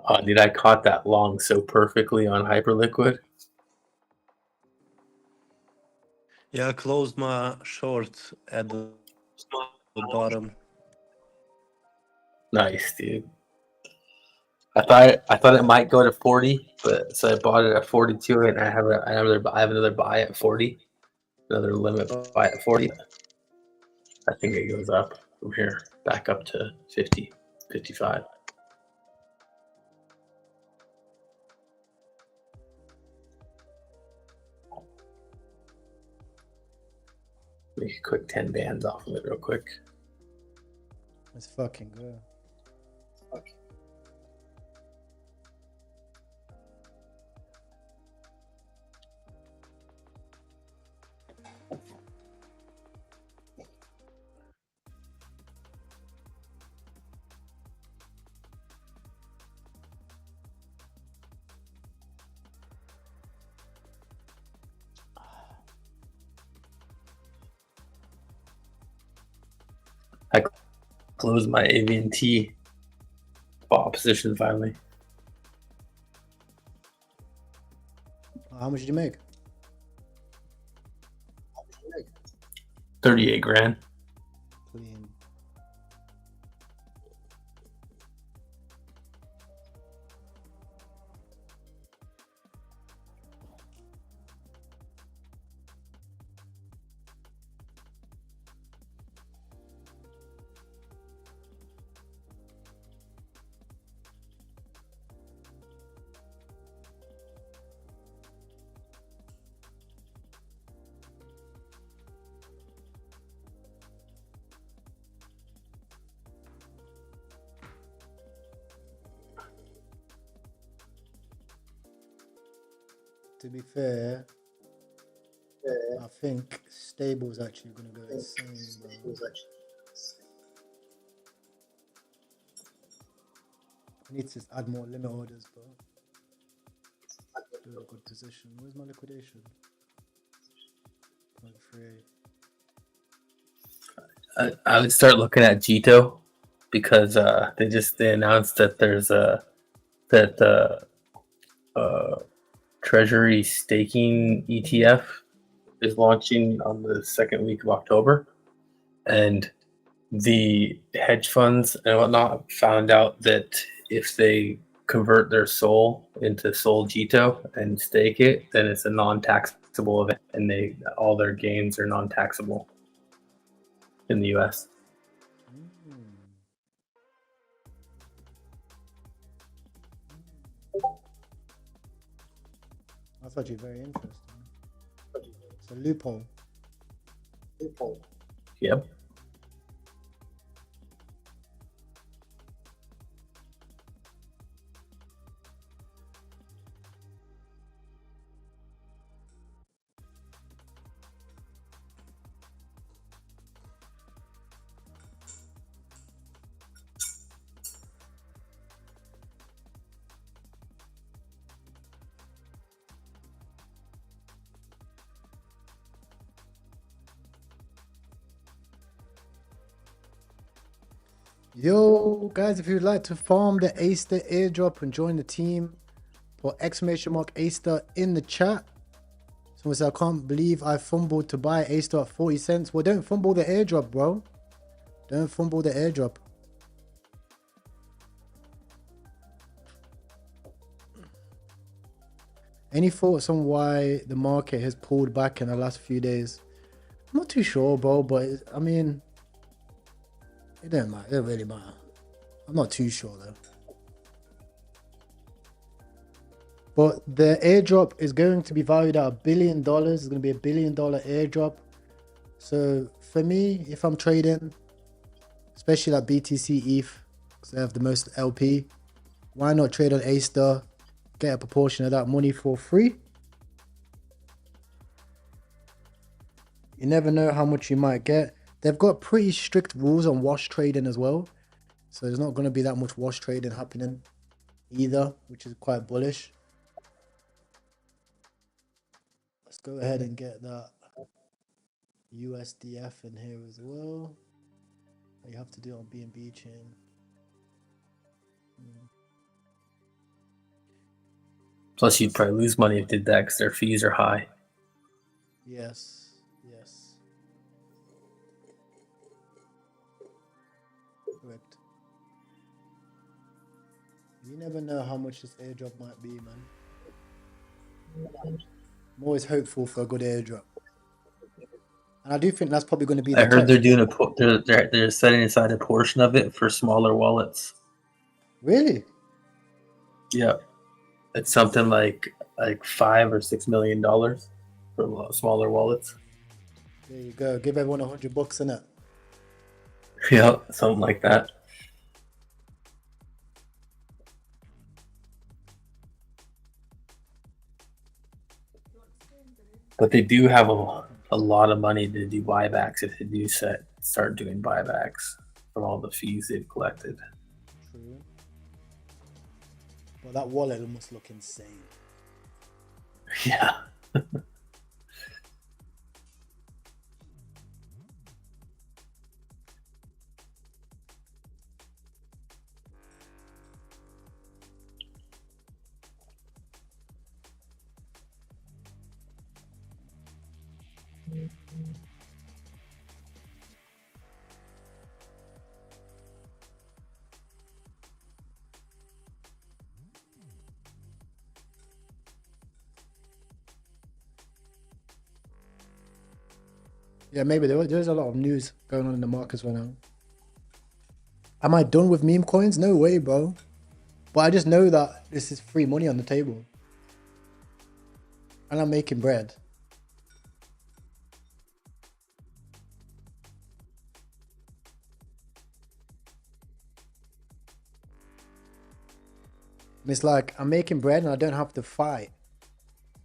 Speaker 3: Oh, dude, I caught that long so perfectly on Hyperliquid.
Speaker 4: Yeah, I closed my short at the bottom.
Speaker 3: Nice, dude. I thought it might go to 40, but so I bought it at 42, and I have another buy at 40, another limit buy at 40. I think it goes up from here back up to 50, 55. Make a quick 10 bands off of it real quick.
Speaker 1: Let's fucking go.
Speaker 3: Okay. I closed my AV&T bought position finally.
Speaker 1: How much did you make?
Speaker 3: 38 grand.
Speaker 1: Clean. To be fair, I think Stable's actually going to go insane, bro. I need to add more limit orders, bro. Do a good position. Where's my liquidation? 0.38.
Speaker 3: I would start looking at Jito because they announced that there's the Treasury staking ETF is launching on the second week of October, and the hedge funds and whatnot found out that if they convert their SOL into SOL Jito and stake it, then it's a non-taxable event, and all their gains are non-taxable in the US.
Speaker 1: That's actually very interesting. It's a loophole.
Speaker 3: Yep.
Speaker 1: Yo, guys, if you'd like to farm the Aster airdrop and join the team, put !Aster in the chat. Someone said, I can't believe I fumbled to buy Aster at 40 cents. Well, don't fumble the airdrop, bro. Don't fumble the airdrop. Any thoughts on why the market has pulled back in the last few days? I'm not too sure, bro, but I mean, it don't matter. It don't really matter. I'm not too sure, though. But the airdrop is going to be valued at $1 billion. It's going to be $1 billion airdrop. So for me, if I'm trading, especially like BTC ETH, because they have the most LP, why not trade on Aster, get a proportion of that money for free? You never know how much you might get. They've got pretty strict rules on wash trading as well. So there's not going to be that much wash trading happening either, which is quite bullish. Let's go ahead and get that USDF in here as well. You have to do it on BNB chain.
Speaker 3: Plus, you'd probably lose money if you did that because their fees are high.
Speaker 1: Yes, yes. Correct. You never know how much this airdrop might be, man. I'm always hopeful for a good airdrop. And I do think that's probably going to be the
Speaker 3: I heard they're doing they're setting aside a portion of it for smaller wallets.
Speaker 1: Really?
Speaker 3: Yeah, it's something like $5 or $6 million for smaller wallets.
Speaker 1: There you go. Give everyone $100 in it.
Speaker 3: Yeah, something like that. But they do have a lot of money to do buybacks if they do start doing buybacks from all the fees they've collected.
Speaker 1: True. Well, that wallet must look insane.
Speaker 3: Yeah.
Speaker 1: Yeah, maybe there's a lot of news going on in the markets right now. Am I done with meme coins? No way, bro. But I just know that this is free money on the table. And I'm making bread. And it's like I'm making bread and I don't have to fight.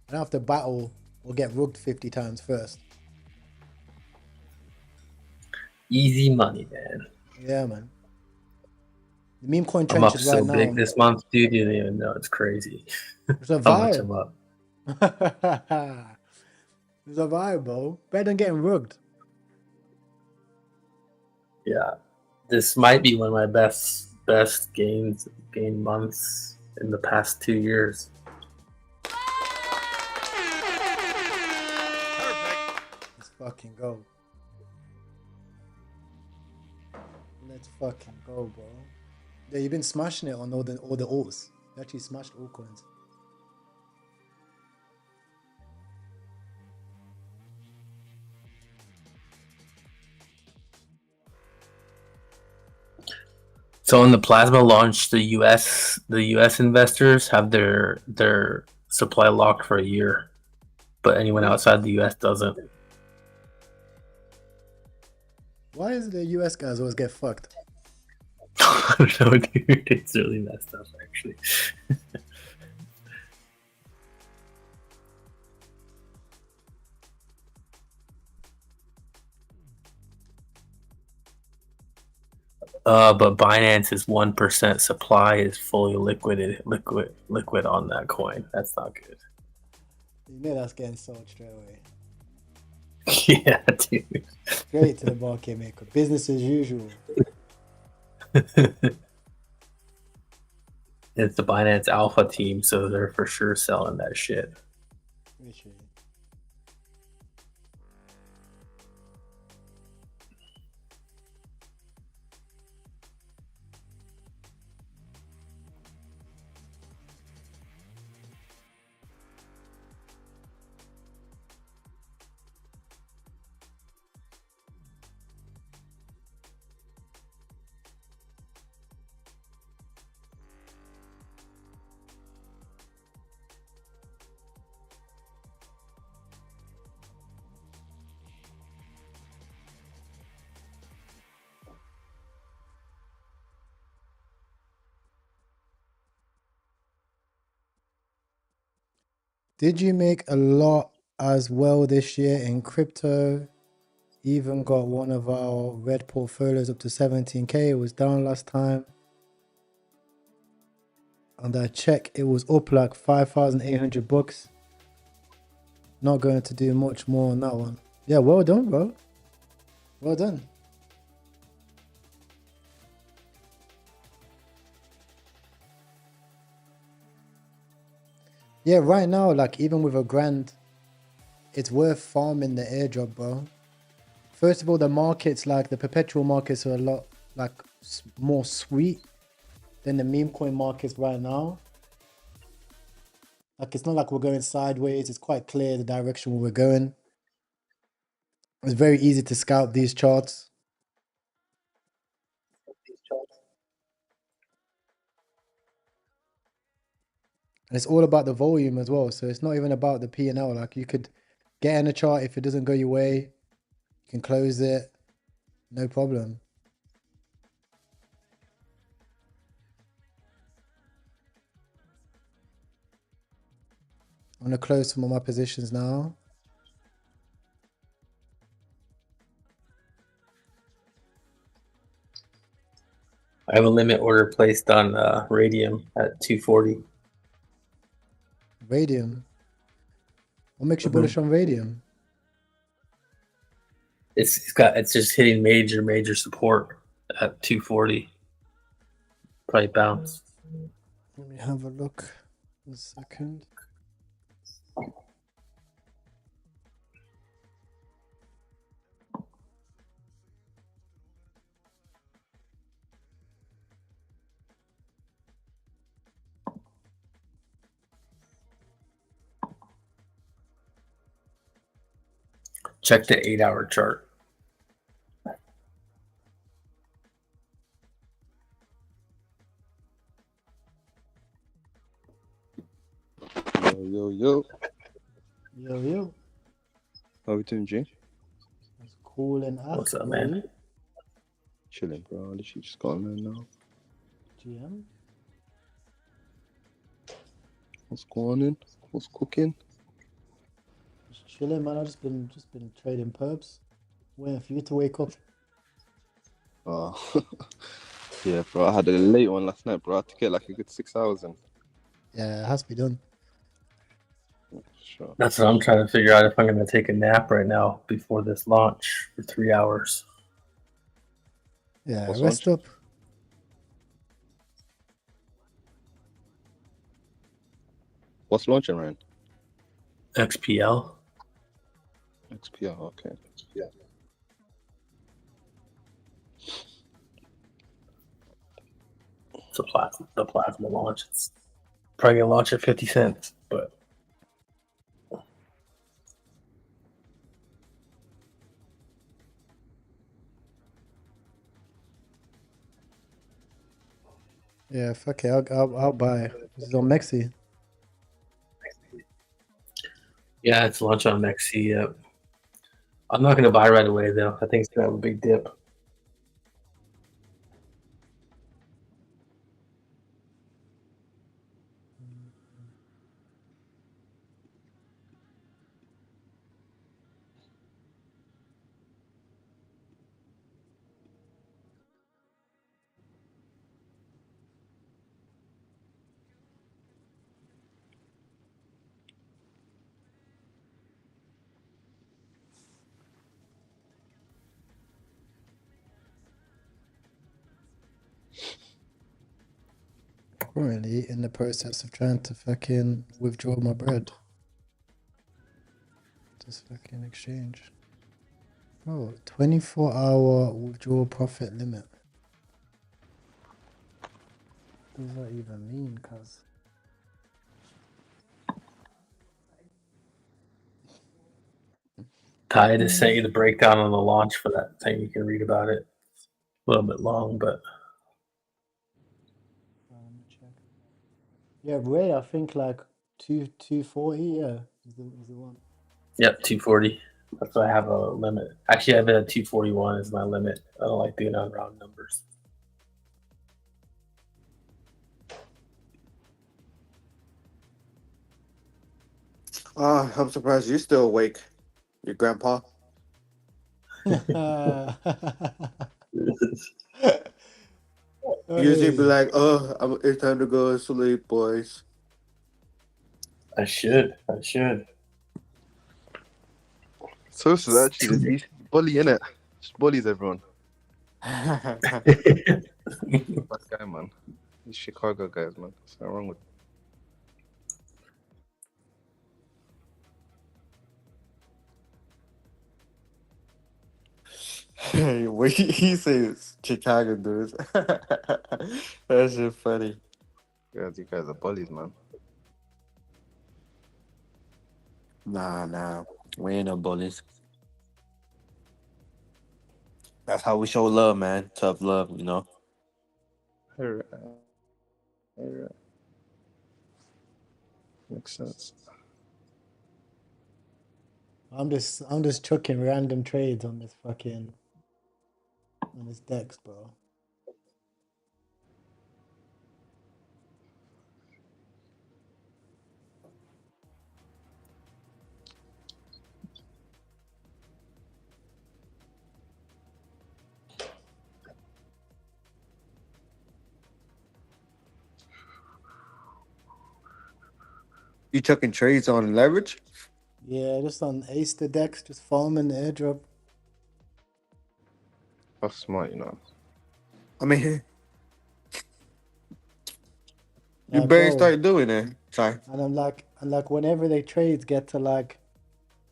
Speaker 1: I don't have to battle or get rugged 50 times first.
Speaker 3: Easy money, man.
Speaker 1: Yeah, man. The meme coin
Speaker 3: I'm up
Speaker 1: trenches
Speaker 3: so
Speaker 1: right now.
Speaker 3: big this month, dude. You don't even know. It's crazy.
Speaker 1: It's a
Speaker 3: How much I'm
Speaker 1: vibe.
Speaker 3: up.
Speaker 1: It's a vibe, bro. Better than getting rugged.
Speaker 3: Yeah, this might be one of my best gain months in the past 2 years.
Speaker 1: Let's fucking go. Let's fucking go, bro. Yeah, you've been smashing it on all the alts. You actually smashed all coins.
Speaker 3: So in the plasma launch, the US investors have their supply locked for a year, but anyone outside the US doesn't.
Speaker 1: Why is the US guys always get fucked?
Speaker 3: I don't know, dude. It's really messed up, actually. But Binance's 1% supply is fully liquid on that coin. That's not good.
Speaker 1: You know that's getting sold straight away.
Speaker 3: Yeah, dude.
Speaker 1: Straight to the market maker. Business as usual.
Speaker 3: It's the Binance Alpha team, so they're for sure selling that shit.
Speaker 1: Appreciate it. Did you make a lot as well this year in crypto? Even got one of our red portfolios up to 17K. It was down last time. And I check, it was up like 5,800 bucks. Not going to do much more on that one. Yeah, well done, bro. Well done. Yeah, right now, like even with a grand, it's worth farming the airdrop, bro. First of all, the markets, like the perpetual markets, are a lot like more sweet than the meme coin markets right now. Like it's not like we're going sideways. It's quite clear the direction where we're going. It's very easy to scout these charts. And it's all about the volume as well. So it's not even about the P&L. Like you could get in a chart. If it doesn't go your way, you can close it. No problem. I'm going to close some of my positions now.
Speaker 3: I have a limit order placed on Radium at 240.
Speaker 1: Radium. What makes you bullish on Radium?
Speaker 3: It's just hitting major support at 240. Probably bounce.
Speaker 1: Let me have a look. A second.
Speaker 3: Check the 8-hour chart.
Speaker 5: Yo.
Speaker 1: Yo.
Speaker 5: How we doing, G?
Speaker 1: It's cool and
Speaker 3: What's up, man?
Speaker 5: Chilling, bro. Literally just got on there now.
Speaker 1: GM.
Speaker 5: What's going on? What's cooking?
Speaker 1: Just chilling, man. I've just been trading perps. Waiting for you to wake up.
Speaker 5: Oh, yeah, bro. I had a late one last night, bro. I had to get like a good 6 hours in.
Speaker 1: Yeah, it has to be done.
Speaker 5: Sure.
Speaker 3: That's what I'm trying to figure out if I'm going to take a nap right now before this launch for 3 hours.
Speaker 1: Yeah,
Speaker 5: What's
Speaker 1: rest
Speaker 5: launch?
Speaker 1: up.
Speaker 5: What's launching, Ryan?
Speaker 3: XPL.
Speaker 5: XPR, okay. Yeah.
Speaker 3: It's the plasma launch. It's probably going to launch at 50 cents, but
Speaker 1: Yeah, fuck it. I'll buy. This is on Mexi.
Speaker 3: yeah, it's launch on Mexi. I'm not going to buy right away, though. I think it's going to have a big dip.
Speaker 1: currently in the process of trying to fucking withdraw my bread. Just fucking exchange. Oh, 24-hour withdrawal profit limit. What does that even mean, cuz?
Speaker 3: Ty just sent you the breakdown on the launch for that thing. You can read about it. A little bit long, but
Speaker 1: Check. Yeah, Ray, I think like 240, yeah, is the one.
Speaker 3: yep, 240. That's why I have a limit. Actually, I have a 241 is my limit. I don't like doing on round numbers.
Speaker 6: I'm surprised you're still awake. Your grandpa. Usually be like, it's time to go to sleep, boys.
Speaker 3: I should.
Speaker 5: So this is actually the decent bully, innit? Just bullies everyone. Bad guy, man. These Chicago guys, man. What's wrong with
Speaker 6: Hey, what he says Chicago dudes. That shit funny.
Speaker 5: guys? You guys are bullies, man.
Speaker 6: Nah. We ain't no bullies. That's how we show love, man. Tough love, you know.
Speaker 5: Alright. Makes sense.
Speaker 1: I'm just chucking random trades on this DEX, bro.
Speaker 6: You chucking trades on leverage?
Speaker 1: Yeah, just on Aster DEX, just farming the airdrop.
Speaker 5: That's smart, you know.
Speaker 6: I mean, you
Speaker 1: Like,
Speaker 6: barely
Speaker 1: bro,
Speaker 6: started doing it. Sorry.
Speaker 1: and I'm like, whenever they trades get to like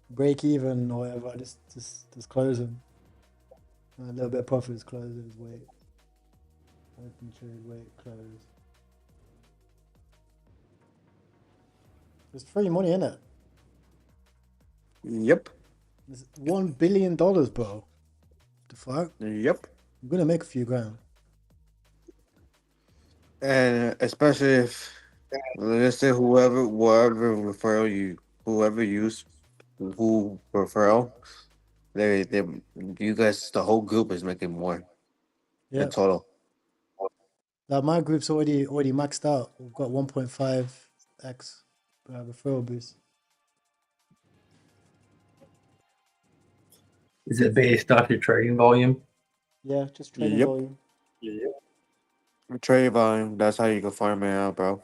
Speaker 1: break even or whatever, just close them. A little bit of profits, closes, wait. Open trade, wait, close. There's free money in it.
Speaker 6: Yep.
Speaker 1: It's $1 billion, bro. The fuck?
Speaker 6: Yep.
Speaker 1: I'm gonna make a few grand.
Speaker 6: And especially if, let's say, whoever referral who referral, they you guys, the whole group is making more
Speaker 1: Yeah.
Speaker 6: in total.
Speaker 1: Like my group's already maxed out. We've got 1.5x referral boost.
Speaker 3: Is it based off your trading volume?
Speaker 1: Yeah, just trading
Speaker 6: Yep.
Speaker 1: volume.
Speaker 6: Trade volume. That's how you can farm it out, bro.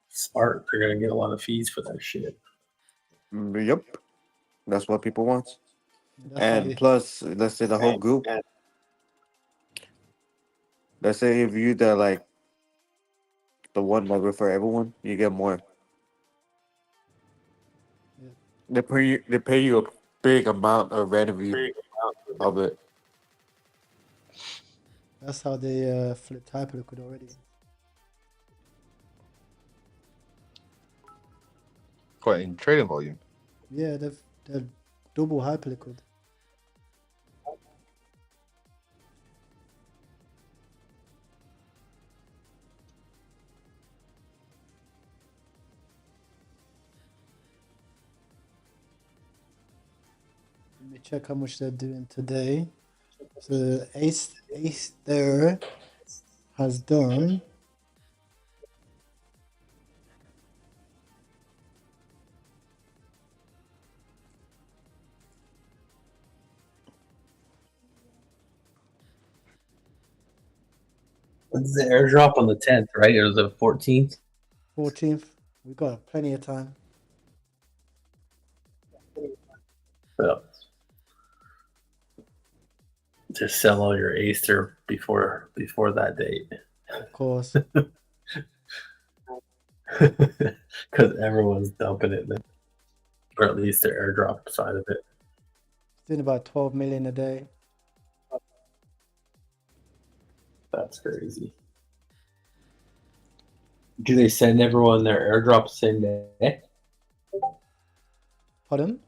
Speaker 3: Smart. They're gonna get a lot of fees for that shit.
Speaker 6: Yep. That's what people want.
Speaker 1: That's how
Speaker 6: And plus, let's say the whole group. Let's say if you the like the one that refer everyone, you get more.
Speaker 1: Yeah.
Speaker 6: They pay you a big amount of revenue of it.
Speaker 1: That's how they flipped Hyperliquid already.
Speaker 5: Quite in trading volume.
Speaker 1: Yeah, they're double Hyperliquid. Let me check how much they're doing today. So Aster has done
Speaker 3: What's the airdrop on the 10th, right? Or the 14th?
Speaker 1: 14th. We got plenty of time.
Speaker 3: Yeah. to sell all your Aster before that date.
Speaker 1: Of course.
Speaker 3: Because everyone's dumping it then. Or at least the airdrop side of it.
Speaker 1: Doing about 12 million a day.
Speaker 3: That's crazy. Do they send everyone their airdrop the same day?
Speaker 1: Pardon?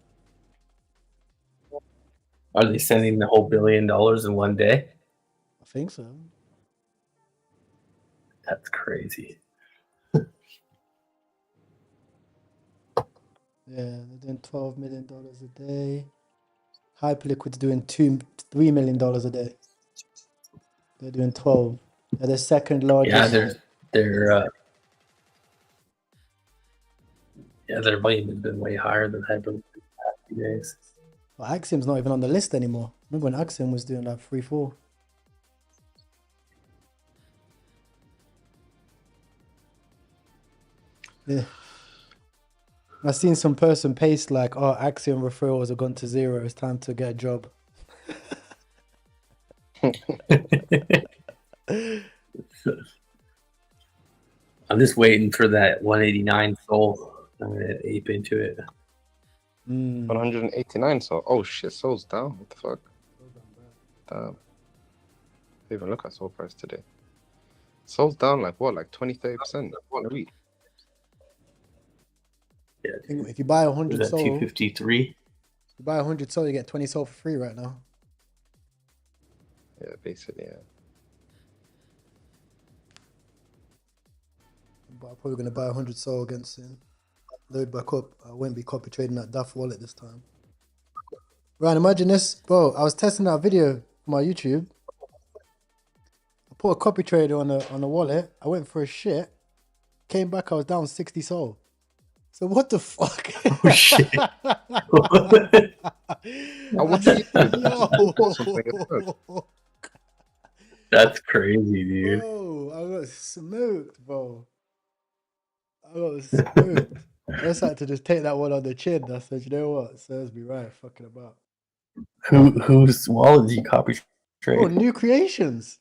Speaker 3: Are they sending the whole $1 billion in one day?
Speaker 1: I think so.
Speaker 3: That's crazy.
Speaker 1: Yeah, they're doing $12 million a day. Hyperliquid's doing $3 million a day. They're doing 12. They're the second largest.
Speaker 3: Yeah, their volume has been way higher than Hyper the past few days.
Speaker 1: Well, Axiom's not even on the list anymore. Remember when Axiom was doing like 3-4? Yeah. I've seen some person paste like, "Oh, Axiom referrals have gone to 0. It's time to get a job."
Speaker 3: I'm just waiting for that 189 soul. I'm gonna ape into it.
Speaker 5: 189 Sol. Oh shit, Sol's down. What the fuck? Damn. Didn't even look at Sol price today. Sol's down like what, like 20-30% in a week.
Speaker 3: Yeah,
Speaker 1: If you buy 100
Speaker 3: that
Speaker 1: Sol,
Speaker 3: 253.
Speaker 1: you buy 100 Sol, you get 20 Sol for free right now.
Speaker 5: Yeah, basically, yeah.
Speaker 1: But I'm probably gonna buy 100 Sol against him. Load back up. I won't be copy trading that DAF wallet this time. Right, imagine this, bro. I was testing that video for my YouTube. I put a copy trader on a wallet. I went for a shit. Came back, I was down 60 Sol. So what the fuck?
Speaker 3: Oh shit!
Speaker 5: What do you
Speaker 1: Yo.
Speaker 3: That's crazy, dude.
Speaker 1: Bro, I got smoked, bro. I got smoked. I just had to just take that one on the chin. I said, you know what? Serves me right, fucking about.
Speaker 3: Whose wallet did you copy trade?
Speaker 1: Oh, New Creations.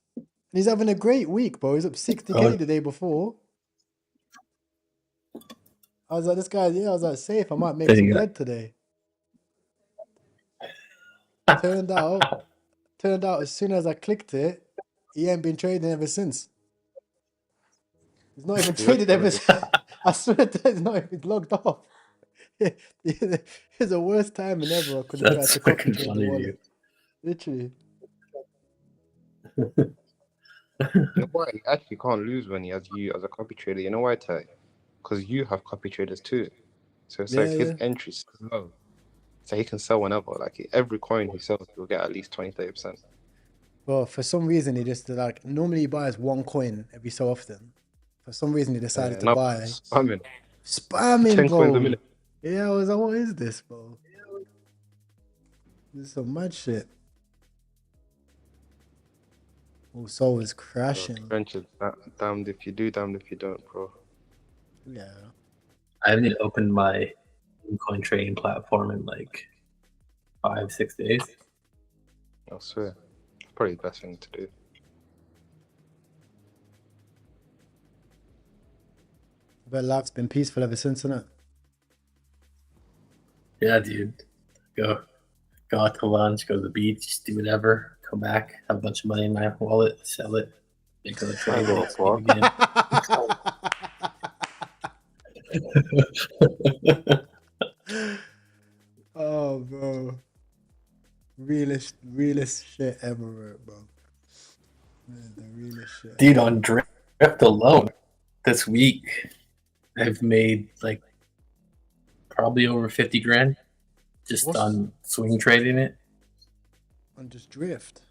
Speaker 1: He's having a great week, bro. He's up 60k the day before. I was like, this guy, yeah, I was like, safe. I might make some bread today. Turned out, as soon as I clicked it, he ain't been trading ever since. He's not even traded ever since. I swear to God, he's not even logged off. It's the worst timing ever. I could have tried to copy trade the wallet. Literally.
Speaker 5: You know why? You actually can't lose when he has you as a copy trader. You know why, Ty? Because you have copy traders too. So it's like his entry's low. So he can sell whenever. Like every coin he sells, he'll get at least 20-30%.
Speaker 1: Well, for some reason, he just like normally he buys one coin every so often. For some reason, he decided to buy.
Speaker 5: Spamming.
Speaker 1: 10
Speaker 5: coins a minute.
Speaker 1: Yeah, I was like, what is this, bro? This is some mad shit. Oh, Sol is crashing.
Speaker 5: Trenches, damned if you do, damned if you don't, bro.
Speaker 1: Yeah.
Speaker 3: I haven't opened my coin trading platform in like 5-6 days.
Speaker 5: I swear. It's probably the best thing to do.
Speaker 1: I bet life's been peaceful ever since, isn't it?
Speaker 3: Yeah, dude. Go out to lunch, go to the beach, do whatever, come back, have a bunch of money in my wallet, sell it, make another trade.
Speaker 1: Oh, bro. Realest shit ever, bro. Man, the realest shit.
Speaker 3: Dude, on Drift alone, this week, I've made like probably over 50 grand just on swing trading it.
Speaker 1: On just Drift?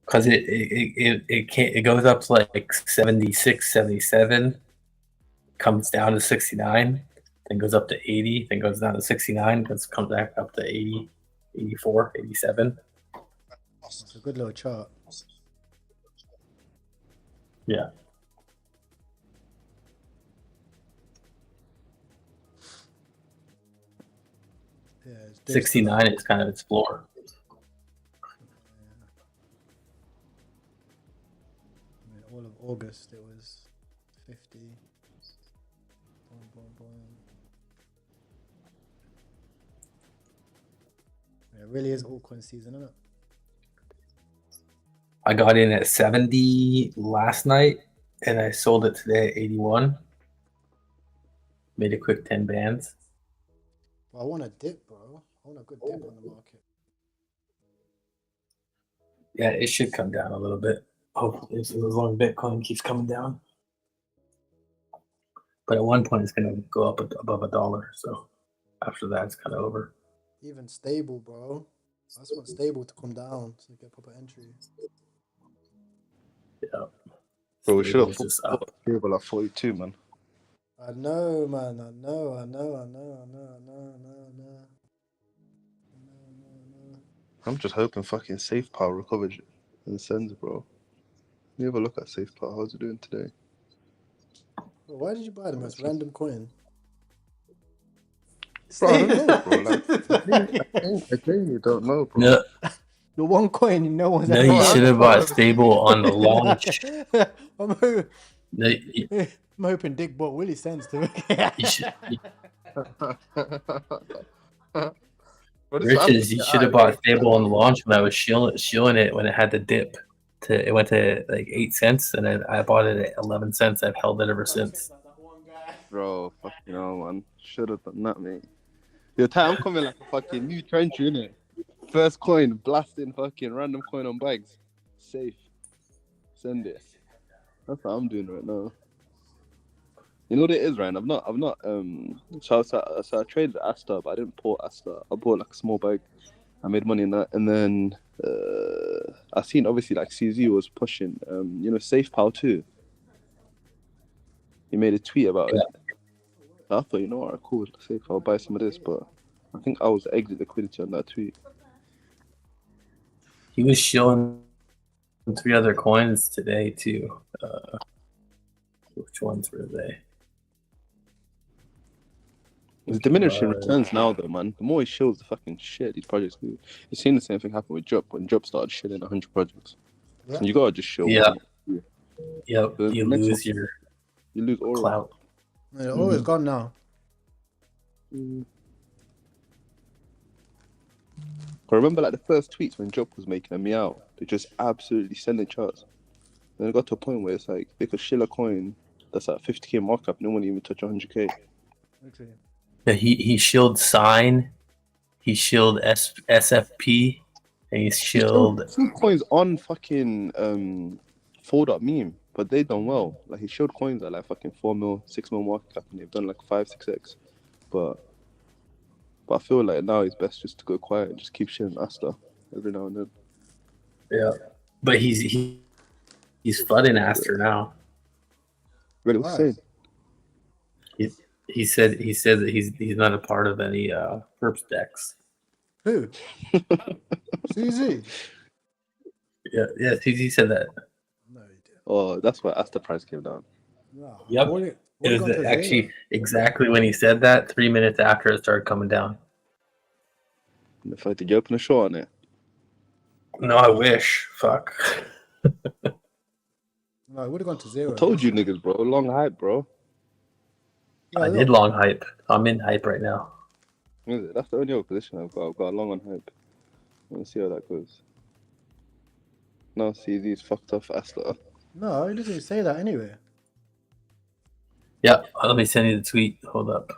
Speaker 3: Because it goes up to like 76, 77, comes down to 69, then goes up to 80, then goes down to 69, then comes back up to 80, 84, 87.
Speaker 1: It's a good little chart.
Speaker 3: Yeah.
Speaker 1: Yeah,
Speaker 3: 69 is kind of its floor.
Speaker 1: whole of August it was 50. Boom, boom, boom. It really is altcoin season, isn't it?
Speaker 3: I got in at 70 last night, and I sold it today at 81. Made a quick 10 bands.
Speaker 1: Well, I want a dip, bro. I want a good dip on the market.
Speaker 3: Yeah, it should come down a little bit. Hopefully, as long as Bitcoin keeps coming down. But at one point, it's going to go up above $1. So after that, it's kind of over.
Speaker 1: Even stable, bro. I just want stable to come down so you get proper entry.
Speaker 3: Yeah.
Speaker 5: Bro, we should have
Speaker 3: just
Speaker 5: fought stable at 42, man.
Speaker 1: I know, man. I know.
Speaker 5: I'm just hoping fucking Safe Power recovers and sends, bro. You have a look at Safe Power. How's it doing today?
Speaker 1: Bro, why did you buy the most random coin?
Speaker 5: Bro, I don't know, bro. Like, I genuinely don't know, bro.
Speaker 3: No,
Speaker 1: The one coin no one's
Speaker 3: no,
Speaker 1: ever
Speaker 3: you
Speaker 1: heard
Speaker 3: should have
Speaker 1: of.
Speaker 3: bought stable on the launch.
Speaker 1: I'm hoping Dick bought Willie cents to
Speaker 3: Riches, you should have bought stable on the launch when I was shilling it when it had the dip. It went to like 8 cents, and I bought it at 11 cents. I've held it ever since.
Speaker 5: Bro, fucking hell, man. Should have done that, mate. Your time coming like a fucking new trencher, innit? First coin, blasting fucking random coin on bags. Safe. Send it. That's what I'm doing right now. You know what it is, Ryan? I've not so I traded Aster, but I didn't pour Aster. I bought like a small bag. I made money in that, and then I seen obviously like CZ was pushing Safe Power too. He made a tweet about it. I thought, you know what, cool, Safe, I'll buy some of this, but I think I was exit liquidity on that tweet.
Speaker 3: He was showing 3 other coins today too. Which ones were they?
Speaker 5: It's diminishing returns now, though, man. The more he shows the fucking shit these projects do. You've seen the same thing happen with Drop when Drop started shilling 100 projects. Yeah. And you gotta just show.
Speaker 3: Yeah. Yep. You lose
Speaker 5: aura.
Speaker 3: Clout.
Speaker 1: The aura's gone now.
Speaker 5: I remember like the first tweets when Drop was making a meow. They just absolutely sending charts. Then it got to a point where it's like they could shill a coin that's at 50k markup, no one even touch 100k.
Speaker 1: Okay.
Speaker 3: Yeah, he shilled Sign, he shilled SFP, and he shilled
Speaker 5: some coins on fucking fold.meme, but they done well. Like he shilled coins at like fucking 4 mil, 6 mil market cap, and they've done like 5-6x. But I feel like now it's best just to go quiet and just keep shilling Aster every now and then.
Speaker 3: Yeah, but he's flooding Aster now.
Speaker 5: Really, what's saying?
Speaker 3: He said that he's not a part of any perps decks.
Speaker 1: Who? CZ.
Speaker 3: Yeah, CZ said that.
Speaker 1: No, he didn't.
Speaker 5: Oh, that's why Aster price came down.
Speaker 1: No.
Speaker 3: Yep. It was actually exactly when he said that. 3 minutes after it started coming down.
Speaker 5: And the fuck, did you open a short on it?
Speaker 3: No, I wish. Fuck.
Speaker 1: No, it would have gone to 0.
Speaker 5: I told you niggas, bro. Long hype, bro.
Speaker 1: Yeah,
Speaker 3: I did long hype. I'm in hype right now.
Speaker 5: Is it? That's the only other position I've got. I've got a long on hype. Let's see how that goes. No, CZ's fucked off Aster.
Speaker 1: No, he doesn't say that anyway.
Speaker 3: Yeah, let me send you the tweet. Hold up.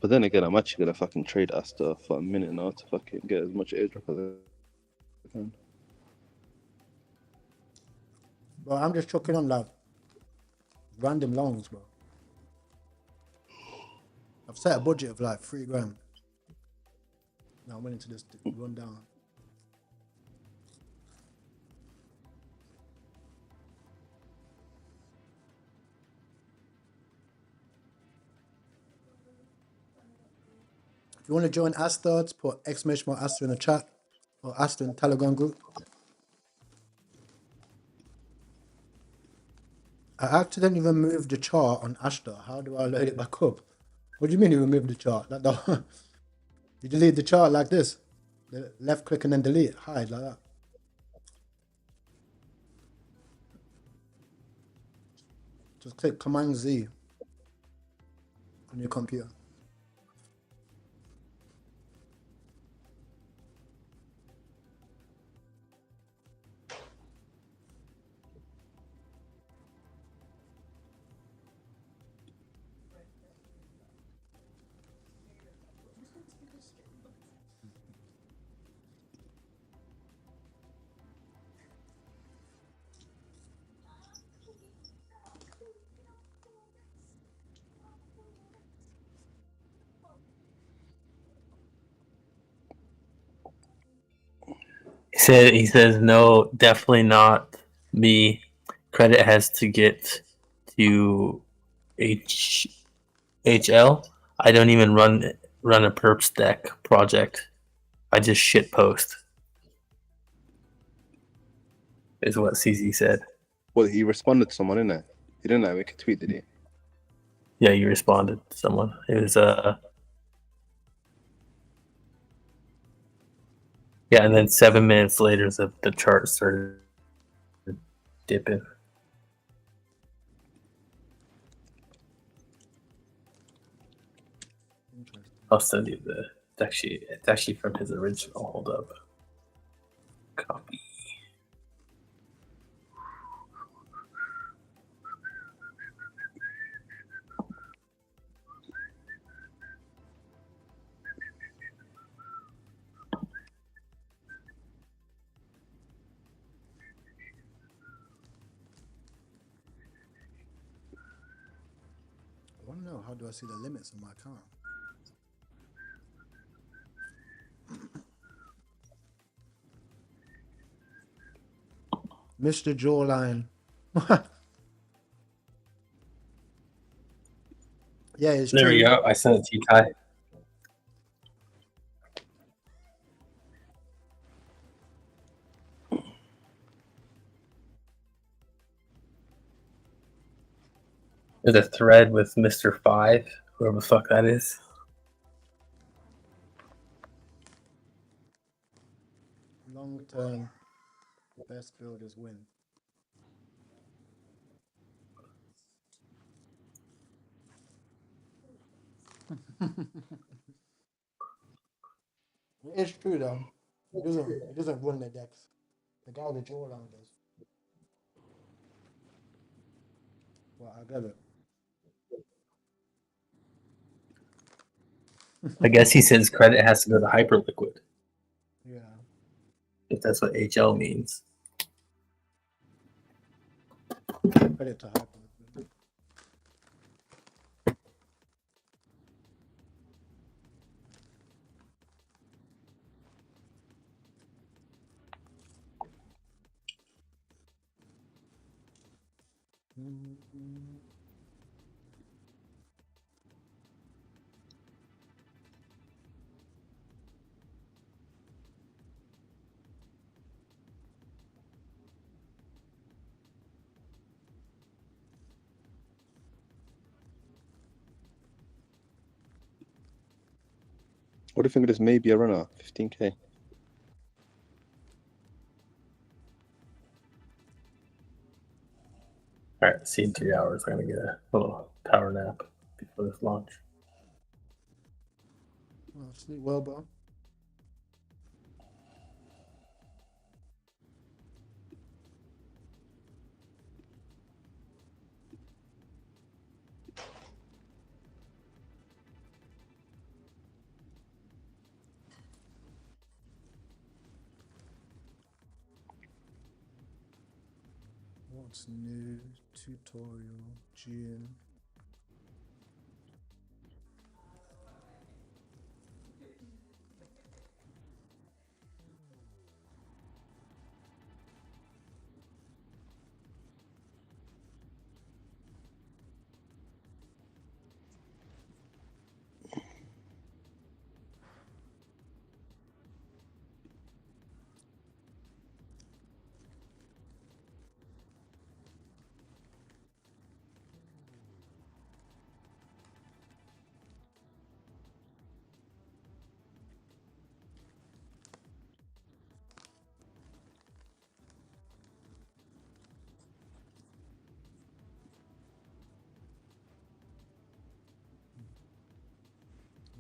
Speaker 5: But then again, I'm actually gonna fucking trade Aster for a minute now to fucking get as much airdrop as I can.
Speaker 1: Bro, I'm just chucking on like random longs, bro. I've set a budget of like $3 grand. Now I'm willing to just run down. If you want to join Aster, put !Aster in the chat or Aster in the Telegram group. I accidentally removed the chart on Aster. How do I load it back up? What do you mean you removed the chart? You delete the chart like this? Left click and then delete. Hide like that. Just click Command Z on your computer.
Speaker 3: He says no, definitely not me. Credit has to get to HL. I don't even run a perp stack project. I just shit post. Is what CZ said.
Speaker 5: Well, he responded to someone, innit? He didn't make a tweet, did he?
Speaker 3: Yeah, you responded to someone. It was yeah, and then 7 minutes later, the chart started dipping. I'll send you the. It's actually from his original. Hold up. Copy.
Speaker 1: I want to know, how do I see the limits on my account? Mr. Jawline. Yeah, it's
Speaker 3: there
Speaker 1: true.
Speaker 3: we go. I sent it to you, Ty. There's a thread with Mr. 5, whoever the fuck that is.
Speaker 1: Long term, best builders win. It's true though. He doesn't run the decks. The guy with the jawline does. Well, I get it.
Speaker 3: I guess he says credit has to go to Hyperliquid.
Speaker 1: Yeah.
Speaker 3: If that's what HL means.
Speaker 1: Credit to Hyperliquid.
Speaker 5: What do you think of this? Maybe a runner, 15k.
Speaker 3: All right, see you in 3 hours. I'm gonna get a little power nap before this launch.
Speaker 1: Well, sleep well, bro. What's new? Tutorial, June.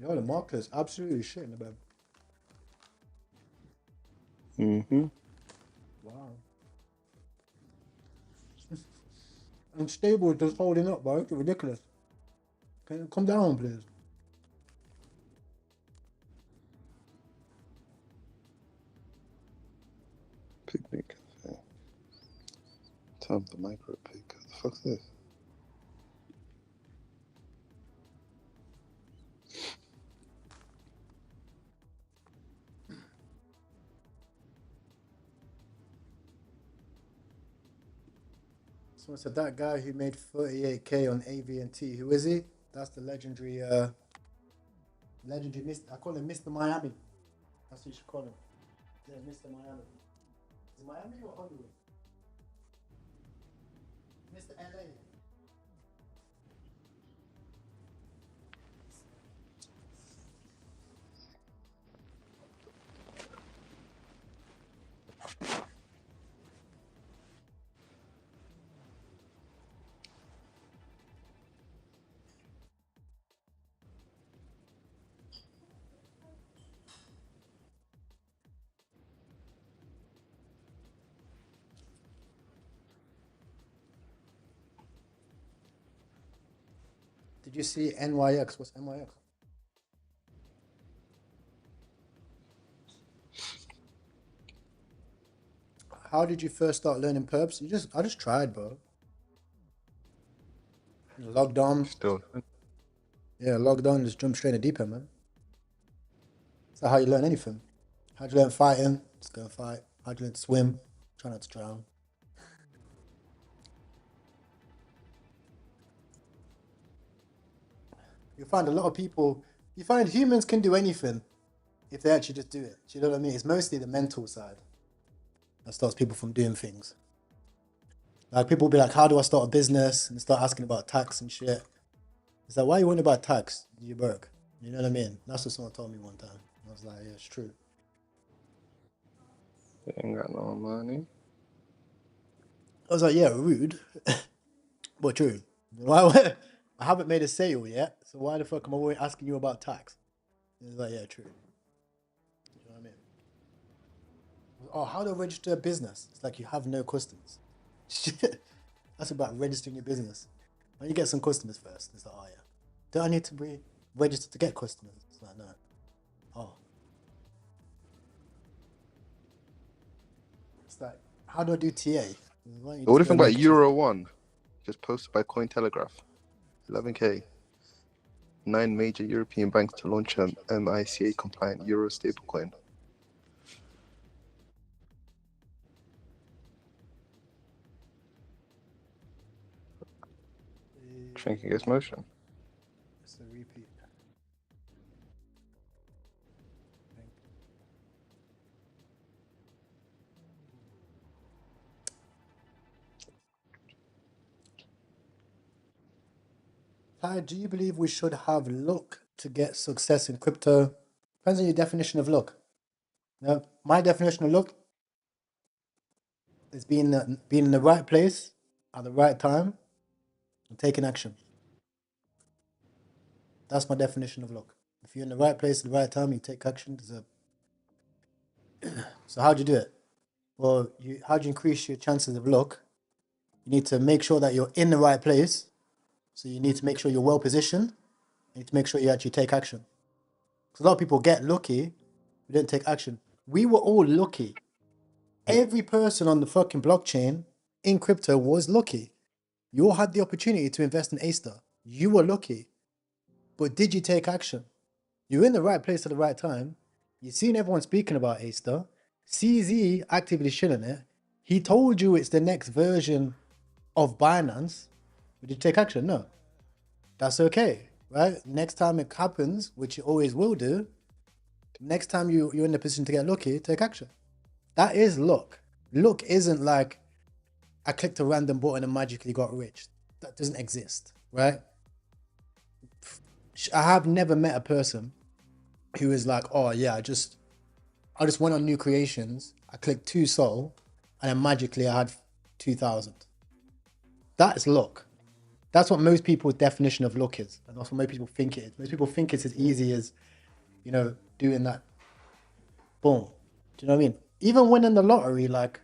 Speaker 1: Yo, the market is absolutely shit in the bed.
Speaker 5: Mm-hmm.
Speaker 1: Wow. And stable is just holding up, bro. It's ridiculous. Can you come down, please?
Speaker 5: Picnic cafe. Time the micro pick. What the fuck's this?
Speaker 1: Someone said that guy who made 38K on AV&T. Who is he? That's the legendary, Mr. I call him Mr. Miami. That's what you should call him. Yeah, Mr. Miami. Is it Miami or Hollywood? Mr. LA. Did you see NYX? What's NYX? How did you first start learning perps? I just tried, bro. Logged on.
Speaker 5: Still.
Speaker 1: Yeah, logged on, just jump straight in the deep end, man. That's how you learn anything. How'd you learn fighting? Just go and fight. How'd you learn to swim? Try not to drown. You find a lot of people, you find humans can do anything if they actually just do it. Do you know what I mean? It's mostly the mental side that stops people from doing things. Like people will be like, how do I start a business? And start asking about tax and shit. It's like, why are you worrying about tax? You broke. You know what I mean? That's what someone told me one time. I was like, yeah, it's true.
Speaker 5: They ain't got no money.
Speaker 1: I was like, yeah, rude, but true. Why? I haven't made a sale yet, so why the fuck am I always asking you about tax? And it's like, yeah, true. You know what I mean? Oh, how do I register a business? It's like you have no customers. Shit. That's about registering your business. When you get some customers first, it's like, oh yeah. Do I need to be registered to get customers? It's like, no. Oh. It's like, how do I do TA?
Speaker 5: What do you think about Euro 1? Just posted by Cointelegraph. 11K. 9 major European banks to launch an MiCA compliant Euro stablecoin. Shrinking its motion.
Speaker 1: It's a repeat. Ty, do you believe we should have luck to get success in crypto? Depends on your definition of luck. Now, my definition of luck is being in the right place at the right time and taking action. That's my definition of luck. If you're in the right place at the right time, you take action. So how do you do it? Well, how do you increase your chances of luck? You need to make sure that you're in the right place. So you need to make sure you're well positioned. You need to make sure you actually take action. Because a lot of people get lucky, but didn't take action. We were all lucky. Every person on the fucking blockchain in crypto was lucky. You all had the opportunity to invest in Aster. You were lucky. But did you take action? You're in the right place at the right time. You've seen everyone speaking about Aster. CZ actively shilling it. He told you it's the next version of Binance. But did you take action? No. That's okay, right? Next time it happens, which it always will do, next time you're in the position to get lucky, take action. That is luck. Luck isn't like I clicked a random button and magically got rich. That doesn't exist, right? I have never met a person who is like, oh yeah, I just went on new creations, I clicked 2 Sol, and then magically I had 2,000. That is luck. That's what most people's definition of luck is, and that's what most people think it is. Most people think it's as easy as, you know, doing that. Boom. Do you know what I mean? Even winning the lottery, like,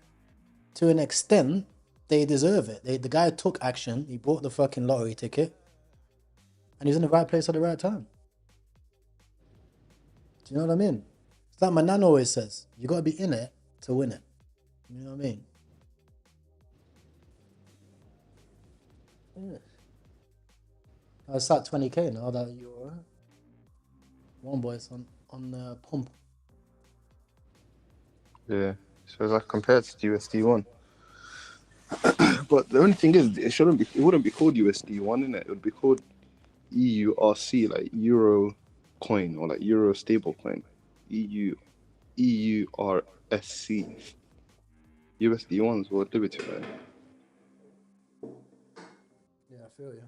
Speaker 1: to an extent, they deserve it. The guy took action. He bought the fucking lottery ticket, and he's in the right place at the right time. Do you know what I mean? It's like my nan always says, you got to be in it to win it. You know what I mean? Yeah. I was at 20k now that you're one boy's on the pump.
Speaker 5: Yeah, so it's like compared to USD1. But the only thing is, it wouldn't be called USD1, innit? It would be called EURC, like Euro coin or like Euro stable coin. EURSC. USD1's worth liberty, right?
Speaker 1: Yeah, I feel you.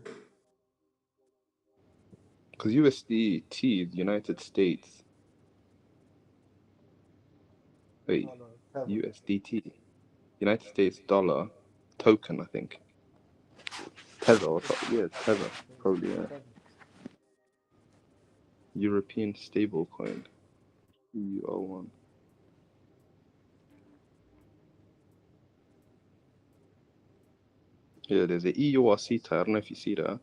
Speaker 5: Because USDT is United States. Wait, USDT. United States dollar token, I think. Tether, yeah, Tether, probably, yeah. European stable coin. EUR1. Yeah, there's a EURC tag. I don't know if you see that.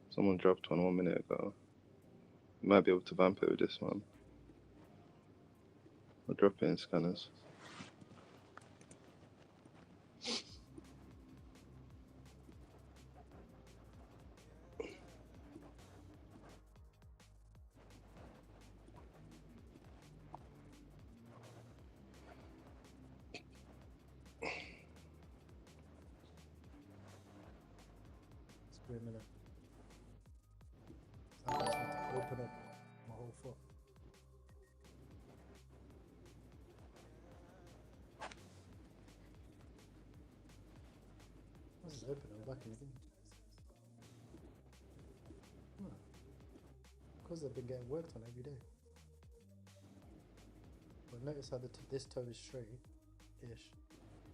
Speaker 5: Someone dropped one 1 minute ago. You might be able to vamp it with this one. I'll drop it in scanners.
Speaker 1: Wait a minute. I just need to open up my whole foot. This is open, I'm back in the game. Because they've been getting worked on every day. But notice how this toe is straight-ish.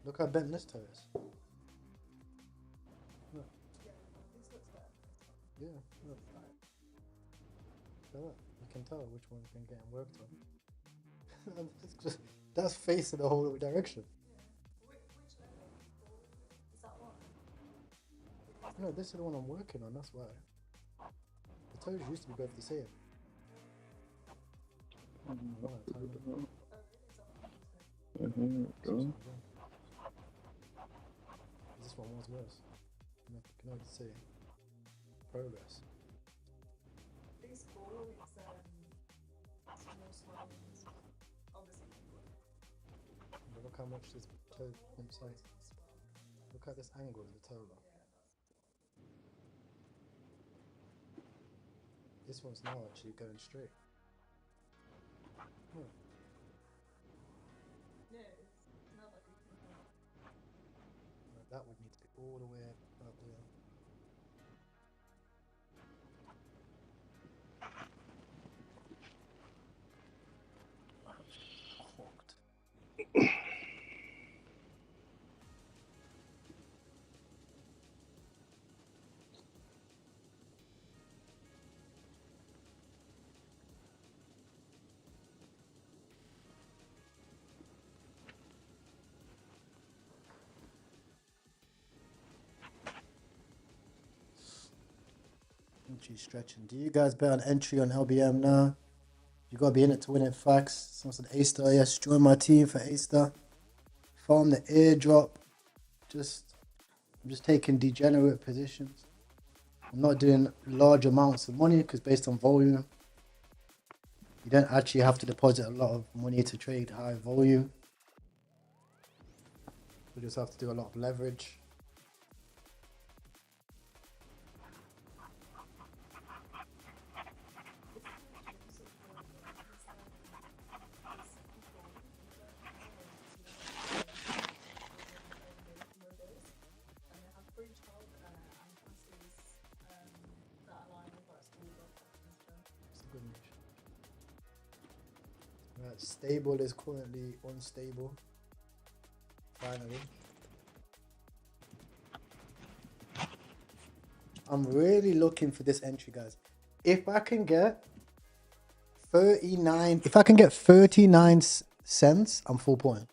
Speaker 1: Look how bent this toe is. Look. Yeah, look. So look, you can tell which one's been getting worked on. That's facing the whole direction. No, this is the one I'm working on, that's why. The toes used to be both the same. This one was worse. You can already see progress. But look how much this toe pumps out. Look at this angle of the toe. This one's now actually going straight. Hmm. That would need to be all the way up there. Hooked. Entry stretching. Do you guys bet on entry on LBM now? You gotta be in it to win it, facts. Someone said Aster, yes, join my team for Aster. Farm the airdrop. I'm just taking degenerate positions. I'm not doing large amounts of money because based on volume, you don't actually have to deposit a lot of money to trade high volume. You just have to do a lot of leverage. Right, stable is currently unstable. Finally. I'm really looking for this entry, guys. If I can get 39, if I can get 39 cents, I'm full point.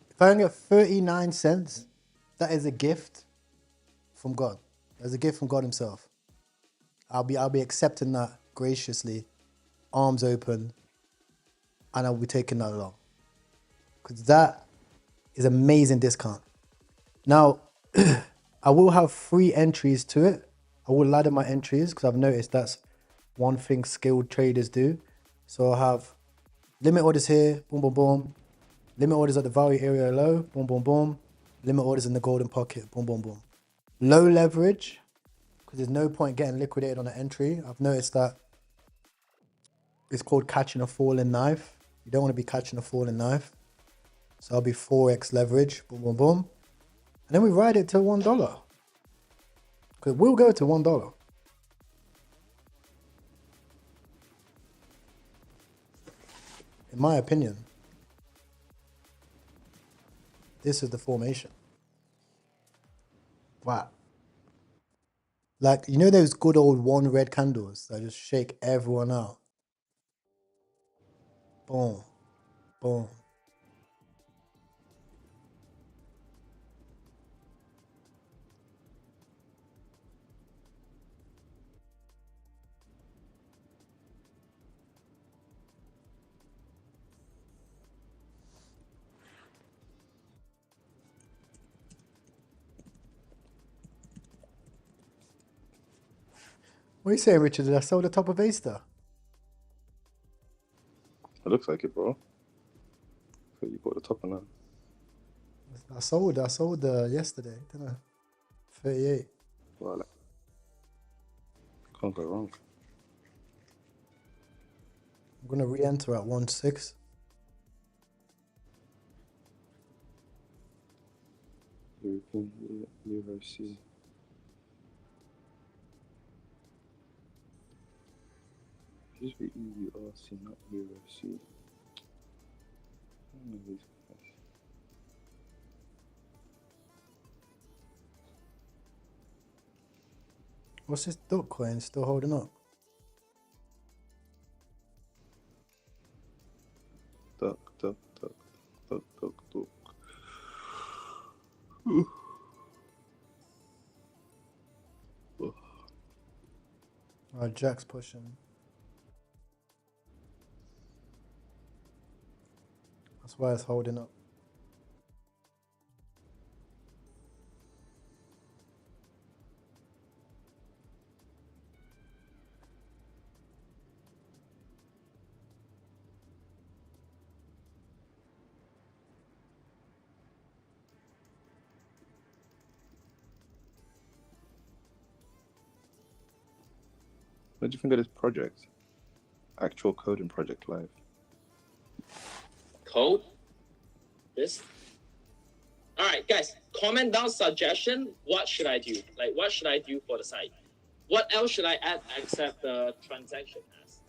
Speaker 1: If I can get 39 cents, that is a gift from God. That's a gift from God himself. I'll be accepting that graciously, arms open, and I'll be taking that along. Because that is amazing discount. Now, I will have 3 entries to it. I will ladder my entries because I've noticed that's one thing skilled traders do. So I'll have limit orders here, boom, boom, boom. Limit orders at the value area low, boom, boom, boom. Limit orders in the golden pocket, boom, boom, boom. Low leverage, because there's no point getting liquidated on an entry. I've noticed that it's called catching a falling knife. You don't want to be catching a falling knife. So I'll be 4x leverage, boom, boom, boom. And then we ride it to $1. Because we'll go to $1. In my opinion, this is the formation. Wow. Like, you know those good old 1 red candles that just shake everyone out? Boom. Boom. What are you saying, Richard? Did I sell the top of Aster?
Speaker 5: It looks like it, bro. So you bought the top of that.
Speaker 1: I sold yesterday, didn't I? 38.
Speaker 5: Well, can't go wrong.
Speaker 1: I'm gonna re-enter at 1.6.
Speaker 5: European Euro C. It should be EURC, not Euro C. I don't know these guys.
Speaker 1: What's this Altcoin still holding up?
Speaker 5: Duck.
Speaker 1: Oh, Jack's pushing. That's why it's holding up.
Speaker 5: What do you think of this project? Actual coding project live.
Speaker 7: Code? This? Alright, guys, comment down suggestion. What should I do? Like, what should I do for the site? What else should I add except the transaction as?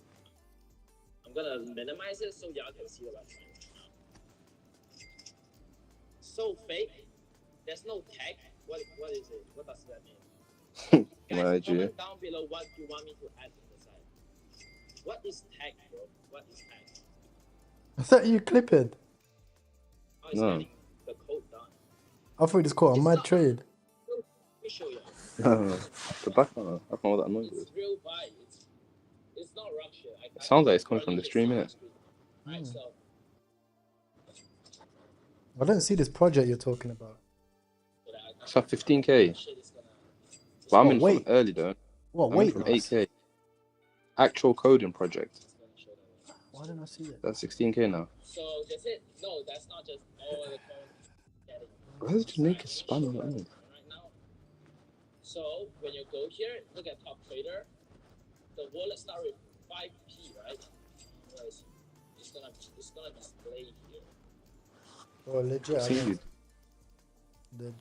Speaker 7: I'm gonna minimize it so y'all can see what I'm trying to do. So fake. There's no tag. What is it? What does that mean? Guys, comment down below what you want me to add to the site. What is tag, bro? What is tag?
Speaker 1: I thought you clipped.
Speaker 7: Oh, it's getting the code done.
Speaker 1: I thought you just caught a mad trade.
Speaker 7: Let me show you.
Speaker 5: The background, I don't know what that noise is.
Speaker 7: It's real vibe. It's not rock shit.
Speaker 5: It sounds like it's coming from the stream, innit?
Speaker 7: Right, so
Speaker 1: I don't see this project you're talking about.
Speaker 5: It's at 15k. But I'm in from early though.
Speaker 1: What,
Speaker 5: I'm in from 8k. Actual coding project.
Speaker 1: Why didn't I see it?
Speaker 5: That's 16k now.
Speaker 7: So that's it. No, that's not just all the code.
Speaker 5: Why does Jamaica spam on that?
Speaker 7: So when you go here, look at top trader. The wallet start with 5p, right? It's gonna display here.
Speaker 1: Oh, legit.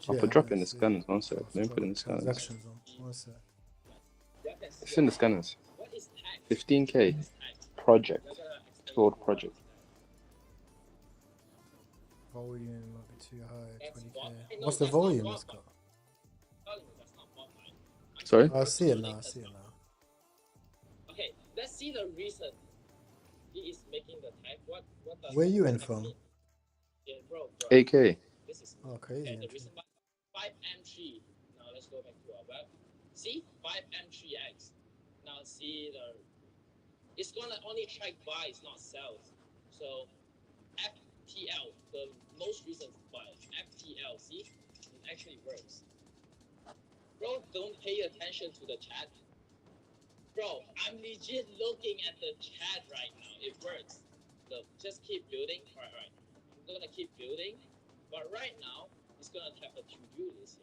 Speaker 5: I'll put drop in the scanners, one sec. Let me put in the scanners.
Speaker 1: One sec.
Speaker 5: It's in the scanners. 15k project. Stored project.
Speaker 1: volume might be too high.
Speaker 7: That's
Speaker 1: 20k.
Speaker 7: bot. No,
Speaker 1: What's the
Speaker 7: that's not
Speaker 1: volume
Speaker 7: bot
Speaker 1: it's got?
Speaker 7: mine. That's not bot mine. I'm
Speaker 5: Sorry?
Speaker 1: I see it now. I see it now.
Speaker 7: Okay, let's see the reason he is making the type. What does
Speaker 1: Where
Speaker 7: the
Speaker 1: you in
Speaker 7: type
Speaker 1: from?
Speaker 7: mean? Yeah, bro.
Speaker 5: 8K.
Speaker 7: This is
Speaker 1: Oh, crazy.
Speaker 7: okay. The
Speaker 1: entry.
Speaker 7: reason why 5M3. Now let's go back to our web. See 5M3X. Now see it's gonna only track buys, not sells. So FTL, the most recent buy, FTL. See, it actually works. Bro, don't pay attention to the chat. Bro, I'm legit looking at the chat right now. It works. Look, just keep building. Alright. I'm gonna keep building. But right now, it's gonna tap a to-do list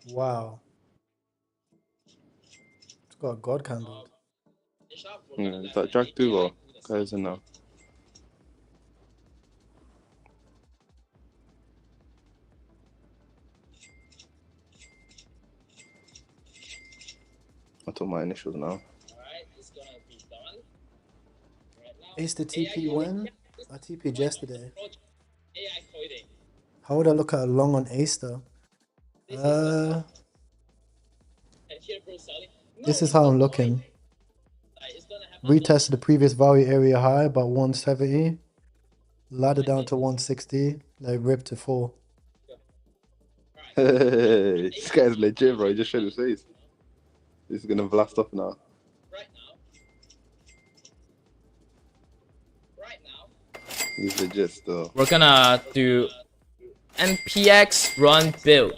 Speaker 7: here.
Speaker 1: Wow. It's got a god candle.
Speaker 5: Yeah, is that Jack do or guys in now? I took my initials now.
Speaker 7: Alright, it's gonna be done. Right now.
Speaker 1: Ace the TP when? I TP'd yesterday.
Speaker 7: AI coding.
Speaker 1: How would I look at a long on Ace though?
Speaker 7: And here, bro, selling.
Speaker 1: This is how I'm looking. Retested the previous value area high about 170. Ladder down to 160. Like rip to 4.
Speaker 5: Hey, this guy's legit, bro. He just showed his face. This is gonna blast off now.
Speaker 7: Right now.
Speaker 5: He's legit still.
Speaker 8: We're gonna do npx run build.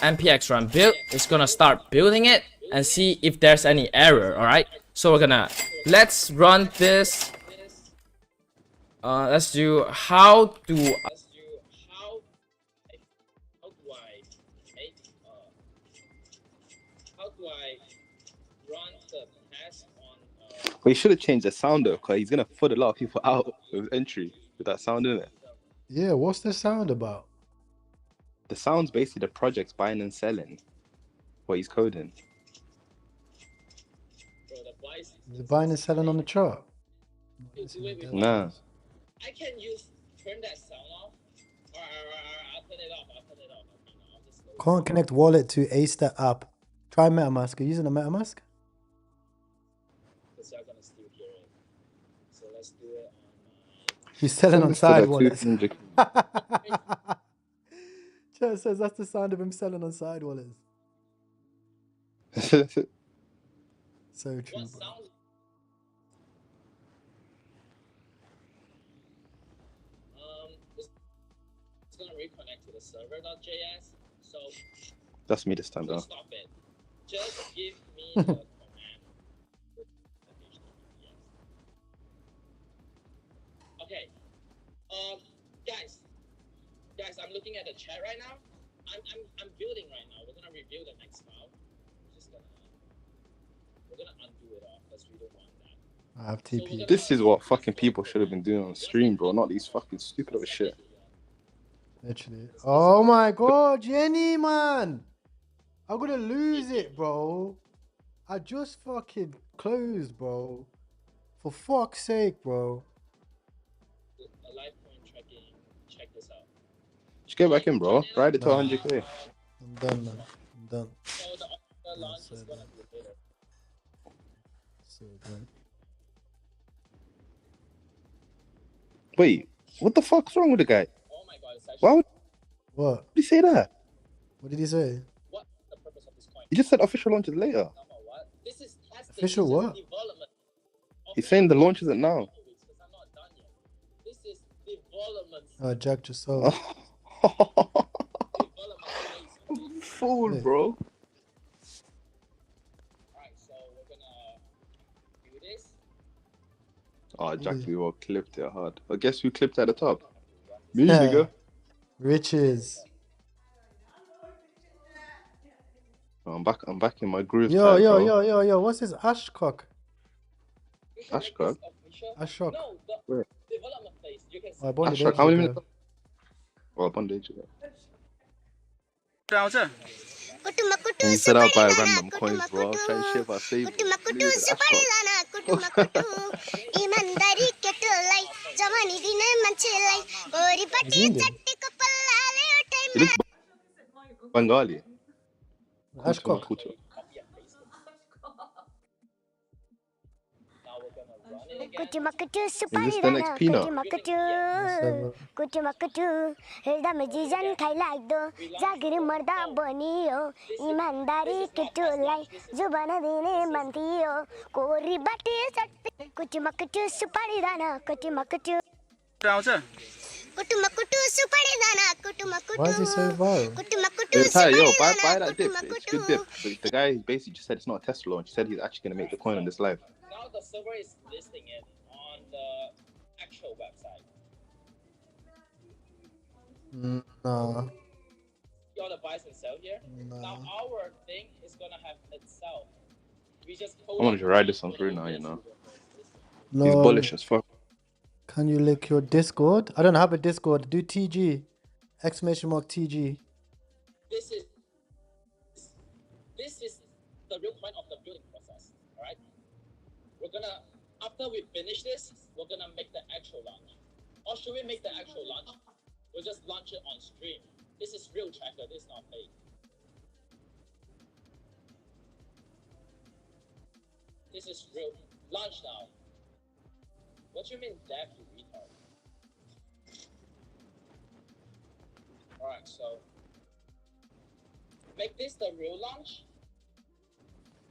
Speaker 8: npx run build is gonna start building it and see if there's any error. All right, so let's run this. Let's do how do
Speaker 7: I run the test on
Speaker 5: But he should have changed the sound though, because he's gonna put a lot of people out with entry with that sound in it.
Speaker 1: Yeah, what's the sound about?
Speaker 5: The sound's basically the projects buying and selling what he's coding.
Speaker 1: Is it buying and selling on the chart?
Speaker 5: Nah.
Speaker 7: I can turn that sound off. I'll turn it off.
Speaker 1: Can't connect wallet to Aster app. Try MetaMask. Are you using a MetaMask?
Speaker 7: Because you're gonna still hear it. So let's do it on
Speaker 1: He's selling on
Speaker 5: Send
Speaker 1: side
Speaker 5: this to
Speaker 1: wallets.
Speaker 5: that
Speaker 1: Chat says that's the sound of him selling on side wallets.
Speaker 5: two-
Speaker 1: So true,
Speaker 7: what
Speaker 1: bro.
Speaker 7: sound? It's gonna reconnect to the server.js. So
Speaker 5: That's me this time though.
Speaker 7: stop it. Just give me the command. Okay. Guys, I'm looking at the chat right now. I'm building right now. We're gonna review the next file. We're gonna undo it all because we don't want that.
Speaker 1: I have TP.
Speaker 5: This is what fucking people should have been doing on stream, bro. Not these fucking stupid little shit.
Speaker 1: Literally. Oh my god, Jenny, man. I'm gonna lose it, bro. I just fucking closed, bro. For fuck's sake, bro.
Speaker 7: A live coin tracking. Check this out.
Speaker 5: Just get back in, bro. Ride it to
Speaker 1: Nah.
Speaker 5: 100k.
Speaker 1: I'm done, man. I'm done.
Speaker 7: So the launch is gonna be later.
Speaker 1: So done.
Speaker 5: Wait, what the fuck's wrong with the guy?
Speaker 7: Oh my god, it's actually
Speaker 5: Why would
Speaker 1: What?
Speaker 5: he say that?
Speaker 1: What did he say?
Speaker 7: what's the purpose of this coin?
Speaker 5: He just said official launch is later.
Speaker 7: Number what? This is testing.
Speaker 1: Official
Speaker 7: this is
Speaker 1: what?
Speaker 7: Development.
Speaker 5: He's saying the launch isn't now.
Speaker 7: Because I'm not done yet. This is development.
Speaker 1: Oh, Jack just sold.
Speaker 7: Development phase.
Speaker 5: Fool,
Speaker 1: Hey.
Speaker 5: bro.
Speaker 7: Alright, so we're gonna do this.
Speaker 5: Oh, Jack, we all clipped it hard. But guess who clipped at the top? Me, nigga.
Speaker 1: Riches.
Speaker 5: Oh, I'm back in my groove.
Speaker 1: Yo,
Speaker 5: type,
Speaker 1: yo,
Speaker 5: bro.
Speaker 1: yo, yo, yo. What's his Ashcock?
Speaker 7: We can make
Speaker 5: Ashcroft?
Speaker 7: this official.
Speaker 1: Ashcock.
Speaker 7: No, the
Speaker 5: Where?
Speaker 7: development phase. You can see.
Speaker 1: I bonded
Speaker 5: Ashok, how many
Speaker 1: ages
Speaker 5: minutes?
Speaker 1: ago.
Speaker 5: Well, bondage. And you said I'll buy random coins, bro. Trying to shit about saving. Look at Ashok.
Speaker 1: He's Indian.
Speaker 5: He looks Bengali.
Speaker 1: Ashcock.
Speaker 5: Kutu. Is this the next peanut?
Speaker 1: Why is he so viral?
Speaker 5: Yo, buy that dip. It's good dip. The guy basically just said it's not a test launch. He said he's actually going to make the coin on this live.
Speaker 7: Now the server is listing it on the actual website.
Speaker 1: No.
Speaker 7: You want to buy and sell here?
Speaker 1: No.
Speaker 7: Now our thing is gonna have itself. We just
Speaker 5: I want to ride this one through now, you know.
Speaker 1: No.
Speaker 5: He's bullish as fuck.
Speaker 1: Can you link your Discord? I don't have a Discord. Do TG. Exclamation mark TG.
Speaker 7: This is the real point of the building process. Alright? We're gonna, after we finish this, we're gonna make the actual launch. Or should we make the actual launch? We'll just launch it on stream. This is real tracker, this is not fake. This is real. Launch now. What do you mean dev, you retard? Alright, so make this the real launch.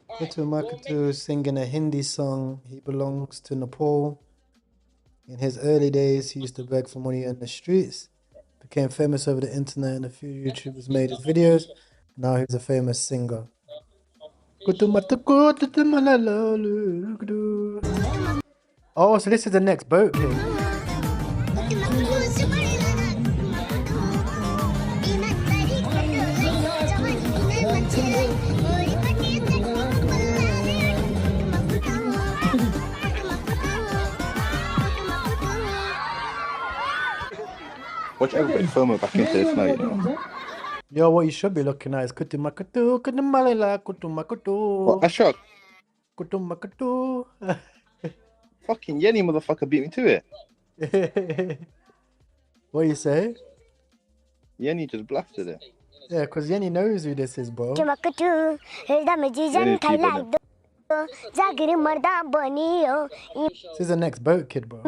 Speaker 1: Kutu Makatu singing a Hindi song. He belongs to Nepal. In his early days, he used to beg for money in the streets. Became famous over the internet and a few YouTubers made his videos. Now he's a famous singer. Oh, so this is the next boat king.
Speaker 5: Watch everybody film back into this now, you know.
Speaker 1: Yo, what you should be looking at is Kutu Makatu, Kutu Malala, Kutu Makatu.
Speaker 5: What, Ashok?
Speaker 1: Kutu Makatu.
Speaker 5: Fucking Yenny motherfucker beat me to it.
Speaker 1: What you say?
Speaker 5: Yenny just blasted it.
Speaker 1: Yeah, because Yenny knows who this is, bro.
Speaker 5: Yenny's keeping it.
Speaker 1: This is the next boat kid, bro.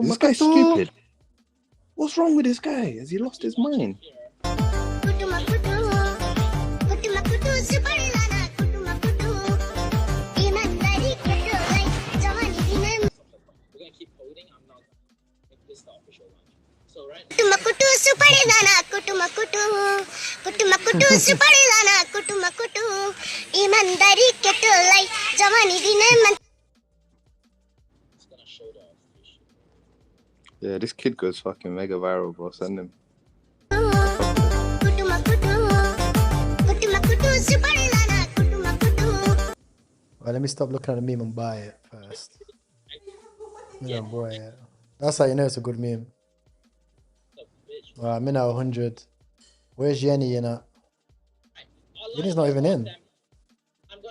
Speaker 5: This guy's stupid. What's wrong with this guy? Has he lost his mind? Yeah, this kid goes fucking mega viral, bro. Send him.
Speaker 1: Well, let me stop looking at the meme and buy it first. Yeah, boy. Yeah. That's how you know it's a good meme. Well, I'm in at 100. Where's Yenny in at? Yenny's not even in.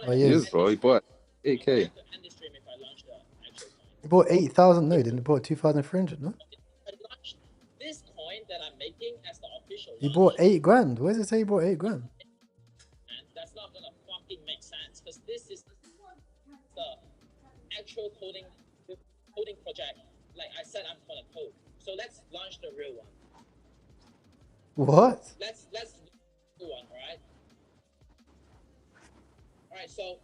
Speaker 1: Oh, he is.
Speaker 5: Bro. He bought 8K.
Speaker 1: He bought 8,000. No, he didn't. He bought 2,300, no?
Speaker 7: This coin that I'm making as the official
Speaker 1: He bought 8 grand. Where does it say he bought 8 grand?
Speaker 7: And that's not gonna fucking make sense because this is the actual coding project. Like I said, I'm gonna code. So let's launch the real one.
Speaker 1: What?
Speaker 7: Let's do one, alright? Alright, so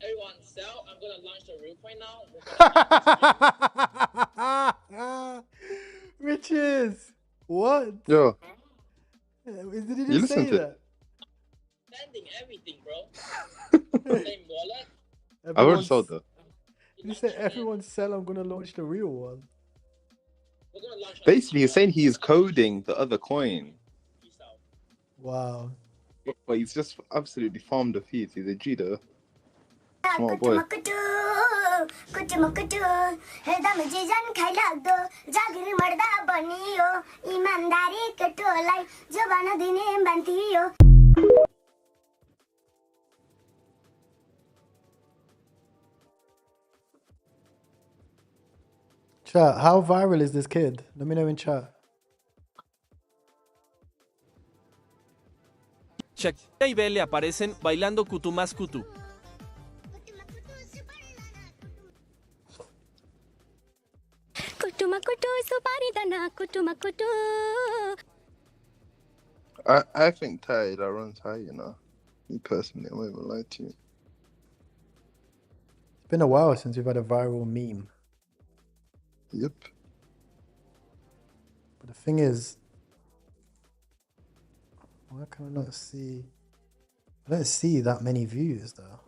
Speaker 7: everyone sell. I'm gonna launch the real coin now.
Speaker 1: Riches. What?
Speaker 5: Yo.
Speaker 1: Did he just say that?
Speaker 7: Sending everything, bro. Same wallet.
Speaker 5: I already sold that.
Speaker 1: He said everyone sell. I'm gonna launch the real one.
Speaker 7: We're gonna launch
Speaker 5: Basically, he's saying he's coding the other coin.
Speaker 1: Wow.
Speaker 5: But he's just absolutely farmed the feeds. He's a G though. Smart boy.
Speaker 9: कुटुम कुटु हरदम जिजन खाइ लाग्दो जागिर मर्दा बनियो इमानदारी केटोलाई जवान दिने बान्तियो
Speaker 1: Chat, how viral is this kid? Let me know in chat.
Speaker 10: Shakira y Belle aparecen bailando kutu más kutu.
Speaker 9: कुटुम कुटु सुपारी दाना कुटुम कुटु
Speaker 11: I think Ty that runs high, you know. Me personally, I won't even lie to you.
Speaker 1: It's been a while since we've had a viral meme.
Speaker 11: Yep.
Speaker 1: But the thing is, why can I not see? I don't see that many views though.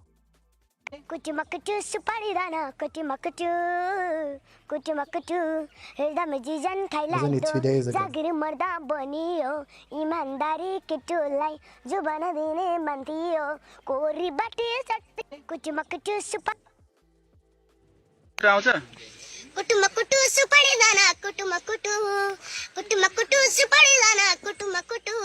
Speaker 9: कुटुम कुटु सुपारी दाना कुटुम कुटु कुटुम कुटु हरदम जिजन खाइ
Speaker 1: It was only 2 days
Speaker 9: लाग्दो
Speaker 1: ago.
Speaker 9: जागिर मर्दा बनियो इमानदारी केटोलाई जवान दिने बान्तियो कोरी बाटे सट्टे कुटुम कुटु सुपारी कुटुम कुटु सुपारी दाना कुटुम कुटु सुपारी दाना कुटुम कुटु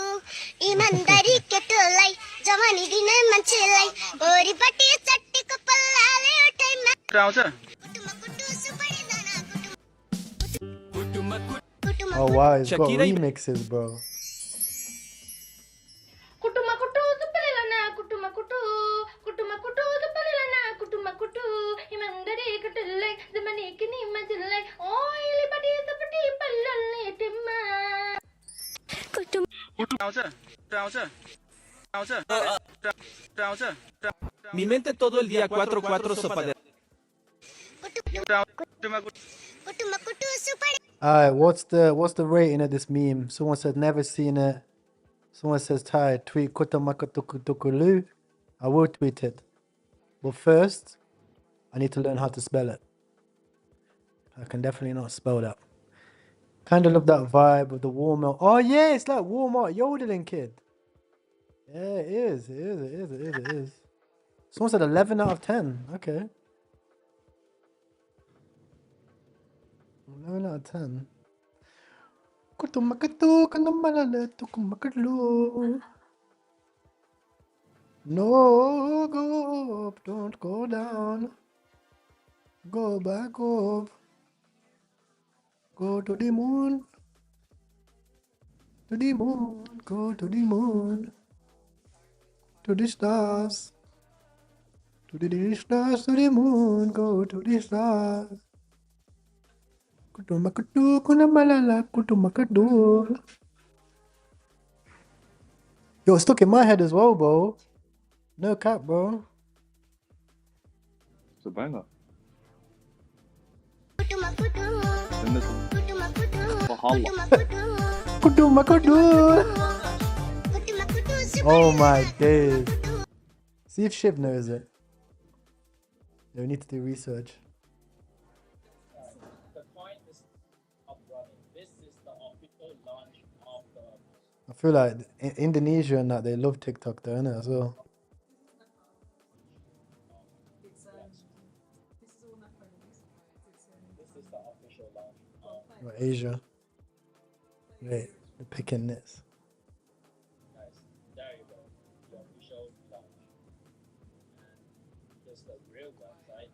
Speaker 9: इमानदारी केटोलाई जवानी दिने मान्छेलाई कोरी बाटे सट्टे कपालले उठाइ कुटुम कुटु सुपारी दाना
Speaker 1: Oh wow, it's got
Speaker 10: Shakira y-
Speaker 1: remixes, bro.
Speaker 9: कुटुम कुटु सुपारी दाना कुटुम कुटु सुपारी दाना कुटुम कुटु इमानदारी केटोलाई जवानी दिने मान्छेलाई ओइली बाटे सपटी पल्लले टिम्मा कुटुम
Speaker 10: Mi mente todo el día 4-4 sopa de...
Speaker 1: Alright, what's the rating of this meme? Someone said never seen it. Someone says Ty, tweet kutamakatukutukulu. I will tweet it. But first, I need to learn how to spell it. I can definitely not spell that. Kind of love that vibe of the Walmart. Oh yeah, it's like Walmart yodeling kid. Yeah, it is. It is. Someone said 11 out of 10. Okay. 11 out of 10. Kutumakatu kanamalala tukumakatlu. No, go up, don't go down. Go back up. Go to the moon. To the moon. Go to the moon. To the stars. To the stars, to the moon. Go to the stars. Kutumakatu kunamalala kutumakatu. Yo, it's stuck in my head as well, bro. No cap, bro.
Speaker 12: It's a banger.
Speaker 1: Oh my days. See if Shiv knows it. Yeah, we need to do research.
Speaker 7: The coin is up running. This is the official launch of the.
Speaker 1: I feel like Indonesia and that they love TikTok though, innit, as well.
Speaker 7: This is the official launch of.
Speaker 1: Or Asia. Wait, they're picking this.
Speaker 7: Nice. There you go. The official launch. And just the real website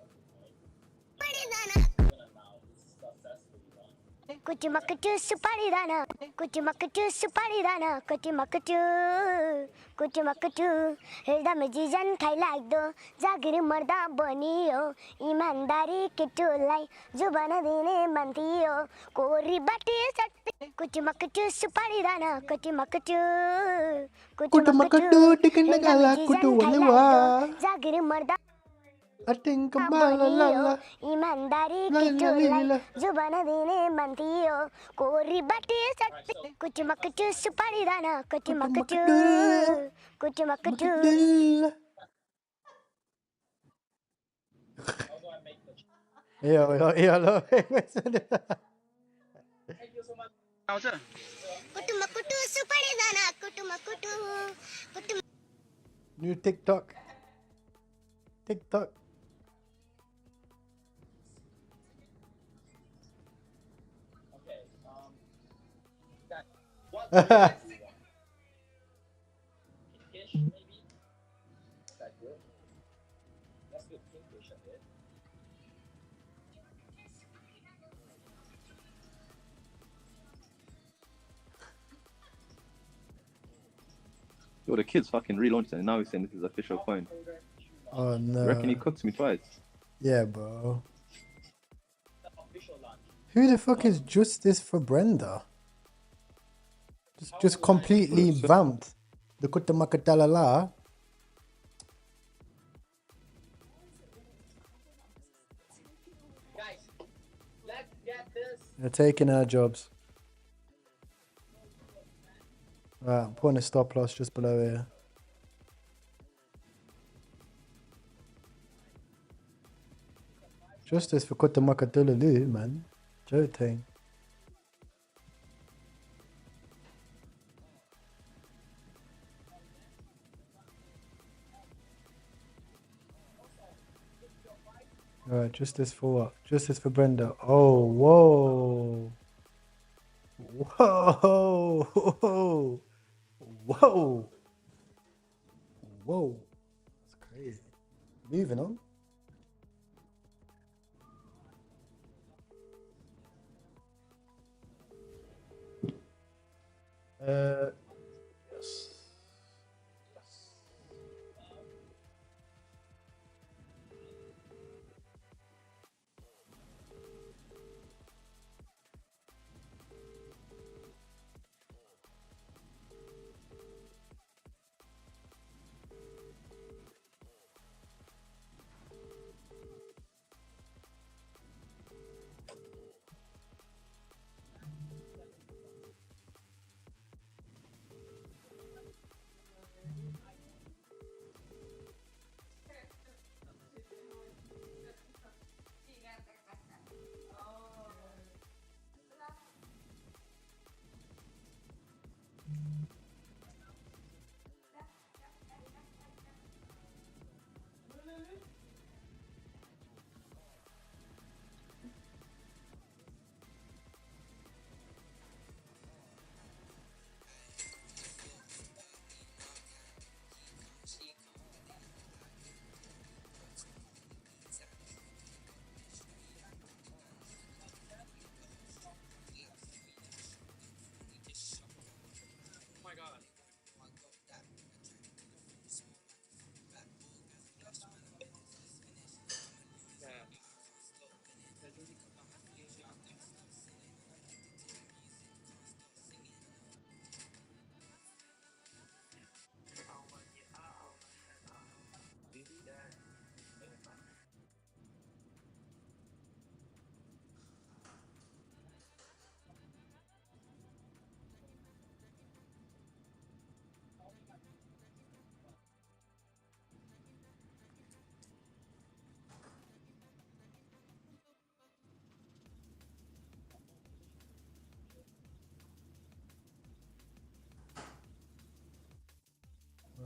Speaker 7: of the coin. Even now, this is successfully launched.
Speaker 9: कुटुमकुटु सुपारी दाना कुटुमकुटु सुपारी दाना कुटुमकुटु कुटुमकुटु हरदम जिजन खाइ लाग्दो जागिर मर्दा बनियो इमानदारी केटोलाई जुबान दिने बान्तियो कोरी बाटे सट्टे कुटुमकुटु सुपारी दाना कुटुमकुटु
Speaker 1: कुटुमकुटु टिकनगला कुटुवलेवा
Speaker 9: जागिर मर्दा
Speaker 1: अटिंकमाला
Speaker 9: ईमानदारी केटोलाई जुबान दिने बान्तियो कोरी बाटे सट्टे कुटुमकुटु सुपारी दाना कुटुमकुटु कुटुमकुटु
Speaker 1: Yo.
Speaker 7: Thank you so much.
Speaker 9: कुटुमकुटु सुपारी दाना कुटुमकुटु
Speaker 1: New TikTok.
Speaker 7: Pinkish, maybe? Is that good? Let's do pinkish a bit.
Speaker 12: Yo, the kids fucking relaunched it and now he's saying this is official coin.
Speaker 1: Oh no.
Speaker 12: You reckon he cooked me twice?
Speaker 1: Yeah, bro.
Speaker 7: The official launch.
Speaker 1: Who the fuck is Justice for Brenda? Just completely vamped. The Kutamakadalala.
Speaker 7: Guys, let's get this.
Speaker 1: They're taking our jobs. Right, I'm putting a stop loss just below here. Justice for Kutamakadalala, man. Joke thing. Alright, justice for what? Justice for Brenda. Oh, whoa. Whoa. Whoa. Whoa. Whoa. That's crazy. Moving on. Yes.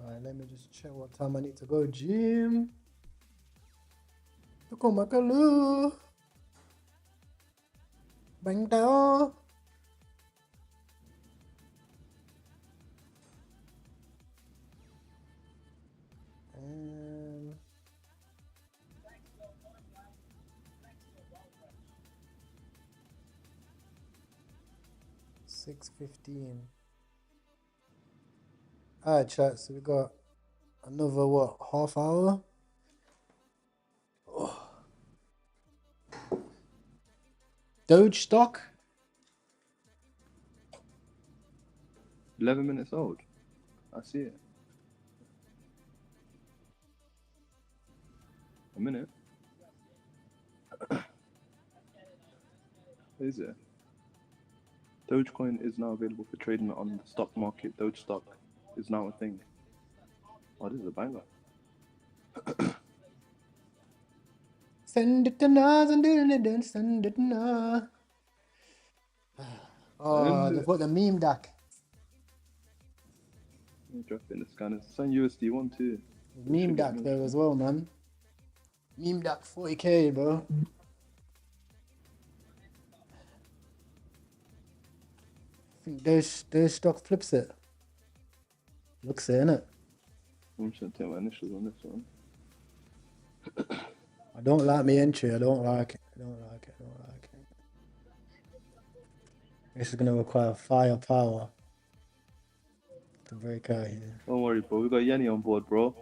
Speaker 1: Right, let me just check what time I need to go gym. Look on my kaloo. Bang down. And 6:15. Alright, chat. So we got another what? Half hour. Oh. Doge stock.
Speaker 12: 11 minutes old. I see it. A minute. Is it? Dogecoin is now available for trading on the stock market. Doge stock is now a thing. Oh, this is a banger.
Speaker 1: Send it to us and send it to us. Oh, they've got the meme deck.
Speaker 12: Drop in the scanners. Send USD 1 too.
Speaker 1: Meme deck there as well, man. Meme deck 40k, bro. think those stock flips it. Looks it, innit?
Speaker 12: I'm just gonna take my initials on this one.
Speaker 1: I don't like me entry. I don't like it. This is gonna require firepower to break out here.
Speaker 12: Don't worry, bro. We got Yenny on board, bro.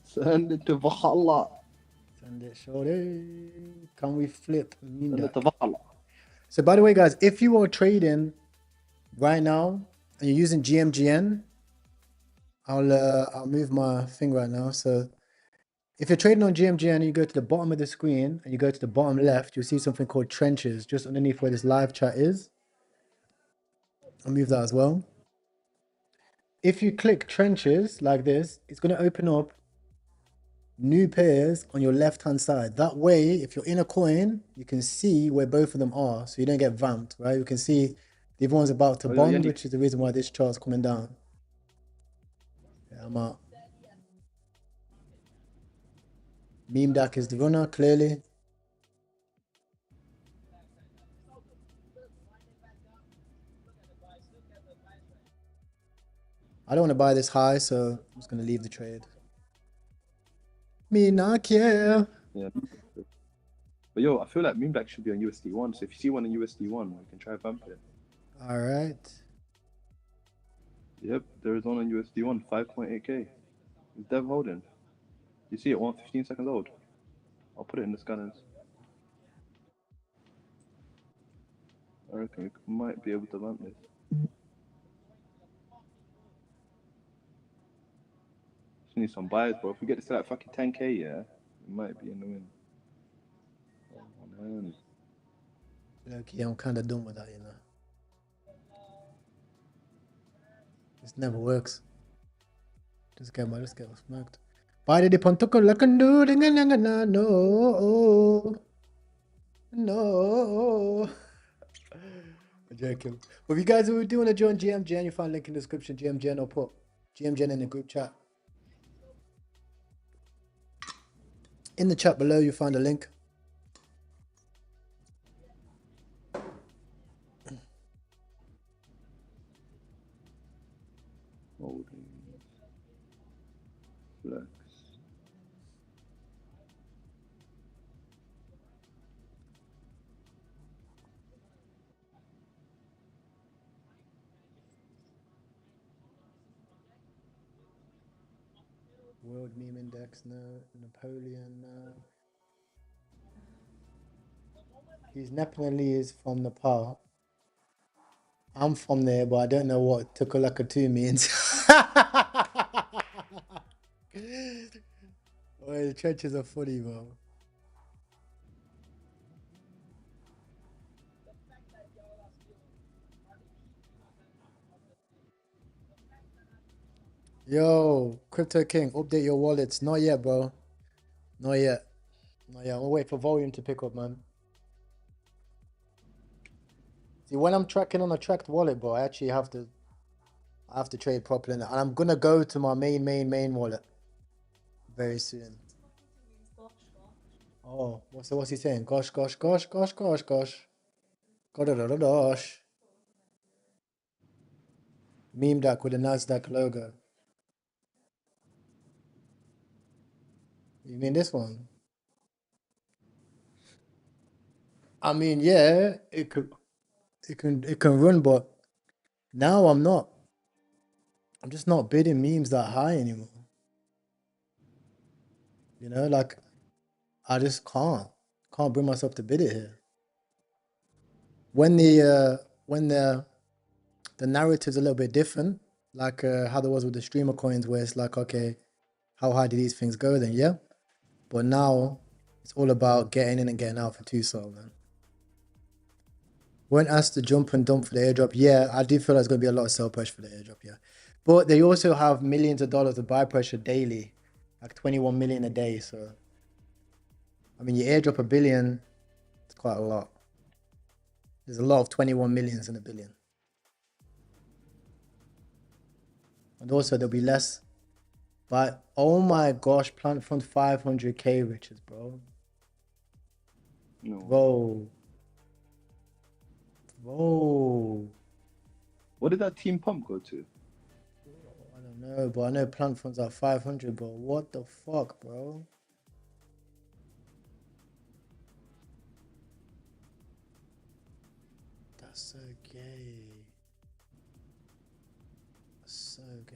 Speaker 12: Send it to Valhalla.
Speaker 1: Send it, shorty. Can we flip?
Speaker 12: Send it to Valhalla.
Speaker 1: So by the way, guys, if you are trading right now and you're using GMGN, I'll move my thing right now. So if you're trading on GMGN, you go to the bottom of the screen and you go to the bottom left, you'll see something called trenches just underneath where this live chat is. I'll move that as well. If you click trenches like this, it's going to open up new pairs on your left hand side. That way, if you're in a coin, you can see where both of them are, so you don't get vamped, right? You can see the other one's about to bond, which is the reason why this chart's coming down. Yeah, I'm out. Meme DAC is the runner, clearly. I don't want to buy this high, so I'm just going to leave the trade. Me not care.
Speaker 12: Yeah. But yo, I feel like meme DAC should be on USD1, so if you see one in USD1, we can try bump it.
Speaker 1: Alright.
Speaker 12: Yep, there is one on USD1, 5.8k. It's dev holding. You see it, 15 seconds old. I'll put it in the scanners. I reckon we might be able to bump this. Just need some buyers, bro. If we get this to like fucking 10k, yeah, we might be in the win. Oh, man.
Speaker 1: Okay, I'm kind of done with that, you know. This never works. Just get smoked. Why did it pontuko lakandu? No. I'm joking. But if you guys do want to join GMGN, you find link in the description. GMGN, or put GMGN in the group chat. In the chat below, you find a link.
Speaker 12: Flex.
Speaker 1: World Meme Index, no. Napoleon, no. He's Nepalese from Nepal. I'm from there, but I don't know what Tukulaka2 means. Oh, the trenches are funny, bro. Yo, Crypto King, update your wallets. Not yet, bro. Not yet. I'll wait for volume to pick up, man. See, when I'm tracking on a tracked wallet, bro, I actually have to trade properly. And I'm gonna go to my main wallet very soon. Oh, what's he saying? Gosh. Gosh. Meme DAC with a NASDAQ logo. You mean this one? I mean, yeah, it can run, but now I'm just not bidding memes that high anymore. You know, like I just can't bring myself to bid it here. When the narrative's a little bit different, like how there was with the streamer coins, where it's like, okay, how high do these things go then? Yeah, but now it's all about getting in and getting out for 2 sol, man. When asked to jump and dump for the airdrop, yeah, I do feel there's going to be a lot of sell pressure for the airdrop, yeah. But they also have millions of dollars of buy pressure daily, like 21 million a day. So, I mean, you airdrop $1 billion, it's quite a lot. There's a lot of 21 millions in $1 billion. And also there'll be less But oh my gosh, Plant Fund 500k riches, bro.
Speaker 12: No.
Speaker 1: Bro.
Speaker 12: What did that team pump go to?
Speaker 1: I don't know, but I know Plant Fund's at 500, bro. What the fuck, bro? That's so gay. That's so gay.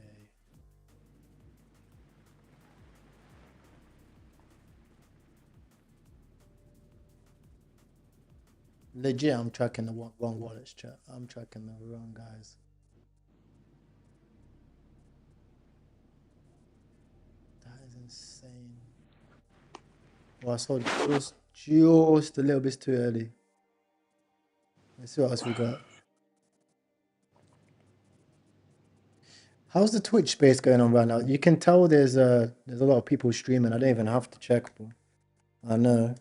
Speaker 1: Legit, I'm tracking the wrong wallets, chat. I'm tracking the wrong guys. That is insane. Well, I saw just a little bit too early. Let's see what else we got. How's the Twitch space going on right now? You can tell there's a lot of people streaming. I don't even have to check, bro. I know.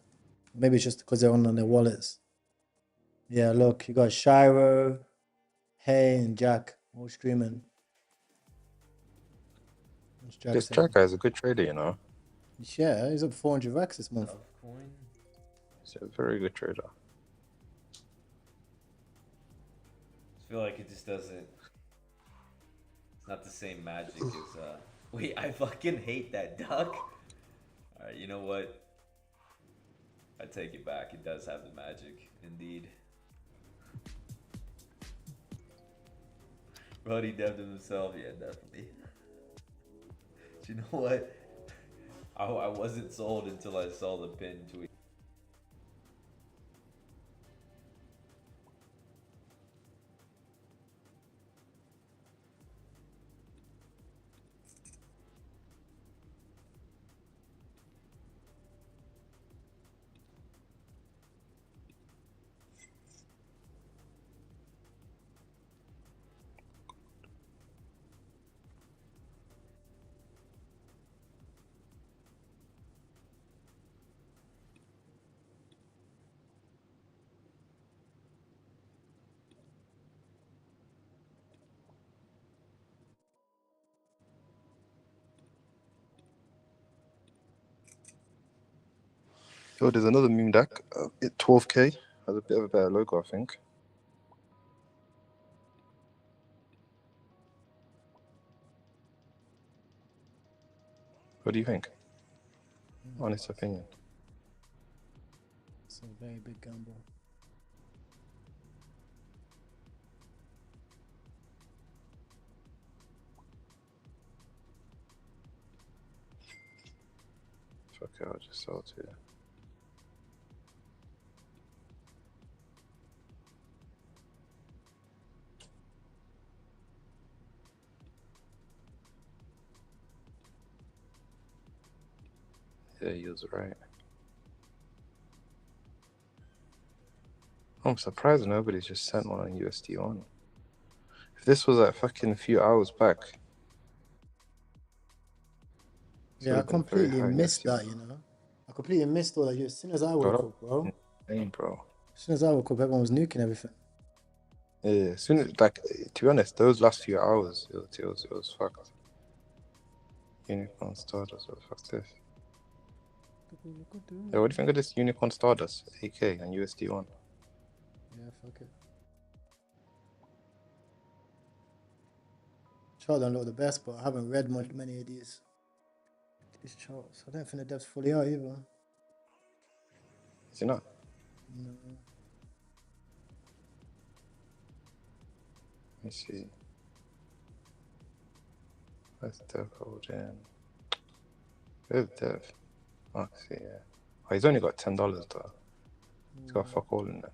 Speaker 1: Maybe it's just because they're on their wallets. Yeah, look, you got Shiro, Hey, and Jack all streaming. What's Jack
Speaker 5: This
Speaker 1: saying?
Speaker 5: Jack guy's a good trader, you know.
Speaker 1: Yeah, he's up 400 racks this month.
Speaker 5: He's a very good trader.
Speaker 13: I feel like it just doesn't. It's not the same magic as. Wait, I fucking hate that duck. Alright, you know what? I take it back. It does have the magic, indeed. Brody dubbed himself. Yeah, definitely. But you know what? I wasn't sold until I saw the pin tweet.
Speaker 5: Yo, there's another meme deck. It 12k. Has a bit of a better logo, I think. What do you think? Honest opinion.
Speaker 1: It's a very big gamble.
Speaker 5: Fuck it, I'll just sell it to you. Yeah, he was right. I'm surprised nobody's just sent one on USD1. If this was like fucking a few hours back.
Speaker 1: Yeah, I completely missed that, you know. I completely missed all that. As soon as I woke up, bro.
Speaker 5: Insane, bro.
Speaker 1: As soon as I woke up, everyone was nuking everything.
Speaker 5: Yeah, as soon as, like, to be honest, those last few hours, it was fucked. Unicorn Stardust, what the fuck's this? Yeah, what do you think of this Unicorn Stardust? AK and USD1.
Speaker 1: Yeah, fuck it. Chart don't look the best, but I haven't read many of these charts. I don't think the depth's fully out either.
Speaker 5: Is it not?
Speaker 1: No.
Speaker 5: Let me see. Where's Dev hold in? Where's Dev? Oh, I see, yeah. Oh, he's only got $10 though. He's got fuck all in there.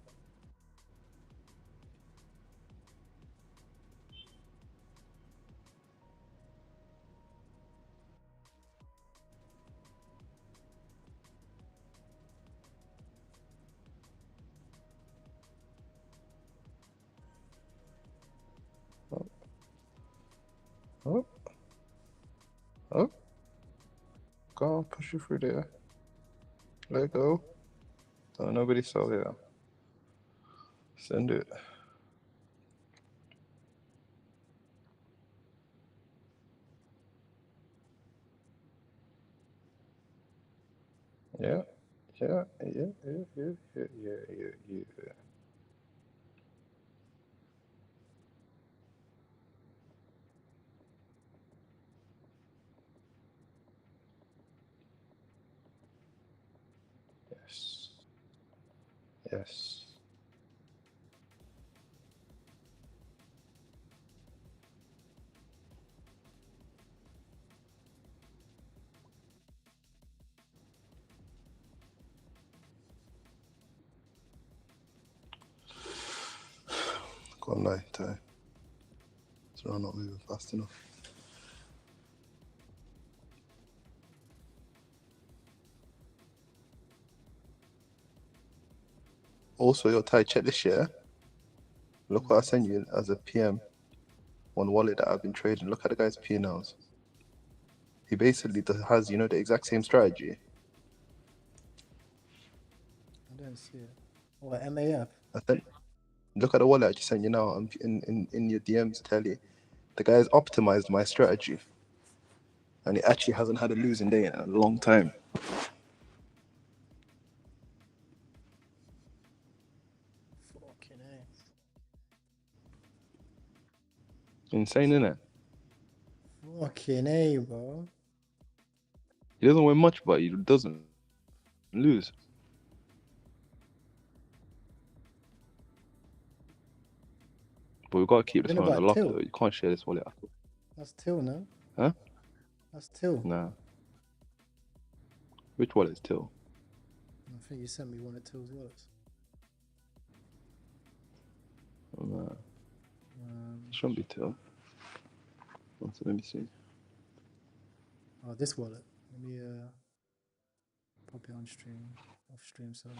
Speaker 5: Oh. Oh. Go on, push you through there. Let go. Don't nobody saw there. Send it. Yeah. Yeah. Yeah. Yeah. Yeah. Yeah. Yeah. Yeah. Yes. Yes. Can't lie, Ty. It's not moving fast enough. Also, your Ty, check this year. Look what I sent you as a PM. One wallet that I've been trading. Look at the guy's P&Ls. He basically has, you know, the exact same strategy.
Speaker 1: I don't see it. What, MAF?
Speaker 5: I think. Look at the wallet I just sent you now in your DMs, Telly. The guy's optimized my strategy. And he actually hasn't had a losing day in a long time.
Speaker 1: Fucking A.
Speaker 5: Insane, innit?
Speaker 1: Fucking A, bro.
Speaker 5: He doesn't win much, but he doesn't lose. But we've got to keep this one on the lock, though. You can't share this wallet.
Speaker 1: That's Till, no?
Speaker 5: Huh?
Speaker 1: That's Till.
Speaker 5: Nah. Which wallet is Till?
Speaker 1: I think you sent me one of Till's wallets.
Speaker 5: Oh, nah. It shouldn't be Till. Let me see.
Speaker 1: Oh, this wallet. Let me pop it on stream, off stream, sorry.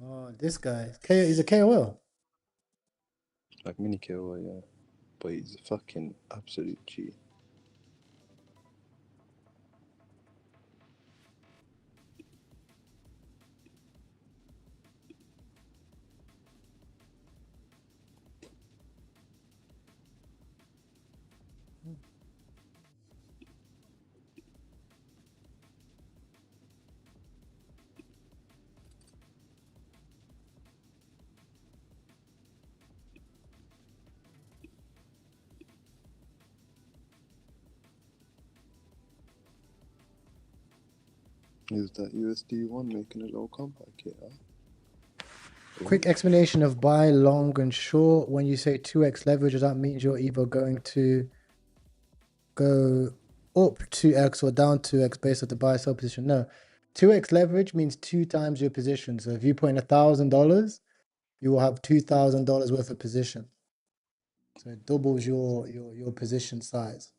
Speaker 1: Oh, this guy. He's a KOL.
Speaker 5: Like mini KOL, yeah. But he's a fucking absolute G. Is that USD1 making a little comeback here?
Speaker 1: Quick explanation of buy, long, and short. When you say 2x leverage, that means you're either going to go up 2x or down 2x based on the buy sell position. No, 2x leverage means 2 times your position. So if you put in $1,000, you will have $2,000 worth of position. So it doubles your position size,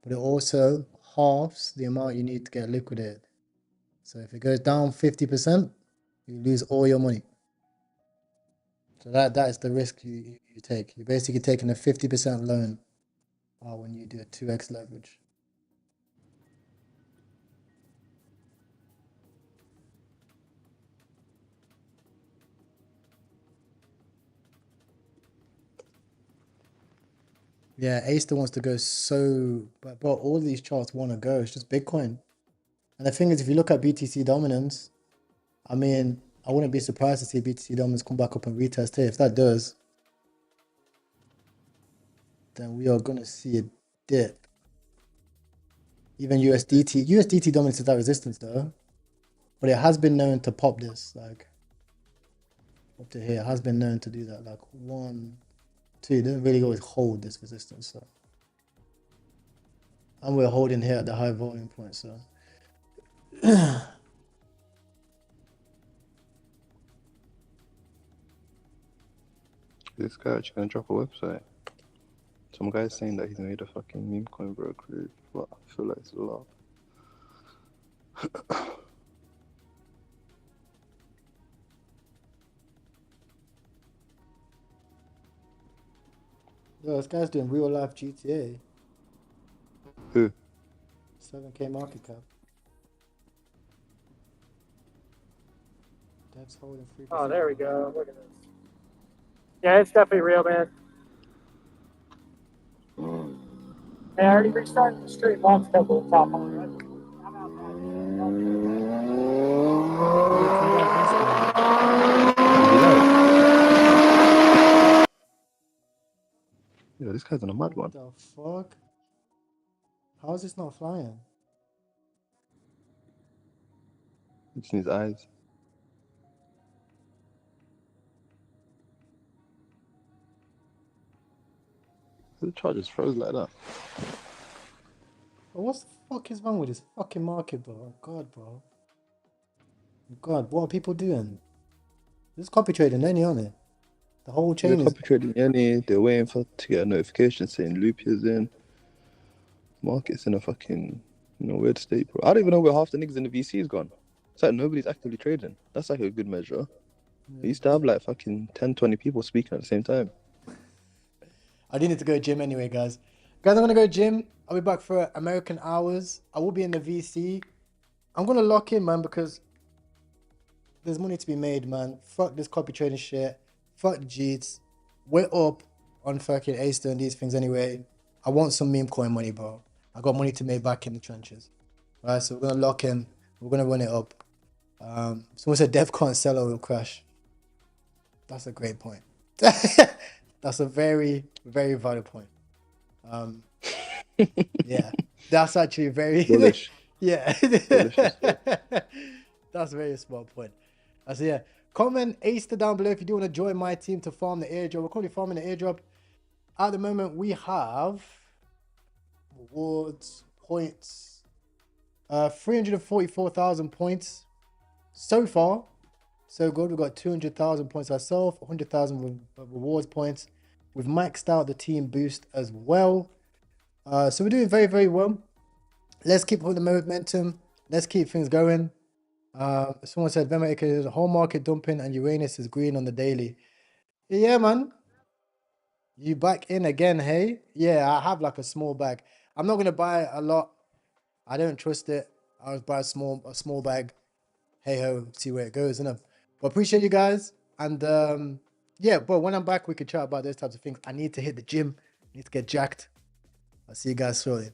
Speaker 1: but it also halves the amount you need to get liquidated. So if it goes down 50%, you lose all your money. So that is the risk you take. You're basically taking a 50% loan when you do a 2x leverage. Yeah, Aster wants to go but all these charts want to go. It's just Bitcoin. And the thing is, if you look at BTC dominance, I mean, I wouldn't be surprised to see BTC dominance come back up and retest here. If that does, then we are going to see a dip. Even USDT dominance is that resistance though. But it has been known to pop this, like, up to here. It has been known to do that, like 1, 2. It doesn't really always hold this resistance, so. And we're holding here at the high volume point, so.
Speaker 5: This guy actually gonna drop a website. Some guy's saying that he's made a fucking meme coin brokerage, but I feel like it's a lot.
Speaker 1: Yo, this guy's doing real life GTA.
Speaker 5: Who?
Speaker 1: 7K market cap. Dev's holding 3%.
Speaker 14: Oh, there we go. Look at this. Yeah, it's definitely real, man. I already restarted the stream once because of the top on, right?
Speaker 12: Yeah, this guy's on a mad
Speaker 1: What
Speaker 12: one.
Speaker 1: the fuck? How is this not flying?
Speaker 12: It's in his eyes. The charges froze like that.
Speaker 1: But what the fuck is wrong with this fucking market, bro? God, bro. God, what are people doing? This is copy trading, aren't it? The whole
Speaker 12: They're
Speaker 1: chain is.
Speaker 12: copy trading any. They're waiting to get a notification saying Loopy is in. Market's in a fucking weird state, bro. I don't even know where half the niggas in the VC is gone. It's like nobody's actively trading. That's like a good measure. We used to have like fucking 10, 20 people speaking at the same time.
Speaker 1: I do need to go gym anyway, guys. Guys, I'm gonna go gym. I'll be back for American hours. I will be in the VC. I'm gonna lock in, man, because there's money to be made, man. Fuck this copy trading shit. Fuck the Jeets. We're up on fucking Aster and these things anyway. I want some meme coin money, bro. I got money to make back in the trenches. Right, so we're gonna lock in. We're gonna run it up. Someone said Dev can't sell or will crash. That's a great point. That's a very, very valid point. Yeah, that's actually very
Speaker 12: bullish.
Speaker 1: Yeah,
Speaker 12: bullish
Speaker 1: that's a very smart point. So yeah, comment Aster down below if you do want to join my team to farm the airdrop. We're currently farming the airdrop. At the moment, we have rewards, points, 344,000 points so far. So good. We've got 200,000 points ourselves, 100,000 rewards points. We've maxed out the team boost as well. So we're doing very, very well. Let's keep up the momentum. Let's keep things going. Someone said Vemaker is the whole market dumping and Uranus is green on the daily. Yeah, man. You back in again, hey? Yeah, I have like a small bag. I'm not gonna buy a lot. I don't trust it. I'll buy a small bag. Hey ho, see where it goes, innit? But appreciate you guys. And yeah, but when I'm back, we could chat about those types of things. I need to hit the gym. I need to get jacked. I'll see you guys shortly.